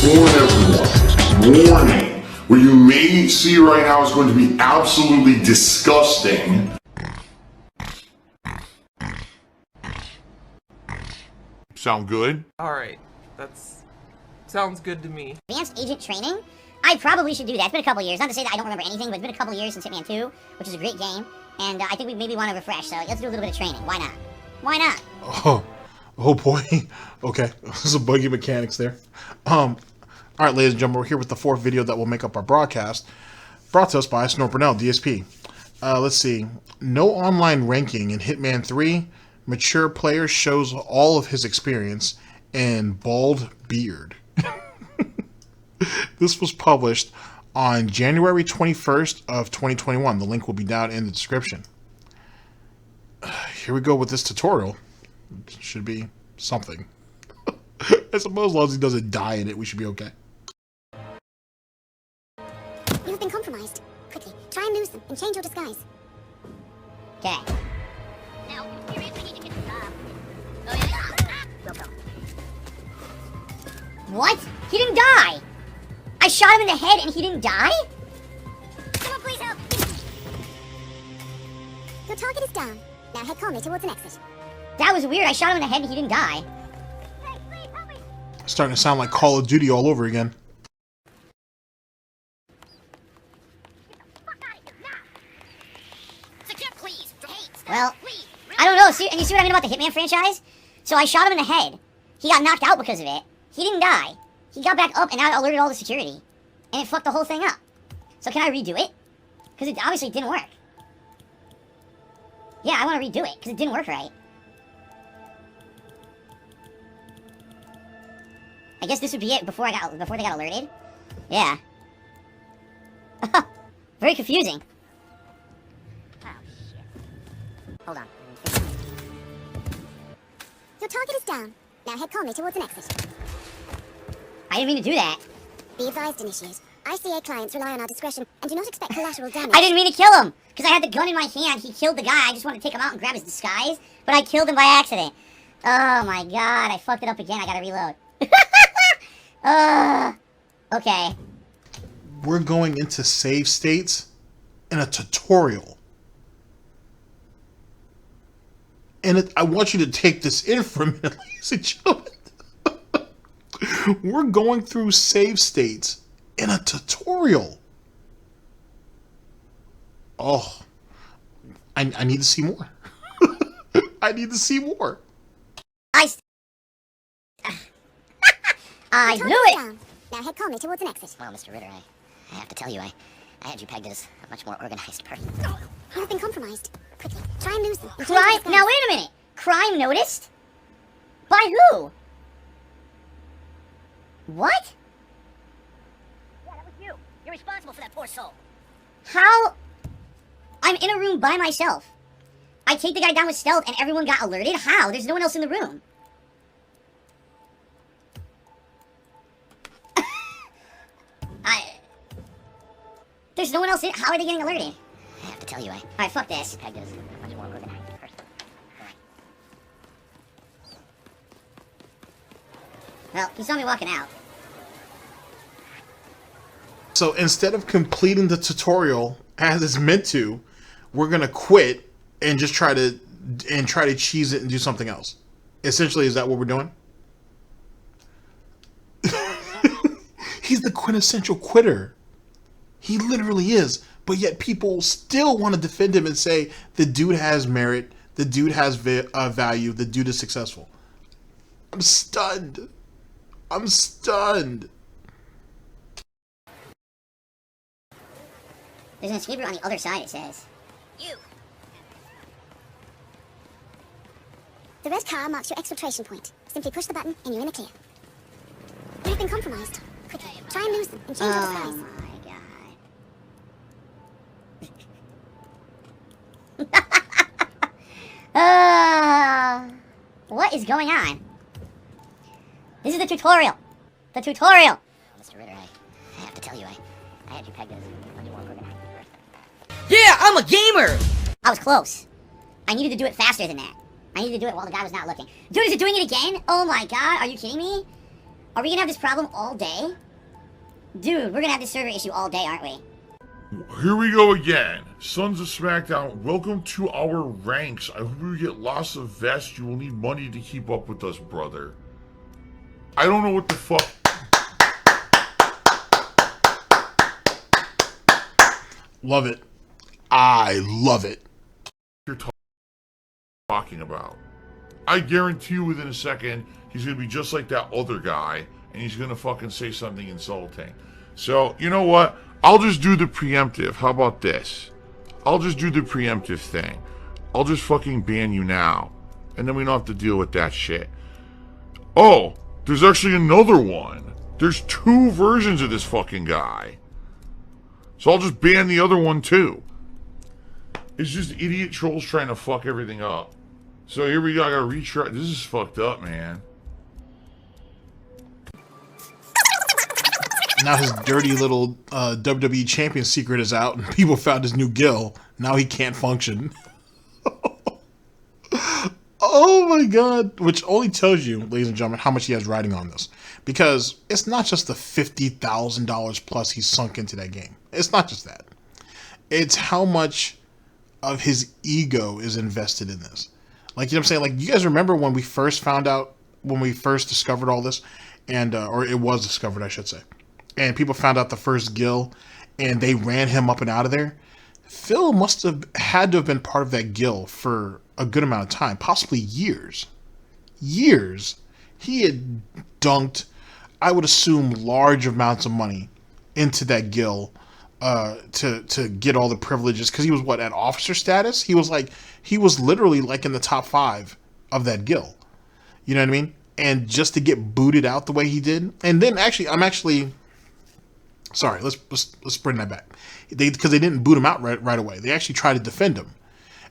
warn everyone. Warning. What you may see right now is going to be absolutely disgusting. Sound good? Alright, that's... sounds good to me. Advanced agent training? I probably should do that. It's been a couple years. Not to say that I don't remember anything, but it's been a couple years since Hitman 2, which is a great game. And I think we maybe want to refresh, so let's do a little bit of training. Why not? Why not? Oh boy. Okay, some buggy mechanics there. All right, ladies and gentlemen, we're here with the fourth video that will make up our broadcast, brought to us by Snort Burnell, DSP. Let's see. No online ranking in Hitman 3. Mature player shows all of his experience, and bald beard. This was published on January 21st of 2021. The link will be down in the description. Here we go with this tutorial. It should be something. I suppose as long as he doesn't die in it, we should be okay. You have been compromised. Quickly, try and lose them and change your disguise. Okay. Now, you seriously need to get the job. Go. What? He didn't die! I shot him in the head and he didn't die? Someone please help! Your target is down. Now head calmly towards an exit. That was weird. I shot him in the head and he didn't die. Hey, please help me! Starting to sound like Call of Duty all over again. Well, I don't know. See, and you see what I mean about the Hitman franchise? So I shot him in the head. He got knocked out because of it. He didn't die. He got back up and now it alerted all the security. And it fucked the whole thing up. So can I redo it? Because it obviously didn't work. Yeah, I want to redo it because it didn't work right. I guess this would be it before they got alerted. Yeah. Very confusing. Oh shit. Hold on. Your target is down. Now head calmly towards an exit. I didn't mean to do that. Be advised, Initiate. ICA clients rely on our discretion and do not expect collateral damage. I didn't mean to kill him! Because I had the gun in my hand. He killed the guy. I just wanted to take him out and grab his disguise. But I killed him by accident. Oh my god. I fucked it up again. I gotta reload. Okay. We're going into save states in a tutorial. And I want you to take this in for a minute, ladies and gentlemen. We're going through save states in a tutorial. Oh, I need to see more. I need to see more. I knew it! Down. Now head calmly towards an exit. Well, Mr. Ritter, I have to tell you, I had you pegged as a much more organized person. You have been compromised. Quickly, try and lose them. Crime? Now wait a minute! Crime noticed? By who? What? Yeah, that was you. You're responsible for that poor soul. How? I'm in a room by myself. I take the guy down with stealth and everyone got alerted? How? There's no one else in the room. There's no one else in. How are they getting alerted? I have to tell you, Alright, fuck this. Pegged as a much more organized person. Well, he saw me walking out. So instead of completing the tutorial as it's meant to, we're gonna quit and just try to cheese it and do something else. Essentially, is that what we're doing? He's the quintessential quitter. He literally is. But yet people still want to defend him and say the dude has merit, the dude has value, the dude is successful. I'm stunned. I'm stunned. There's an escape route on the other side, it says. You. The red car marks your exfiltration point. Simply push the button and you're in the clear. You have been compromised. Quickly, try and lose them and change your disguise. My god. What is going on? This is the tutorial. The tutorial. Mr. Ritter, I have to tell you, I had you pegged as a much more organized person. Yeah, I'm a gamer! I was close. I needed to do it faster than that. I needed to do it while the guy was not looking. Dude, is it doing it again? Oh my god, are you kidding me? Are we gonna have this problem all day? Dude, we're gonna have this server issue all day, aren't we? Here we go again. Sons of SmackDown, welcome to our ranks. I hope you get lots of vests. You will need money to keep up with us, brother. I don't know what the fuck. Love it. I love it. You're talking about. I guarantee you within a second, he's going to be just like that other guy, and he's going to fucking say something insulting. So, you know what? I'll just do the preemptive. How about this? I'll just do the preemptive thing. I'll just fucking ban you now. And then we don't have to deal with that shit. Oh, there's actually another one. There's 2 versions of this fucking guy. So I'll just ban the other one too. It's just idiot trolls trying to fuck everything up. So here we go. I gotta retry. This is fucked up, man. Now his dirty little WWE champion secret is out, and people found his new gill. Now he can't function. Oh my god. Which only tells you, ladies and gentlemen, how much he has riding on this. Because it's not just the $50,000 plus he's sunk into that game. It's not just that. It's how much of his ego is invested in this. Like, you know what I'm saying? Like, you guys remember when we first found out, when we first discovered all this? And, or it was discovered, I should say. And people found out the first gill, and they ran him up and out of there. Phil must have had to have been part of that gill for a good amount of time, possibly years. Years. He had dunked, I would assume, large amounts of money into that gill to get all the privileges, because he was what, at officer status? He was literally like in the top 5 of that gill. You know what I mean? And just to get booted out the way he did, and then sorry, let's bring that back. Because they didn't boot him out right away. They actually tried to defend him.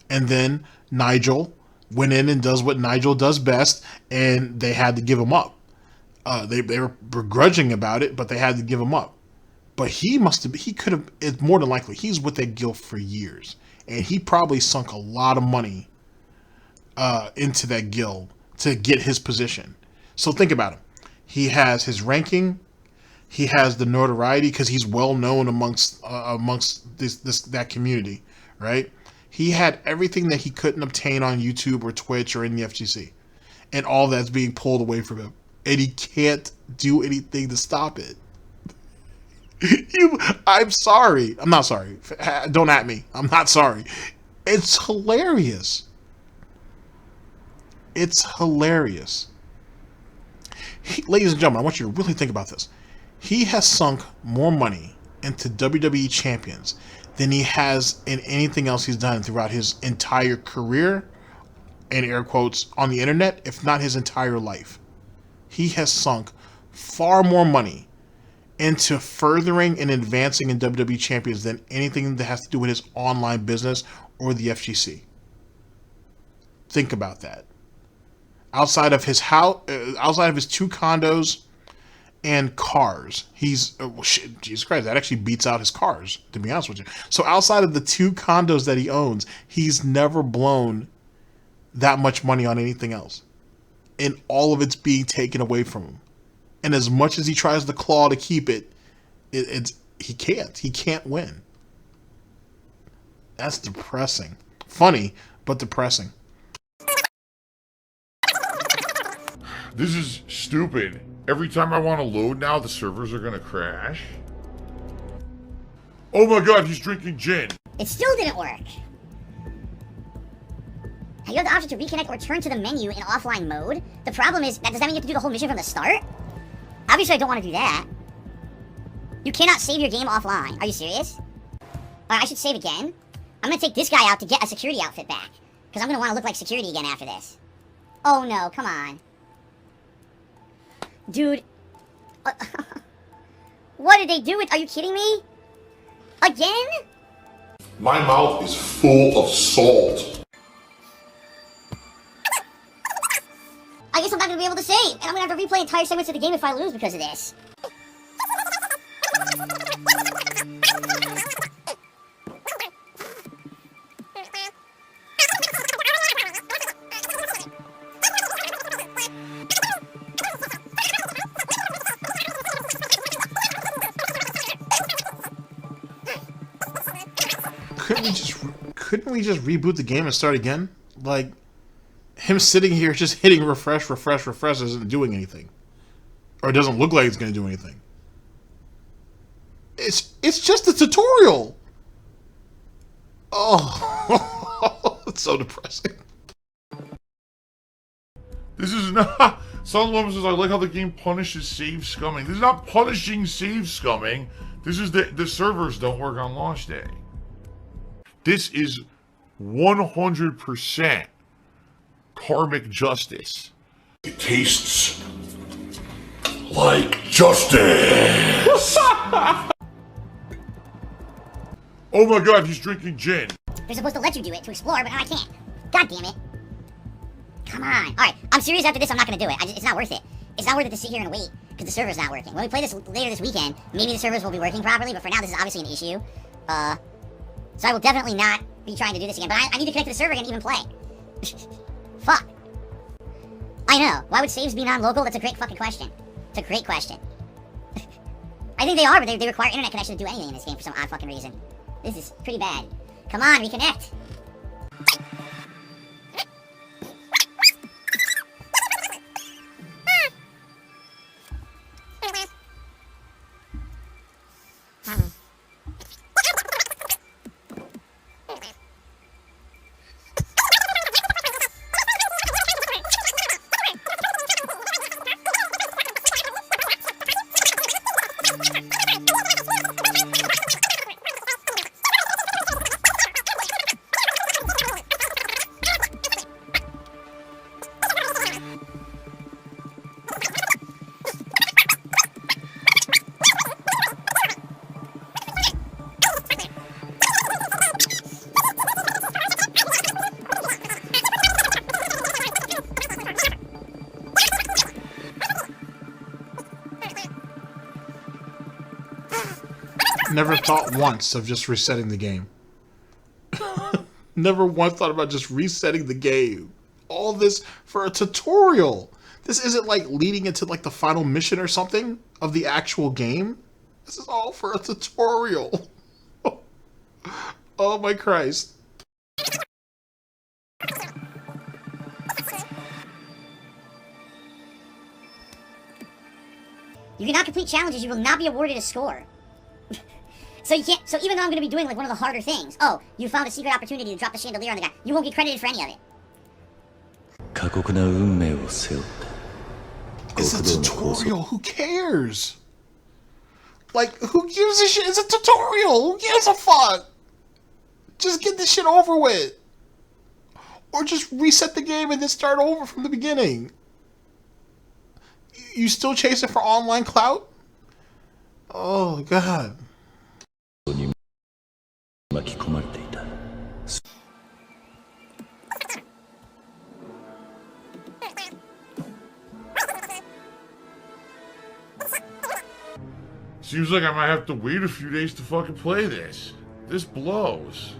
And then Nigel went in and does what Nigel does best, and they had to give him up. They were begrudging about it, but they had to give him up. But he could have, it's more than likely, he's with that guild for years. And he probably sunk a lot of money into that guild to get his position. So think about him. He has his ranking. He has the notoriety because he's well known amongst that community, right? He had everything that he couldn't obtain on YouTube or Twitch or in the FGC, and all that's being pulled away from him, and he can't do anything to stop it. I'm sorry. I'm not sorry. Don't at me. I'm not sorry. It's hilarious. It's hilarious. Ladies and gentlemen, I want you to really think about this. He has sunk more money into WWE champions than he has in anything else he's done throughout his entire career, and air quotes, on the internet, if not his entire life. He has sunk far more money into furthering and advancing in WWE champions than anything that has to do with his online business or the FGC. Think about that. Outside of his house, outside of his 2 condos and cars, he's Jesus Christ, that actually beats out his cars, to be honest with you. So outside of the 2 condos that he owns, he's never blown that much money on anything else, and all of it's being taken away from him. And as much as he tries to claw to keep it, he can't win. That's depressing. Funny, but depressing. This is stupid. Every time I want to load now, the servers are going to crash. Oh my god, he's drinking gin. It still didn't work. You have the option to reconnect or turn to the menu in offline mode. The problem is, does that mean you have to do the whole mission from the start? Obviously, I don't want to do that. You cannot save your game offline. Are you serious? Alright, I should save again. I'm going to take this guy out to get a security outfit back. Because I'm going to want to look like security again after this. Oh no, come on. Dude. What did they do? Are you kidding me? Again? My mouth is full of salt. I guess I'm not going to be able to save. And I'm going to have to replay entire segments of the game if I lose because of this. couldn't we just reboot the game and start again? Like, him sitting here just hitting refresh isn't doing anything. Or it doesn't look like it's going to do anything. It's just a tutorial. Oh, it's so depressing. This is not... Some of says, I like how the game punishes save scumming. This is not punishing save scumming. This is the servers don't work on launch day. This is 100% karmic justice. It tastes like justice. Oh my god, he's drinking gin. They're supposed to let you do it to explore, but now I can't. God damn it. Come on. Alright, I'm serious after this, I'm not gonna do it. It's not worth it. It's not worth it to sit here and wait, because the server's not working. When we play this later this weekend, maybe the servers will be working properly, but for now this is obviously an issue. So I will definitely not be trying to do this again, but I need to connect to the server and even play. Fuck. I know. Why would saves be non-local? That's a great fucking question. It's a great question. I think they are, but they require internet connection to do anything in this game for some odd fucking reason. This is pretty bad. Come on, reconnect. Never thought once of just resetting the game. Never once thought about just resetting the game. All this for a tutorial. This isn't like leading into like the final mission or something of the actual game. This is all for a tutorial. Oh my Christ. You cannot complete challenges, you will not be awarded a score. So you can't, so even though I'm going to be doing like one of the harder things, oh, you found a secret opportunity to drop the chandelier on the guy, you won't get credited for any of it. It's a tutorial, who cares? Like, who gives a shit? It's a tutorial, who gives a fuck? Just get this shit over with. Or just reset the game and then start over from the beginning. You still chasing for online clout? Oh, God. Seems like I might have to wait a few days to fucking play this. This blows.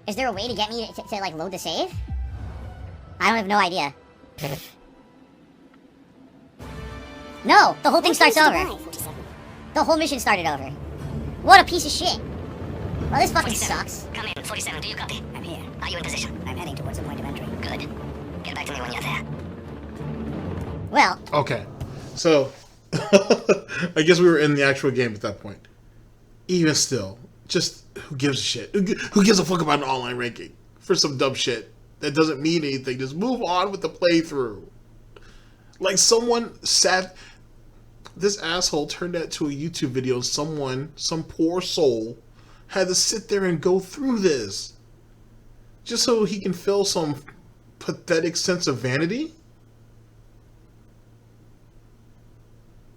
Is there a way to get me to like load the save? I don't have no idea. No, the whole thing starts over. The whole mission started over. What a piece of shit. Well, this fucking sucks. Come in, 47, do you copy? I'm here. Are you in position? I'm heading towards the point of entry. Good. Get back to me when you're there. Well, Okay, so I guess we were in the actual game at that point. Even still, just who gives a shit? Who gives a fuck about an online ranking for some dumb shit that doesn't mean anything? Just move on with the playthrough. Like someone sat, this asshole turned that to a YouTube video. Someone, some poor soul, had to sit there and go through this just so he can feel some pathetic sense of vanity.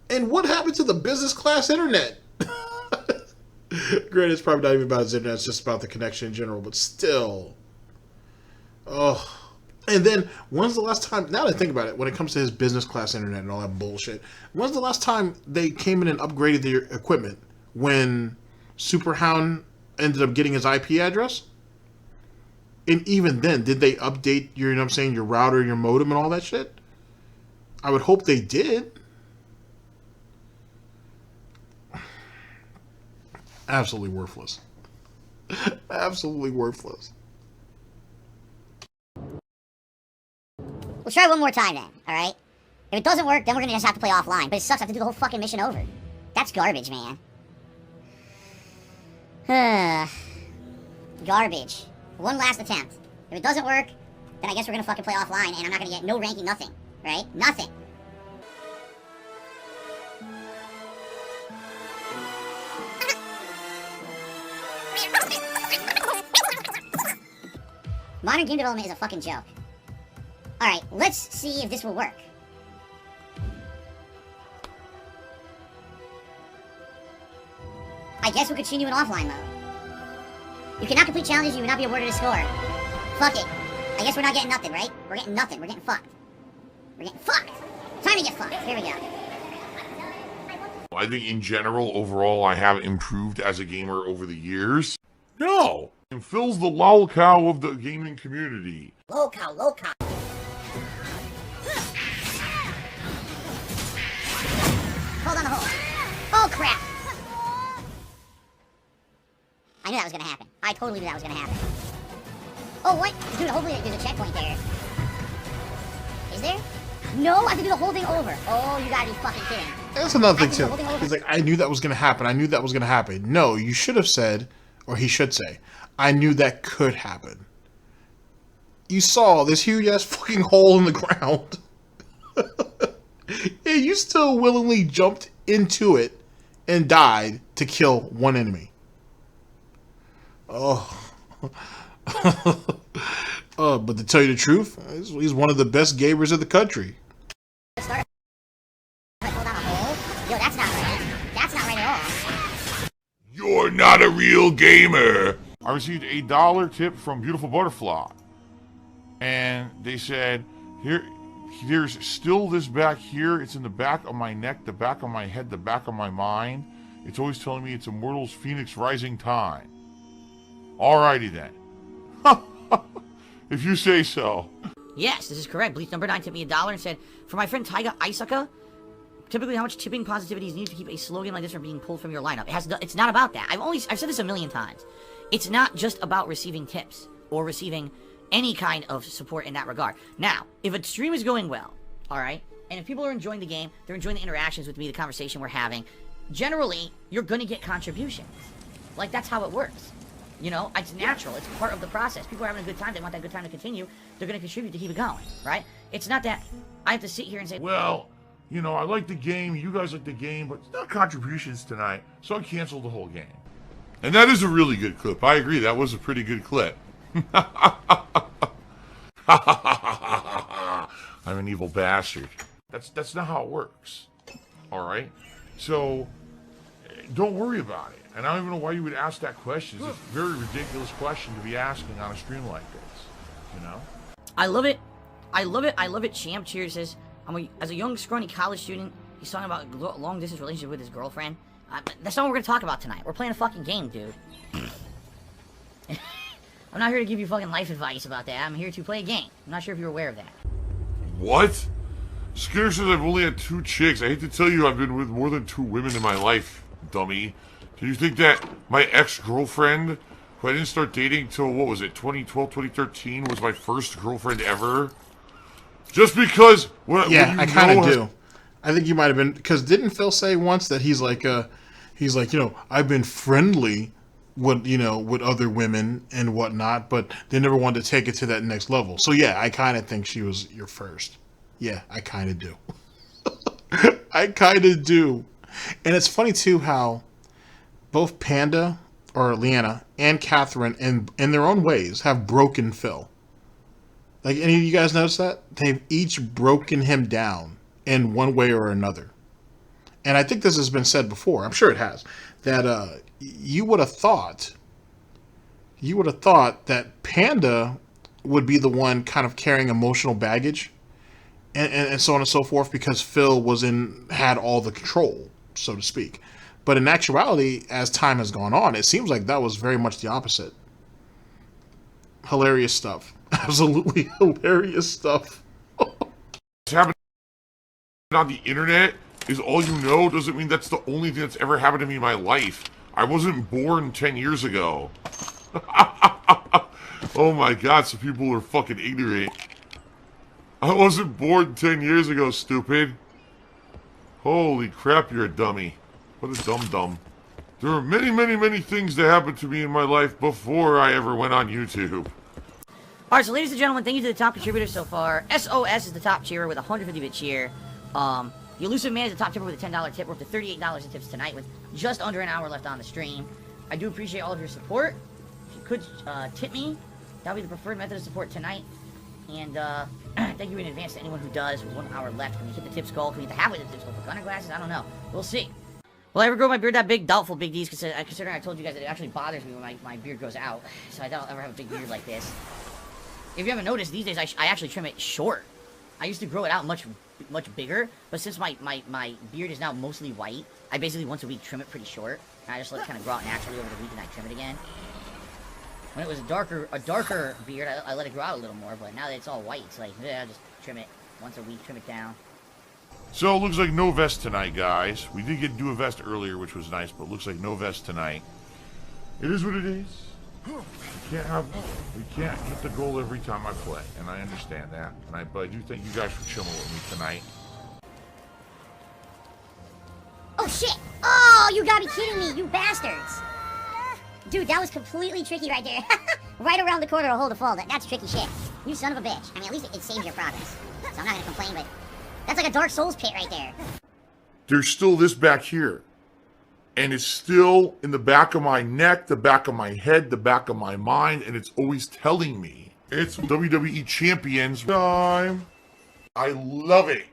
And what happened to the business class internet? Granted, it's probably not even about his internet, it's just about the connection in general, but still. Oh. And then, when's the last time, now that I think about it, when it comes to his business class internet and all that bullshit, when's the last time they came in and upgraded their equipment when Superhound ended up getting his IP address? And even then, did they update your, you know what I'm saying, your router, your modem, and all that shit? I would hope they did. Absolutely worthless. Absolutely worthless. We'll try one more time then, alright? If it doesn't work, then we're gonna just have to play offline. But it sucks, I have to do the whole fucking mission over. That's garbage, man. Garbage. One last attempt. If it doesn't work, then I guess we're gonna fucking play offline, and I'm not gonna get no ranking, nothing. Right? Nothing. Modern game development is a fucking joke. Alright, let's see if this will work. I guess we'll continue in offline mode. You cannot complete challenges, you will not be awarded a score. Fuck it. I guess we're not getting nothing, right? We're getting nothing, we're getting fucked. We're getting fucked! Time to get fucked, here we go. I think in general, overall, I have improved as a gamer over the years. No! And Phil's the lol cow of the gaming community. Low cow, low cow. Hold on the hole. Oh crap! I knew that was gonna happen. I totally knew that was gonna happen. Oh, what? Dude, hopefully there's a checkpoint there. Is there? No, I have to do the whole thing over. Oh, you gotta be fucking kidding. That's another thing, too. He's like, I knew that was going to happen. I knew that was going to happen. No, you should have said, or he should say, I knew that could happen. You saw this huge-ass fucking hole in the ground. And you still willingly jumped into it and died to kill one enemy. Oh. But to tell you the truth, he's one of the best gamers in the country. Yo, that's not right. That's not right at all. You're not a real gamer. I received a $1 tip from Beautiful Butterfly. And they said, there's still this back here. It's in the back of my neck, the back of my head, the back of my mind. It's always telling me it's Immortals Phoenix Rising time. Alrighty then. If you say so. Yes, this is correct. Bleach number 9 tipped me $1 and said, for my friend Taiga Isaka, typically how much tipping positivity is needed to keep a slogan like this from being pulled from your lineup. It's not about that. I've said this a million times. It's not just about receiving tips or receiving any kind of support in that regard. Now, if a stream is going well, alright, and if people are enjoying the game, they're enjoying the interactions with me, the conversation we're having, generally, you're gonna get contributions. Like, that's how it works. You know, it's natural. It's part of the process. People are having a good time. They want that good time to continue. They're going to contribute to keep it going, right? It's not that I have to sit here and say, well, you know, I like the game. You guys like the game, but it's not contributions tonight. So I canceled the whole game. And that is a really good clip. I agree. That was a pretty good clip. I'm an evil bastard. That's not how it works. All right? So don't worry about it. And I don't even know why you would ask that question. It's a very ridiculous question to be asking on a stream like this, you know? I love it. I love it. I love it. Champ Cheers says, as a young, scrawny college student, he's talking about a long-distance relationship with his girlfriend. That's not what we're going to talk about tonight. We're playing a fucking game, dude. I'm not here to give you fucking life advice about that. I'm here to play a game. I'm not sure if you're aware of that. What? Skinner says I've only had 2 chicks. I hate to tell you I've been with more than 2 women in my life, dummy. Do you think that my ex-girlfriend, who I didn't start dating till, what was it, 2012, 2013, was my first girlfriend ever? Just because... I kind of do. I think you might have been, because didn't Phil say once that he's like, I've been friendly with, with other women and whatnot, but they never wanted to take it to that next level. So yeah, I kind of think she was your first. Yeah, I kind of do. I kind of do. And it's funny too how both Panda or Leanna and Catherine, in their own ways, have broken Phil. Like, any of you guys notice that? They've each broken him down in one way or another. And I think this has been said before, I'm sure it has, that you would have thought that Panda would be the one kind of carrying emotional baggage and so on and so forth, because Phil had all the control, so to speak. But in actuality, as time has gone on, it seems like that was very much the opposite. Hilarious stuff. Absolutely hilarious stuff. What's happening on the internet is all you know doesn't mean that's the only thing that's ever happened to me in my life. I wasn't born 10 years ago. Oh my god, some people are fucking ignorant. I wasn't born 10 years ago, stupid. Holy crap, you're a dummy. What a dum-dum. There are many, many, many things that happened to me in my life before I ever went on YouTube. Alright, so ladies and gentlemen, thank you to the top contributors so far. SOS is the top cheerer with a 150-bit cheer. The Elusive Man is the top tipper with a $10 tip. We're up to $38 in tips tonight with just under an hour left on the stream. I do appreciate all of your support. If you could tip me, that would be the preferred method of support tonight. And thank you in advance to anyone who does. With 1 hour left. Can we hit the tips goal? Can we hit the halfway to the tips goal for gunner glasses? I don't know. We'll see. Will I ever grow my beard that big? Doubtful, Big D's, considering I told you guys that it actually bothers me when my beard grows out. So I don't ever have a big beard like this. If you haven't noticed, these days I actually trim it short. I used to grow it out much bigger, but since my beard is now mostly white, I basically once a week trim it pretty short. And I just let it kind of grow out naturally over the week and I trim it again. When it was a darker beard, I let it grow out a little more, but now that it's all white, it's like, yeah, I just trim it once a week, trim it down. So, it looks like no vest tonight, guys. We did get to do a vest earlier, which was nice, but it looks like no vest tonight. It is what it is. We can't hit the goal every time I play, and I understand that. But I do thank you guys for chilling with me tonight. Oh shit! Oh, you gotta be kidding me, you bastards! Dude, that was completely tricky right there. Right around the corner to hold a fall. That's tricky shit. You son of a bitch. I mean, at least it saves your progress. So I'm not gonna complain, but that's like a Dark Souls pit right there. There's still this back here. And it's still in the back of my neck, the back of my head, the back of my mind, and it's always telling me it's WWE Champions time. I love it.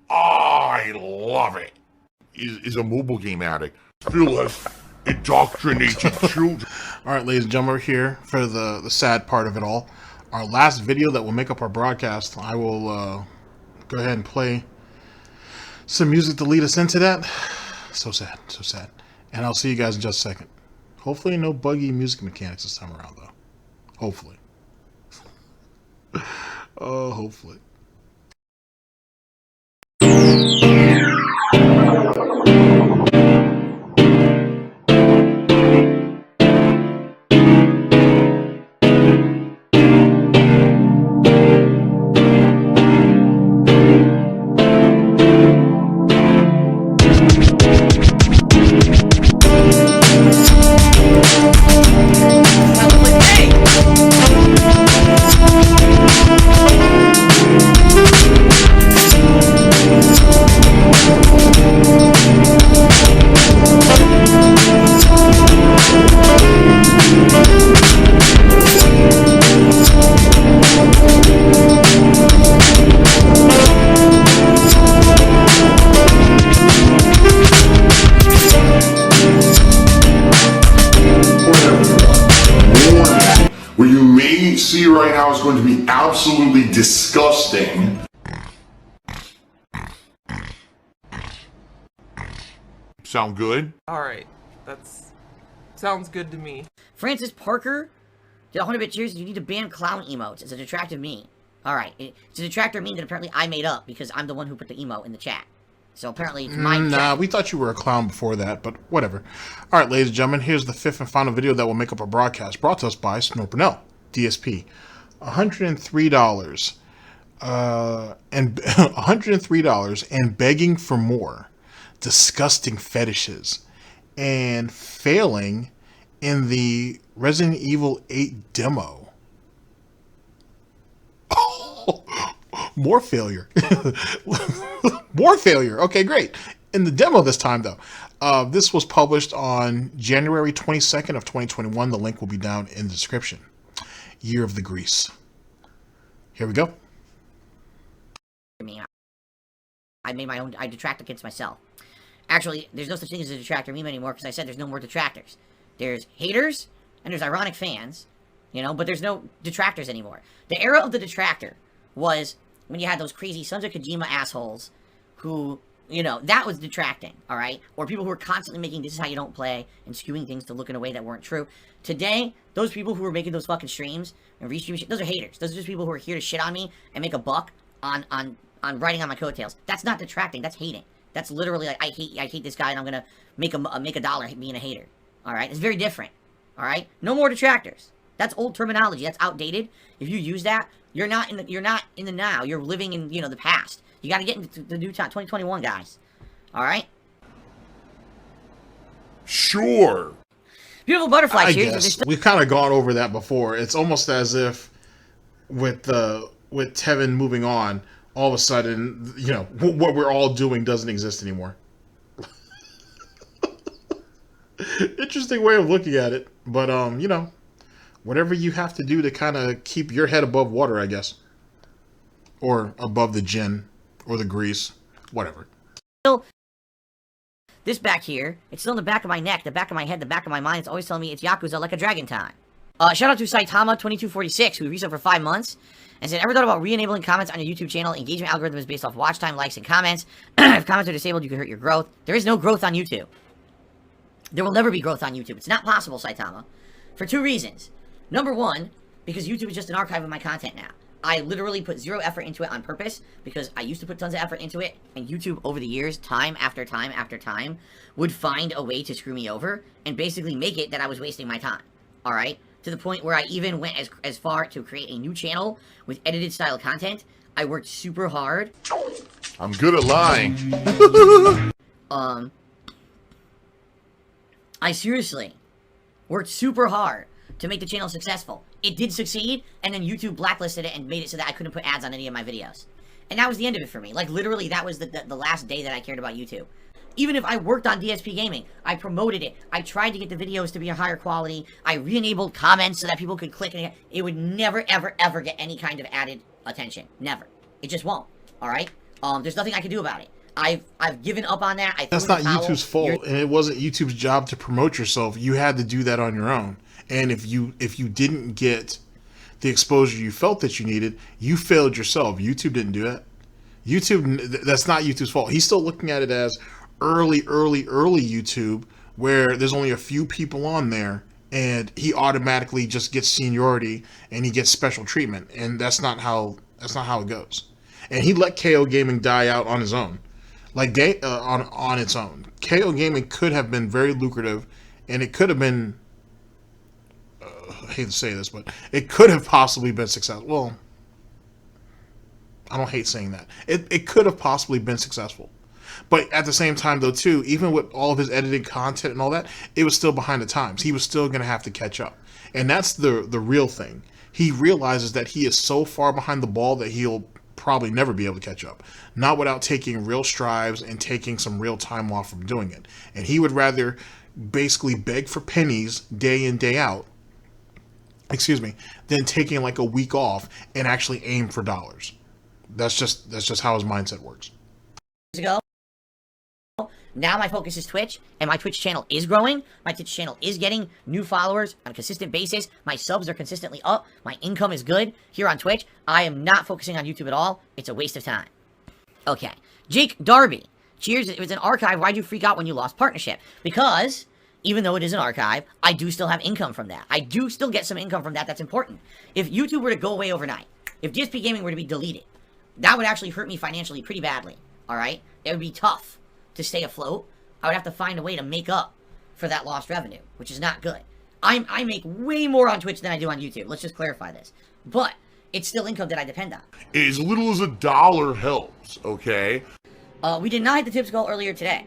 I love it. Is a mobile game addict. Still has indoctrinated children. All right, ladies and gentlemen, we're here for the sad part of it all. Our last video that will make up our broadcast. I will go ahead and play some music to lead us into that. So sad, so sad. And I'll see you guys in just a second. Hopefully no buggy music mechanics this time around, though. Hopefully. Oh, hopefully. What you may see right now is going to be absolutely disgusting. Sound good? Alright, sounds good to me. Francis Parker did 100-bit cheers. You need to ban clown emotes. It's a detractive meme. Alright, it's a detractor meme that apparently I made up because I'm the one who put the emote in the chat. So apparently it's my Nah, we thought you were a clown before that, but whatever. Alright, ladies and gentlemen, here's the fifth and final video that will make up our broadcast, brought to us by Burnell, DSP. $103. and $103 and begging for more, disgusting fetishes, and failing in the Resident Evil 8 demo. Oh, more failure. More failure. Okay, great. In the demo this time, though. This was published on January 22nd of 2021. The link will be down in the description. Year of the Grease. Here we go. I made my own, I detract against myself. Actually, there's no such thing as a detractor meme anymore because I said there's no more detractors. There's haters and there's ironic fans, you know, but there's no detractors anymore. The era of the detractor was when you had those crazy Sons of Kojima assholes who, you know, that was detracting, all right? Or people who were constantly making this is how you don't play and skewing things to look in a way that weren't true. Today, those people who were making those fucking streams and restreaming shit, those are haters. Those are just people who are here to shit on me and make a buck on writing on my coattails. That's not detracting, that's hating. That's literally like, I hate this guy and I'm gonna make a dollar being a hater. All right? It's very different. All right? No more detractors. That's old terminology. That's outdated. If you use that, you're not in the now. You're living in, you know, the past. You got to get into the new time, 2021, guys. All right? Sure. Beautiful butterfly. I Cheers. guess we've kind of gone over that before. It's almost as if with Tevin moving on, all of a sudden, you know, what we're all doing doesn't exist anymore. Interesting way of looking at it, but you know, whatever you have to do to kind of keep your head above water, I guess, or above the gin or the grease, whatever. Still, this back here, it's still in the back of my neck, the back of my head, the back of my mind. It's always telling me it's Yakuza like a dragon time. Shout out to Saitama2246 who resubbed for 5 months and said, ever thought about re-enabling comments on your YouTube channel? Engagement algorithm is based off watch time, likes, and comments. If comments are disabled, you can hurt your growth. There is no growth on YouTube. There will never be growth on YouTube. It's not possible, Saitama. For 2 reasons. Number 1, because YouTube is just an archive of my content now. I literally put 0 effort into it on purpose because I used to put tons of effort into it, and YouTube over the years, time after time after time, would find a way to screw me over and basically make it that I was wasting my time. Alright? To the point where I even went as far to create a new channel with edited style content. I worked super hard. I'm good at lying. I seriously worked super hard to make the channel successful. It did succeed, and then YouTube blacklisted it and made it so that I couldn't put ads on any of my videos. And that was the end of it for me. Like, literally, that was the last day that I cared about YouTube. Even if I worked on DSP Gaming, I promoted it. I tried to get the videos to be a higher quality. I re-enabled comments so that people could click, and it would never, ever, ever get any kind of added attention. Never. It just won't. Alright? There's nothing I can do about it. I've given up on that. That's not YouTube's fault, and it wasn't YouTube's job to promote yourself. You had to do that on your own. And if you didn't get the exposure you felt that you needed, you failed yourself. YouTube didn't do that. YouTube, that's not YouTube's fault. He's still looking at it as early YouTube, where there's only a few people on there, and he automatically just gets seniority and he gets special treatment. And that's not how it goes. And he let KO Gaming die out on his own. Like on its own. KO Gaming could have been very lucrative, and it could have been, I hate to say this, but it could have possibly been successful. Well, I don't hate saying that. It could have possibly been successful. But at the same time, though, too, even with all of his edited content and all that, it was still behind the times. He was still going to have to catch up. And that's the real thing. He realizes that he is so far behind the ball that he'll probably never be able to catch up. Not without taking real strides and taking some real time off from doing it. And he would rather basically beg for pennies day in, day out, than taking like a week off and actually aim for dollars. That's just how his mindset works. Ago. Now my focus is Twitch, and my Twitch channel is growing. My Twitch channel is getting new followers on a consistent basis. My subs are consistently up. My income is good here on Twitch. I am not focusing on YouTube at all. It's a waste of time. Okay. Jake Darby. Cheers. It was an archive. Why'd you freak out when you lost partnership? Because even though it is an archive, I do still have income from that. I do still get some income from that. That's important. If YouTube were to go away overnight, if DSP Gaming were to be deleted, that would actually hurt me financially pretty badly. Alright? It would be tough to stay afloat. I would have to find a way to make up for that lost revenue, which is not good. I make way more on Twitch than I do on YouTube. Let's just clarify this. But it's still income that I depend on. As little as $1 helps, okay? We did not hit the tips goal earlier today.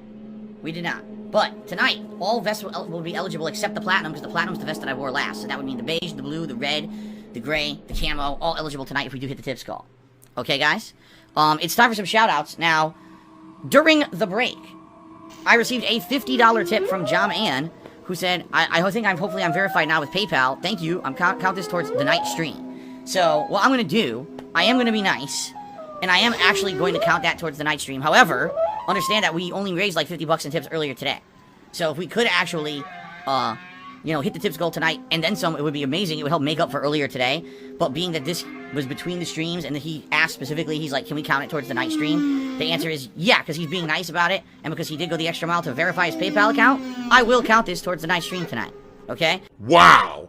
We did not. But tonight, all vests will be eligible except the platinum, because the platinum's the vest that I wore last. So that would mean the beige, the blue, the red, the gray, the camo, all eligible tonight if we do hit the tips goal. Okay, guys? It's time for some shout-outs. Now, during the break, I received a $50 tip from Jom Ann, who said, hopefully I'm verified now with PayPal. Thank you. I'm count this towards the night stream. So, what I'm going to do, I am going to be nice, and I am actually going to count that towards the night stream. However, understand that we only raised like $50 in tips earlier today. So if we could actually, hit the tips goal tonight and then some, it would be amazing. It would help make up for earlier today. But being that this was between the streams and that he asked specifically, he's like, can we count it towards the night stream? The answer is yeah, because he's being nice about it. And because he did go the extra mile to verify his PayPal account, I will count this towards the night stream tonight. Okay? Wow.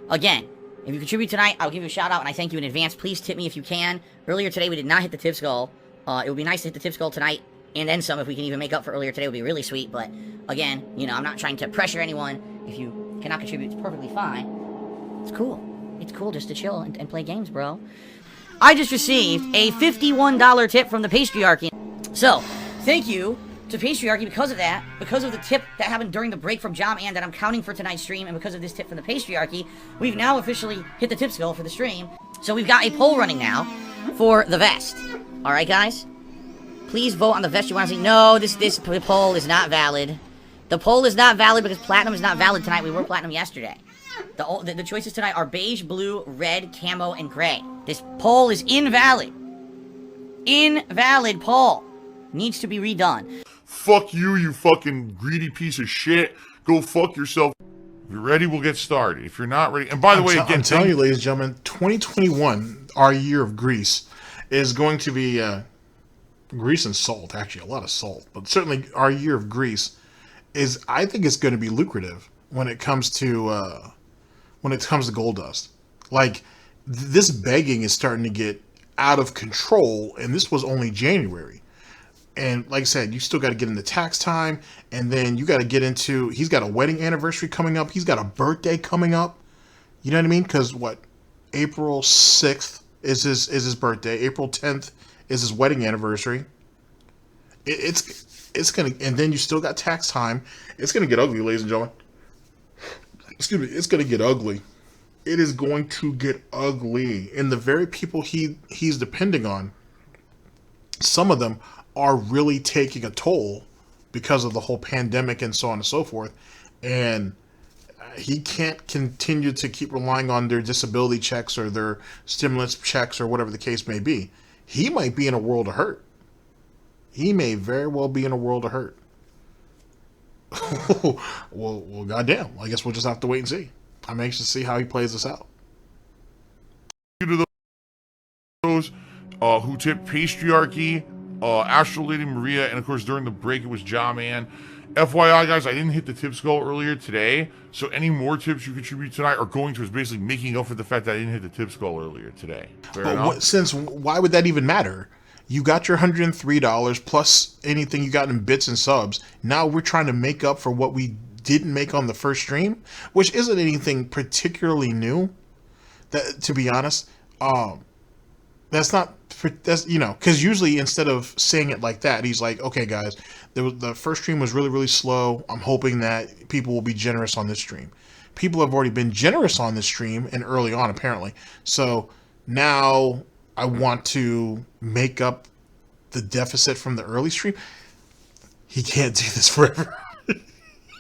Again, if you contribute tonight, I'll give you a shout out and I thank you in advance. Please tip me if you can. Earlier today, we did not hit the tips goal. It would be nice to hit the tips goal tonight. And then some, if we can even make up for earlier today, would be really sweet. But again, I'm not trying to pressure anyone. If you cannot contribute, it's perfectly fine. It's cool. It's cool just to chill and play games, bro. I just received a $51 tip from the Patriarchy. So, thank you to Patriarchy because of that. Because of the tip that happened during the break from Jom Ann that I'm counting for tonight's stream. And because of this tip from the Patriarchy, we've now officially hit the tips goal for the stream. So we've got a poll running now for the vest. Alright, guys? Please vote on the vest you want to see. No, this poll is not valid. The poll is not valid because platinum is not valid tonight. We were platinum yesterday. The choices tonight are beige, blue, red, camo, and gray. This poll is invalid. Invalid poll. Needs to be redone. Fuck you, you fucking greedy piece of shit. Go fuck yourself. If you're ready, we'll get started. If you're not ready... And by the way, again... I'm telling you, ladies and gentlemen, 2021, our year of grease, is going to be... grease and salt, actually, a lot of salt. But certainly our year of grease is, I think it's going to be lucrative when it comes to gold dust. Like, this begging is starting to get out of control, and this was only January. And like I said, you still got to get into tax time, and then you got to get into, he's got a wedding anniversary coming up, he's got a birthday coming up. You know what I mean? Because April 6th is his birthday, April 10th is his wedding anniversary. It's gonna, and then you still got tax time. It's gonna get ugly, ladies and gentlemen. Excuse me, it's gonna get ugly. It is going to get ugly. And the very people he's depending on, some of them are really taking a toll because of the whole pandemic and so on and so forth. And he can't continue to keep relying on their disability checks or their stimulus checks or whatever the case may be. He might be in a world of hurt. He may very well be in a world of hurt. well, goddamn. I guess we'll just have to wait and see. I'm anxious to see how he plays this out. To those who tipped Patriarchy, Astral Lady Maria, and of course during the break it was Jom Ann. FYI, guys, I didn't hit the tips goal earlier today, so any more tips you contribute tonight are going towards basically making up for the fact that I didn't hit the tips goal earlier today. Why would that even matter? You got your $103 plus anything you got in bits and subs. Now we're trying to make up for what we didn't make on the first stream, which isn't anything particularly new. That, to be honest, that's you know, because usually instead of saying it like that, he's like, okay, guys, the first stream was really, really slow. I'm hoping that people will be generous on this stream. People have already been generous on this stream and early on, apparently. So now I want to make up the deficit from the early stream. He can't do this forever.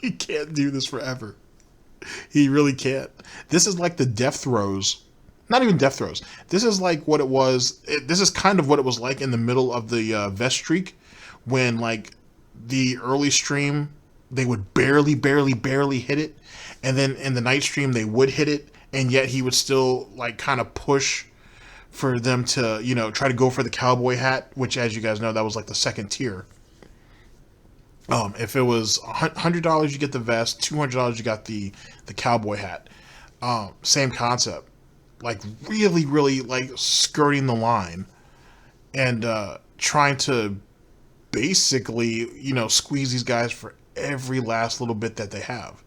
He can't do this forever. He really can't. This is like the death throes. Not even death throes. This is like what it was. This is kind of what it was like in the middle of the vest streak, when like the early stream they would barely hit it, and then in the night stream they would hit it, and yet he would still like kind of push for them to, you know, try to go for the cowboy hat, which, as you guys know, that was like the second tier. If it was $100, you get the vest. $200, you got the cowboy hat. Same concept. Like really like skirting the line and trying to basically, you know, squeeze these guys for every last little bit that they have.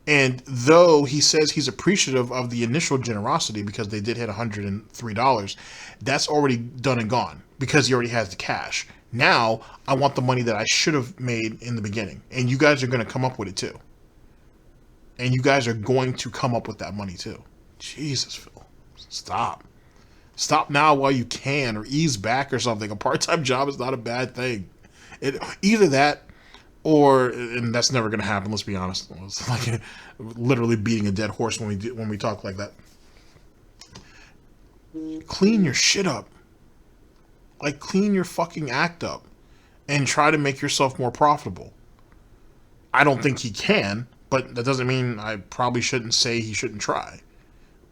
And though he says he's appreciative of the initial generosity because they did hit $103, that's already done and gone because he already has the cash. Now, I want the money that I should have made in the beginning. And you guys are going to come up with it too. And you guys are going to come up with that money too. Jesus, Phil. Stop. Stop now while you can, or ease back or something. A part-time job is not a bad thing. Either that, or, and that's never going to happen, let's be honest. It's like literally beating a dead horse when we talk like that. Clean your shit up. Like, clean your fucking act up. And try to make yourself more profitable. I don't think he can, but that doesn't mean I probably shouldn't say he shouldn't try.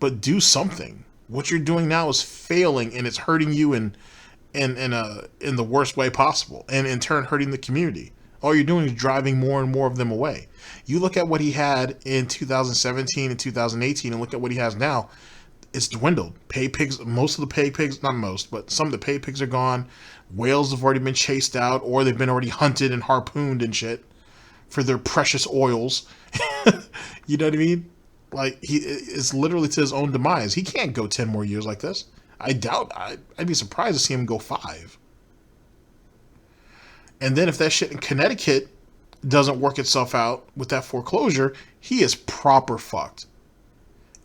But do something. What you're doing now is failing, and it's hurting you in the worst way possible, and in turn hurting the community. All you're doing is driving more and more of them away. You look at what he had in 2017 and 2018, and look at what he has now. It's dwindled. Pay pigs, most of the pay pigs, not most, but some of the pay pigs are gone. Whales have already been chased out, or they've been already hunted and harpooned and shit for their precious oils. You know what I mean? Like, it's literally to his own demise. He can't go 10 more years like this. I doubt. I'd be surprised to see him go 5. And then if that shit in Connecticut doesn't work itself out with that foreclosure, he is proper fucked.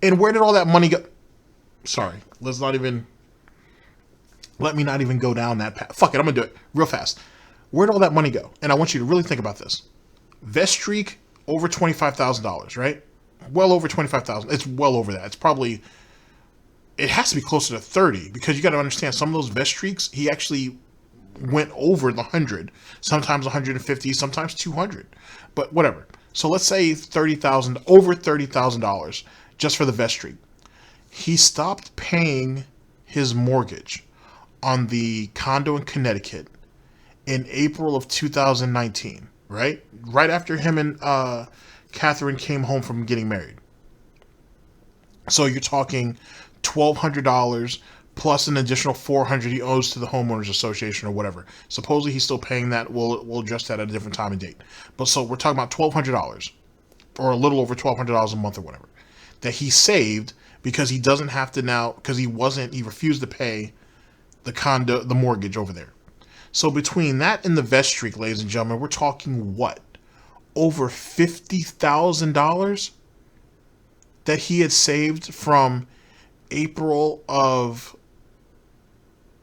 And where did all that money go? Sorry, let me not even go down that path. Fuck it, I'm gonna do it real fast. Where'd all that money go? And I want you to really think about this. Vest streak over $25,000, right? Well over 25,000. It's well over that. It has to be closer to 30 because you got to understand some of those vest streaks, he actually went over the 100, sometimes 150, sometimes 200, but whatever. So let's say over $30,000 just for the vest streak. He stopped paying his mortgage on the condo in Connecticut in April of 2019, right? Right after him and Catherine came home from getting married. So you're talking $1,200 plus an additional $400 he owes to the homeowners association or whatever. Supposedly he's still paying that. We'll adjust that at a different time and date. But so we're talking about $1,200 or a little over $1,200 a month or whatever that he saved because he doesn't have to now, because he refused to pay the mortgage over there. So between that and the vest streak, ladies and gentlemen, we're talking what? Over $50,000 that he had saved from April of,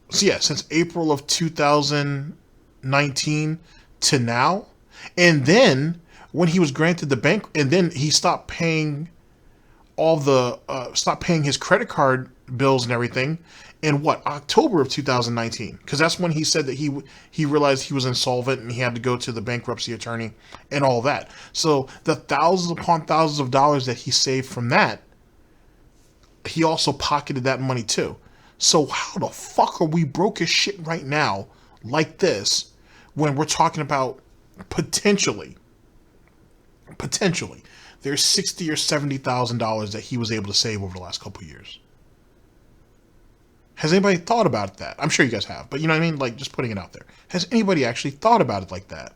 since April of 2019 to now. And then when he was granted the bank, and then he stopped paying stopped paying his credit card bills and everything in October of 2019, because that's when he said that he realized he was insolvent and he had to go to the bankruptcy attorney and all that. So the thousands upon thousands of dollars that he saved from that, he also pocketed that money too. So how the fuck are we broke as shit right now like this when we're talking about potentially there's $60,000 or $70,000 that he was able to save over the last couple of years? Has anybody thought about that? I'm sure you guys have, but you know what I mean? Like, just putting it out there. Has anybody actually thought about it like that?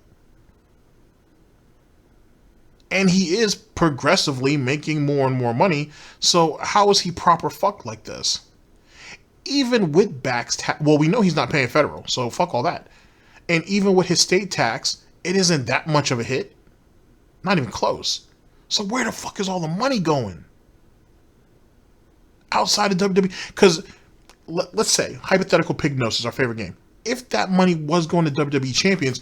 And he is progressively making more and more money, so how is he proper fucked like this? Even with back's tax, well, we know he's not paying federal, so fuck all that. And even with his state tax, it isn't that much of a hit. Not even close. So where the fuck is all the money going? Outside of WWE? Because let's say, hypothetical Pignos is our favorite game. If that money was going to WWE champions,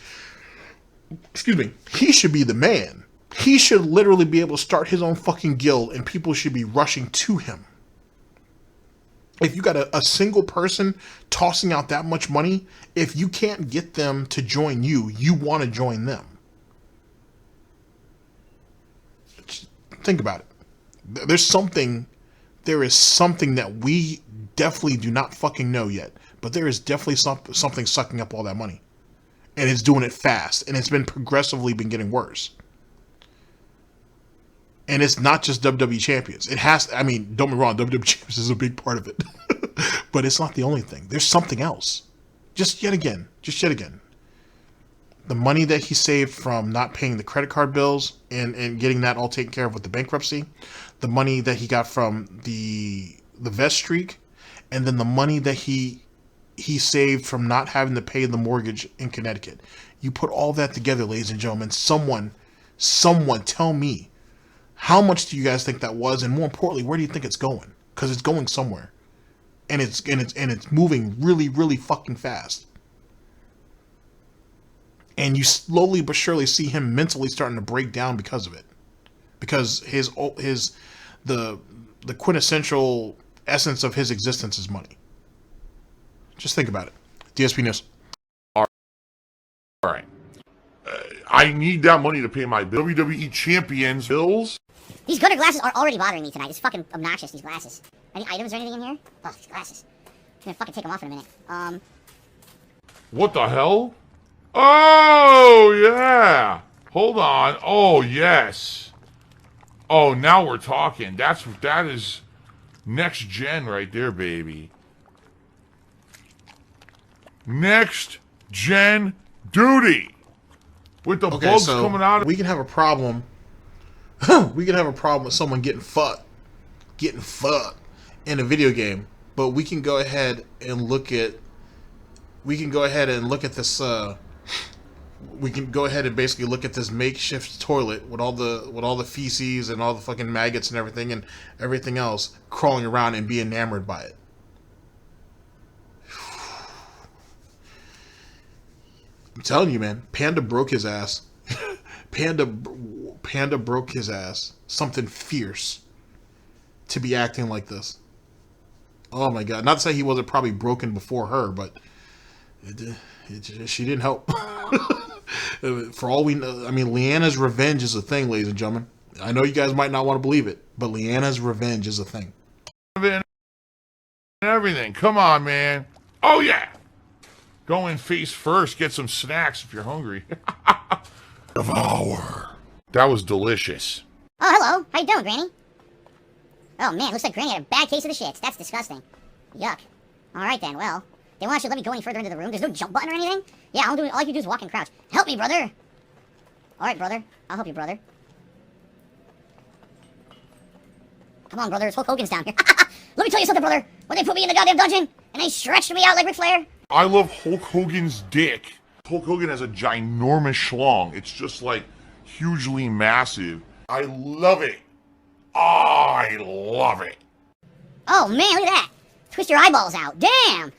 he should be the man. He should literally be able to start his own fucking guild and people should be rushing to him. If you got a single person tossing out that much money, if you can't get them to join you, you want to join them. Think about it. There is something that we definitely do not fucking know yet, but there is definitely something sucking up all that money, and it's doing it fast, and it's been progressively getting worse. And it's not just WWE champions. It has. I mean, don't get me wrong. WWE champions is a big part of it, but it's not the only thing. There's something else. Just yet again. the money that he saved from not paying the credit card bills and getting that all taken care of with the bankruptcy, the money that he got from the vest streak, and then the money that he saved from not having to pay the mortgage in Connecticut. You put all that together, ladies and gentlemen. Someone tell me, how much do you guys think that was, and more importantly, where do you think it's going? Because it's going somewhere, and it's moving really, really fucking fast. And you slowly but surely see him mentally starting to break down because of it, because the quintessential essence of his existence is money. Just think about it. DSP News. All right. I need that money to pay my WWE champions bills. These gunner glasses are already bothering me tonight. It's fucking obnoxious, these glasses. Any items or anything in here? Oh, these glasses. I'm gonna fucking take them off in a minute. What the hell? Oh, yeah. Hold on. Oh, yes. Oh, now we're talking. That is next gen right there, baby. Next gen duty. With the bugs coming out of... We can have a problem. We can have a problem with someone getting fucked in a video game, but we can go ahead and look at this we can go ahead and basically look at this makeshift toilet with all the feces and all the fucking maggots and everything else crawling around and be enamored by it. I'm telling you, man, Panda broke his ass. Panda broke his ass. Something fierce to be acting like this. Oh my god! Not to say he wasn't probably broken before her, but she didn't help. For all we know, I mean, Leanna's revenge is a thing, ladies and gentlemen. I know you guys might not want to believe it, but Leanna's revenge is a thing. Everything. Come on, man. Oh yeah. Go in face first. Get some snacks if you're hungry. Devour. That was delicious. Oh, hello. How you doing, Granny? Oh, man, looks like Granny had a bad case of the shits. That's disgusting. Yuck. Alright then, well. They want you to let me go any further into the room? There's no jump button or anything? Yeah, all I can do is walk and crouch. Help me, brother! Alright, brother. I'll help you, brother. Come on, brother. It's Hulk Hogan's down here. Let me tell you something, brother. When they put me in the goddamn dungeon, and they stretched me out like Ric Flair. I love Hulk Hogan's dick. Hulk Hogan has a ginormous schlong. It's just like hugely massive. I love it. I love it. Oh man, look at that. Twist your eyeballs out. Damn.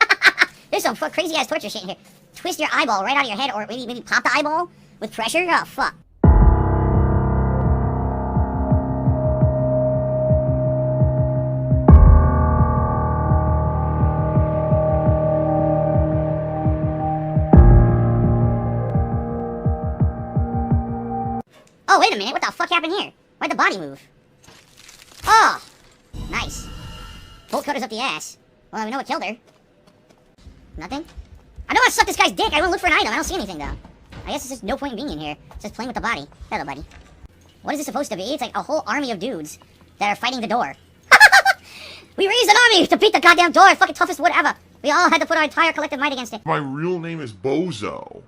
There's some crazy ass torture shit in here. Twist your eyeball right out of your head, or maybe pop the eyeball with pressure. Oh fuck. Oh, wait a minute. What the fuck happened here? Why'd the body move? Oh! Nice. Bolt cutters up the ass. Well, we know what killed her. Nothing? I don't want to suck this guy's dick. I want to look for an item. I don't see anything, though. I guess it's just no point in being in here. It's just playing with the body. Hello, buddy. What is this supposed to be? It's like a whole army of dudes that are fighting the door. We raised an army to beat the goddamn door. Fucking toughest wood ever. We all had to put our entire collective might against it. My real name is Bozo.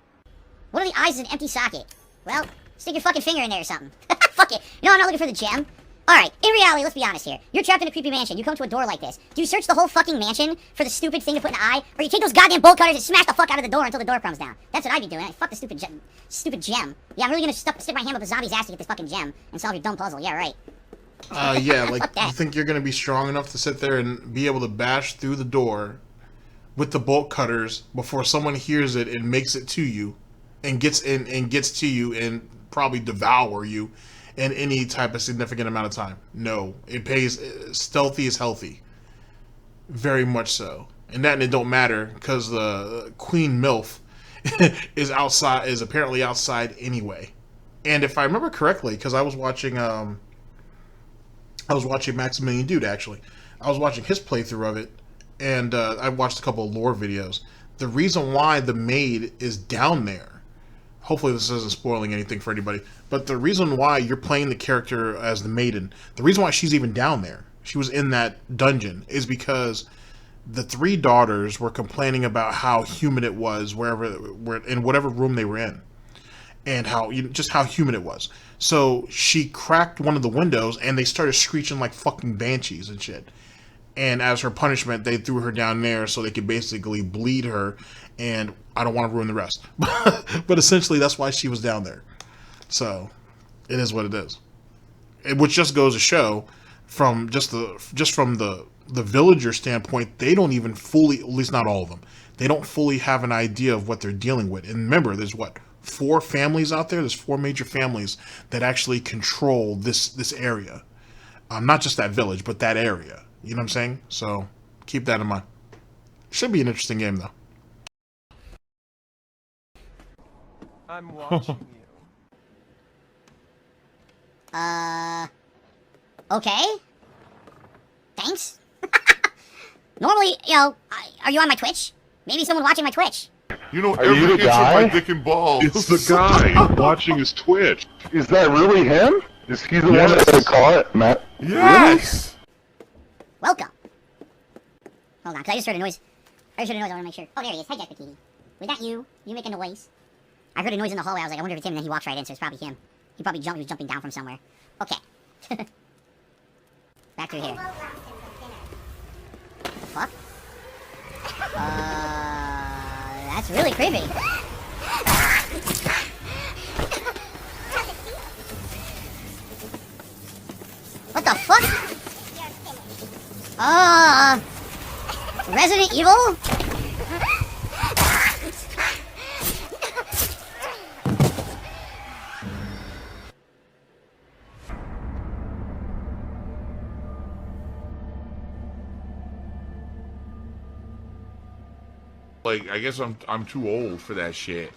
What are the eyes in an empty socket? Well, stick your fucking finger in there or something. Fuck it. You know, I'm not looking for the gem. Alright, in reality, let's be honest here. You're trapped in a creepy mansion. You come to a door like this. Do you search the whole fucking mansion for the stupid thing to put in the eye? Or you take those goddamn bolt cutters and smash the fuck out of the door until the door comes down? That's what I'd be doing. Fuck the stupid gem. Yeah, I'm really gonna stick my hand up a zombie's ass to get this fucking gem and solve your dumb puzzle. Yeah, right. Yeah, like, you think you're gonna be strong enough to sit there and be able to bash through the door with the bolt cutters before someone hears it and makes it to you and gets to you and probably devour you in any type of significant amount of time? No, it pays. Stealthy is healthy, very much so, and it don't matter because the Queen MILF is apparently outside anyway. And if I remember correctly, because I was watching Maximilian Dude, actually. I was watching his playthrough of it, and I watched a couple of lore videos. The reason why the maid is down there, hopefully this isn't spoiling anything for anybody, but the reason why you're playing the character as the maiden, the reason why she's even down there, she was in that dungeon, is because the three daughters were complaining about how humid it was in whatever room they were in. and how just how humid it was. So she cracked one of the windows, and they started screeching like fucking banshees and shit. And as her punishment, they threw her down there so they could basically bleed her. And I don't want to ruin the rest, but essentially that's why she was down there. So it is what it is. Which just goes to show, from from the villager standpoint, they don't even fully, at least not all of them, they don't fully have an idea of what they're dealing with. And remember, there's what, 4 families out there? There's 4 major families that actually control this area. Not just that village, but that area. You know what I'm saying? So keep that in mind. Should be an interesting game, though. I'm watching you. Okay. Thanks. Normally, are you on my Twitch? Maybe someone watching my Twitch. You know, Are you every the inch of guy? my dick and balls. It's the guy watching his Twitch. Is that really him? Is he the one that call it, Matt? Yes! Welcome. Hold on, 'cause I just heard a noise. I want to make sure. Oh, there he is. Hi, Jack Bikini. Was that you? You make a noise? I heard a noise in the hallway. I was like, I wonder if it's him, and then he walks right in, so it's probably him. He probably jumped. He was jumping down from somewhere. Okay. Back through here. The fuck? That's really creepy. What the fuck? Resident Evil? Like, I guess I'm too old for that shit.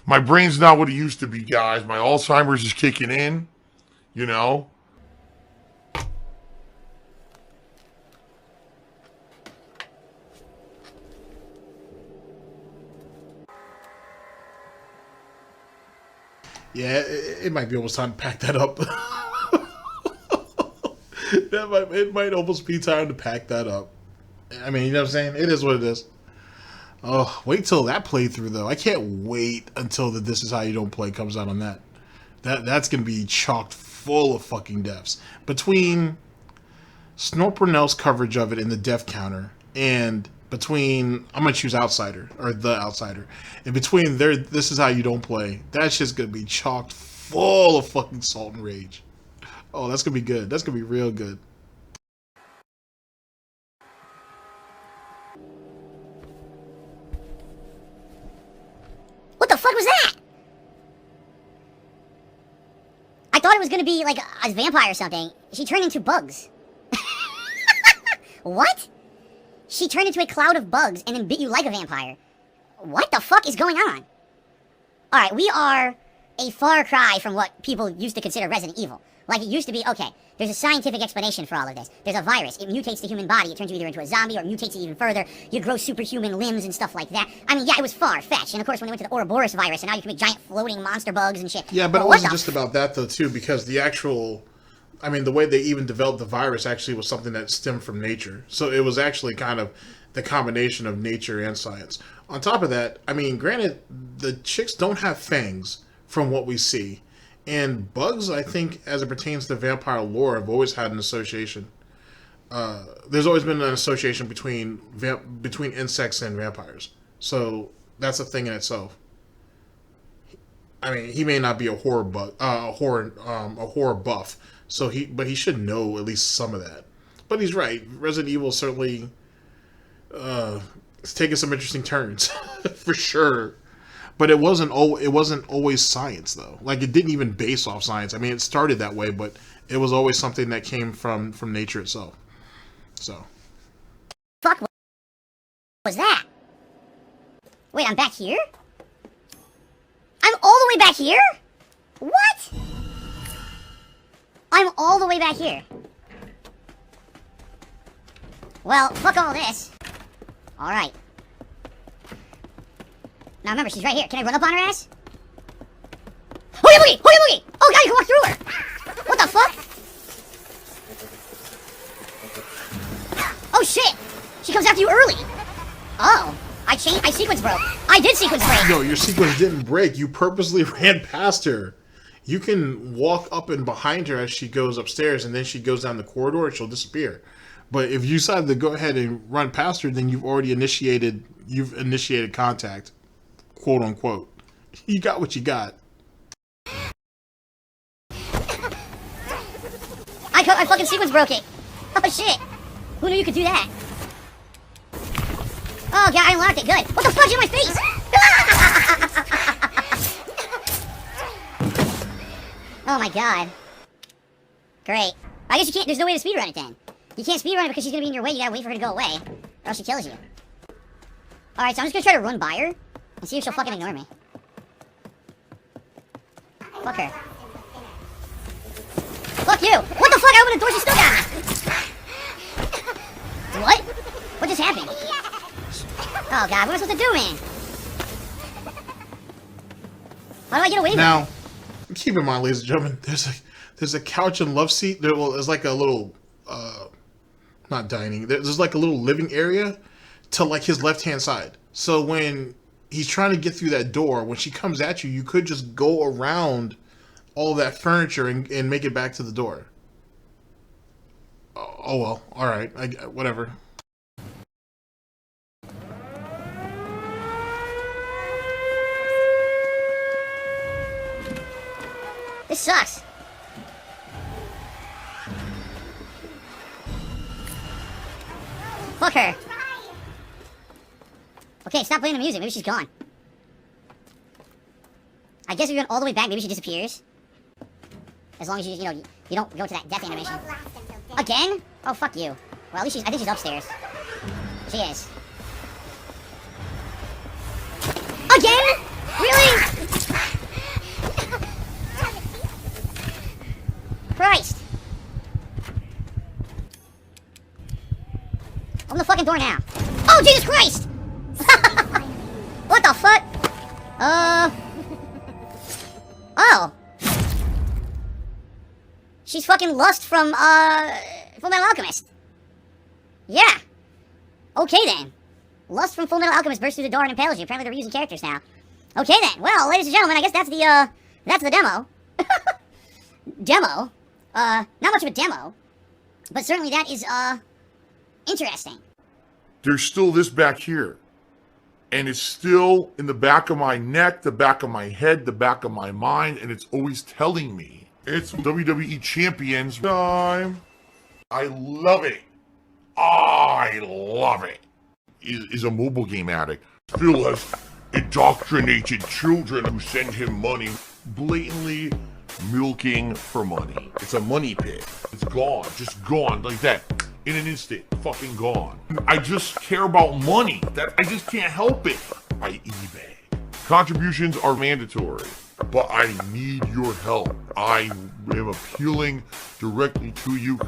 My brain's not what it used to be, guys. My Alzheimer's is kicking in, you know? Yeah, it might be almost time to pack that up. It might almost be time to pack that up. I mean, you know what I'm saying? It is what it is. Oh, wait till that playthrough, though. I can't wait until the This Is How You Don't Play comes out on that. That's going to be chocked full of fucking deaths. Between Snort Burnell's coverage of it in the death counter, and between, I'm going to choose Outsider, or The Outsider, and between their This Is How You Don't Play, that shit's going to be chocked full of fucking salt and rage. Oh, that's going to be good. That's going to be real good. What the fuck was that? I thought it was gonna be like a vampire or something. She turned into bugs. What? She turned into a cloud of bugs and then bit you like a vampire. What the fuck is going on? Alright, we are a far cry from what people used to consider Resident Evil. Like, it used to be, okay, there's a scientific explanation for all of this. There's a virus. It mutates the human body. It turns you either into a zombie or it mutates it even further. You grow superhuman limbs and stuff like that. I mean, yeah, it was far-fetched. And, of course, when they went to the Ouroboros virus, and now you can make giant floating monster bugs and shit. Yeah, but it wasn't just about that, though, too, because the actual... I mean, the way they even developed the virus actually was something that stemmed from nature. So it was actually kind of the combination of nature and science. On top of that, I mean, granted, the chicks don't have fangs from what we see. And bugs, I think, as it pertains to vampire lore, have always had an association. There's always been an association between insects and vampires. So that's a thing in itself. I mean, he may not be a horror buff, but he should know at least some of that. But he's right. Resident Evil certainly it's taken some interesting turns for sure. But it wasn't always science, though. Like, it didn't even base off science. I mean, it started that way, but it was always something that came from nature itself. So. Fuck was that? Wait, I'm back here? I'm all the way back here? What? I'm all the way back here. Well, fuck all this. Alright. Now remember, she's right here. Can I run up on her ass? Hoogie boogie! Hoogie boogie! Oh god, you can walk through her! What the fuck? Oh shit! She comes after you early! Oh. I sequence broke. I did sequence break. No, your sequence didn't break. You purposely ran past her. You can walk up and behind her as she goes upstairs, and then she goes down the corridor and she'll disappear. But if you decide to go ahead and run past her, then you've already initiated contact, quote unquote. You got what you got. I fucking sequence broke it. Oh shit. Who knew you could do that? Oh god, I unlocked it. Good. What the fuck's in my face? Oh my god. Great. I guess you can't. There's no way to speedrun it then. You can't speedrun it because she's gonna be in your way. You gotta wait for her to go away, or else she kills you. Alright, so I'm just gonna try to run by her and see if she'll fucking ignore me. Fuck her. Fuck you! What the fuck? I opened the door, she still got me! What? What just happened? Oh god, what am I supposed to do, man? How do I get away from Now, keep in mind, ladies and gentlemen, there's a couch and love seat. There's like a little, not dining. There's like a little living area to like his left-hand side. So when he's trying to get through that door, when she comes at you, you could just go around all that furniture and make it back to the door. Oh well, all right, whatever. This sucks. Fuck her. Okay, stop playing the music. Maybe she's gone. I guess if you went all the way back, maybe she disappears. As long as you don't go to that death animation. Again? Oh, fuck you. Well, at least I think she's upstairs. She is. Again? Really? Christ. Open the fucking door now. Oh, Jesus Christ! What the fuck? Oh. She's fucking Lust from, Fullmetal Alchemist. Yeah. Okay then. Lust from Fullmetal Alchemist bursts through the door and impales you. Apparently they're reusing characters now. Okay then. Well, ladies and gentlemen, I guess that's the demo. Demo? Not much of a demo. But certainly that is, interesting. There's still this back here. And it's still in the back of my neck, the back of my head, the back of my mind, and it's always telling me it's WWE Champions time. I love it. I love it. Is a mobile game addict. Still has indoctrinated children who send him money, blatantly milking for money. It's a money pit. It's gone, just gone like that. In an instant, fucking gone. I just care about money. I just can't help it. I eBay. Contributions are mandatory, but I need your help. I am appealing directly to you.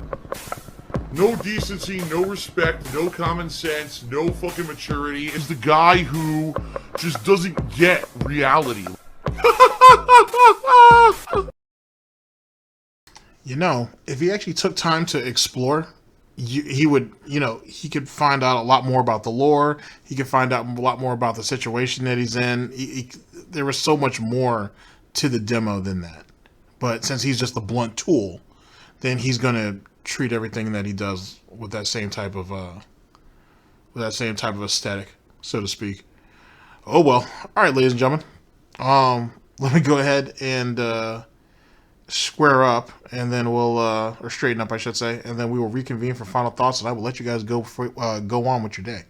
No decency, no respect, no common sense, no fucking maturity. Is the guy who just doesn't get reality. You know, if he actually took time to explore, he would, he could find out a lot more about the lore. He could find out a lot more about the situation that he's in. There was so much more to the demo than that. But since he's just a blunt tool, then he's going to treat everything that he does with that same type of aesthetic, so to speak. Oh well. All right, ladies and gentlemen. Let me go ahead and square up, and then we'll or straighten up, I should say, and then we will reconvene for final thoughts, and I will let you guys go on with your day.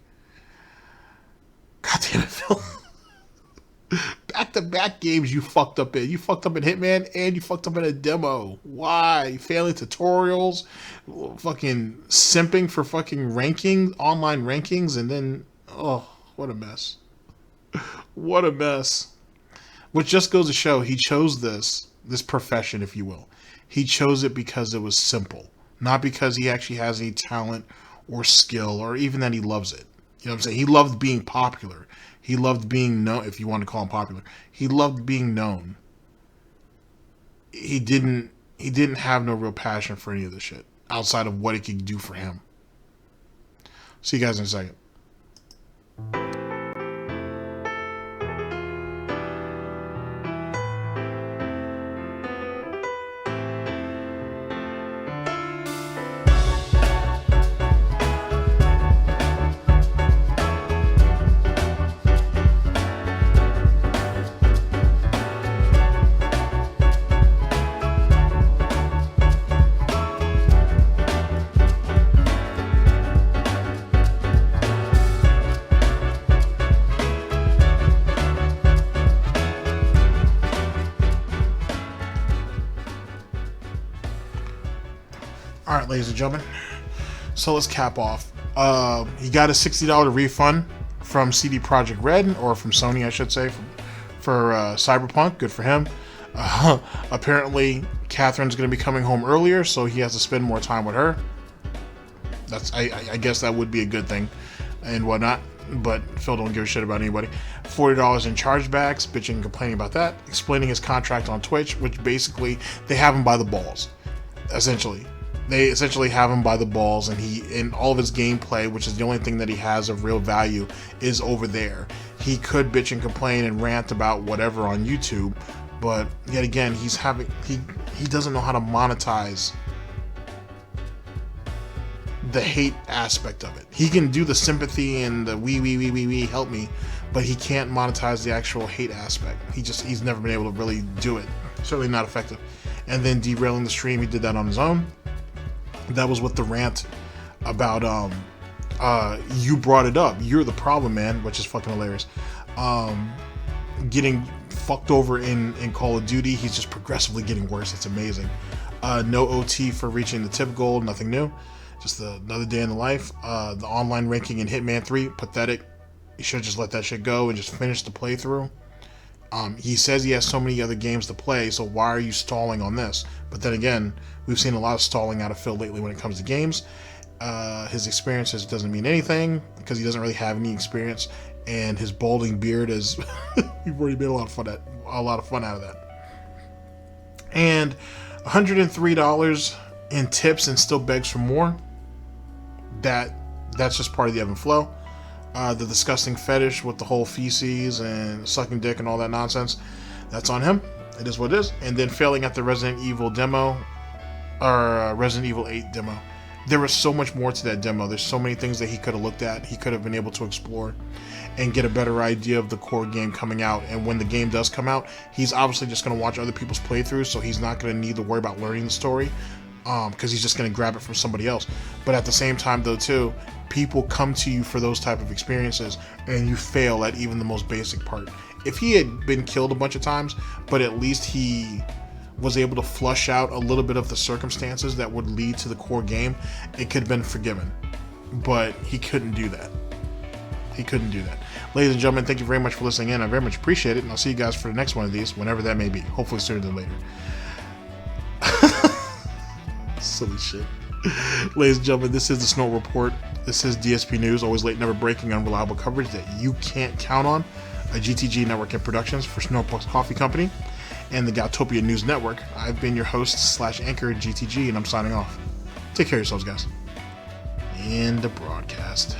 God damn it, Phil. Back-to-back games you fucked up in. You fucked up in Hitman, and you fucked up in a demo. Why? Failing tutorials, fucking simping for fucking online rankings, and then, oh, what a mess. What a mess. Which just goes to show he chose this profession, if you will. He chose it because it was simple, not because he actually has any talent or skill, or even that he loves it. You know what I'm saying? He loved being popular. He loved being known, if you want to call him popular. He loved being known. He didn't have no real passion for any of this shit outside of what it could do for him. See you guys in a second. All right, ladies and gentlemen. So let's cap off. He got a $60 refund from CD Projekt Red, or from Sony, I should say, for Cyberpunk. Good for him. Apparently, Catherine's going to be coming home earlier, so he has to spend more time with her. I guess that would be a good thing and whatnot, but Phil don't give a shit about anybody. $40 in chargebacks, bitching and complaining about that. Explaining his contract on Twitch, which basically, they have him by the balls, essentially. They essentially have him by the balls, and in all of his gameplay, which is the only thing that he has of real value, is over there. He could bitch and complain and rant about whatever on YouTube, but yet again, he doesn't know how to monetize the hate aspect of it. He can do the sympathy and the we help me, but he can't monetize the actual hate aspect. He's never been able to really do it. Certainly not effective. And then derailing the stream, he did that on his own. That was with the rant about you brought it up, you're the problem, man, which is fucking hilarious. Getting fucked over in Call of Duty, he's just progressively getting worse. It's amazing. No OT for reaching the tip goal, nothing new. Just another day in the life. The online ranking in Hitman 3, pathetic. You should just let that shit go and just finish the playthrough. He says he has so many other games to play, so why are you stalling on this? But then again, we've seen a lot of stalling out of Phil lately when it comes to games. His experiences doesn't mean anything because he doesn't really have any experience, and his balding beard is we've already made a lot of fun out of that. And $103 in tips and still begs for more. That's just part of the ebb and flow. The disgusting fetish with the whole feces and sucking dick and all that nonsense, that's on him. It is what it is. And then failing at the Resident Evil demo, or Resident Evil 8 demo. There was so much more to that demo. There's so many things that he could have looked at, he could have been able to explore and get a better idea of the core game coming out. And when the game does come out, he's obviously just going to watch other people's playthroughs, so he's not going to need to worry about learning the story, because he's just going to grab it from somebody else. But at the same time, though, too, people come to you for those type of experiences, and you fail at even the most basic part. If he had been killed a bunch of times, but at least he was able to flush out a little bit of the circumstances that would lead to the core game, it could have been forgiven. But he couldn't do that. He couldn't do that. Ladies and gentlemen, thank you very much for listening in. I very much appreciate it, and I'll see you guys for the next one of these, whenever that may be. Hopefully sooner than later. Silly shit. Ladies and gentlemen, this is the Snort Report. This is DSP News, always late, never breaking, unreliable coverage that you can't count on. A GTG Network and Productions for Snortbucks Coffee Company and the Goutopia News Network. I've been your host / anchor GTG, and I'm signing off. Take care of yourselves, guys. End the broadcast.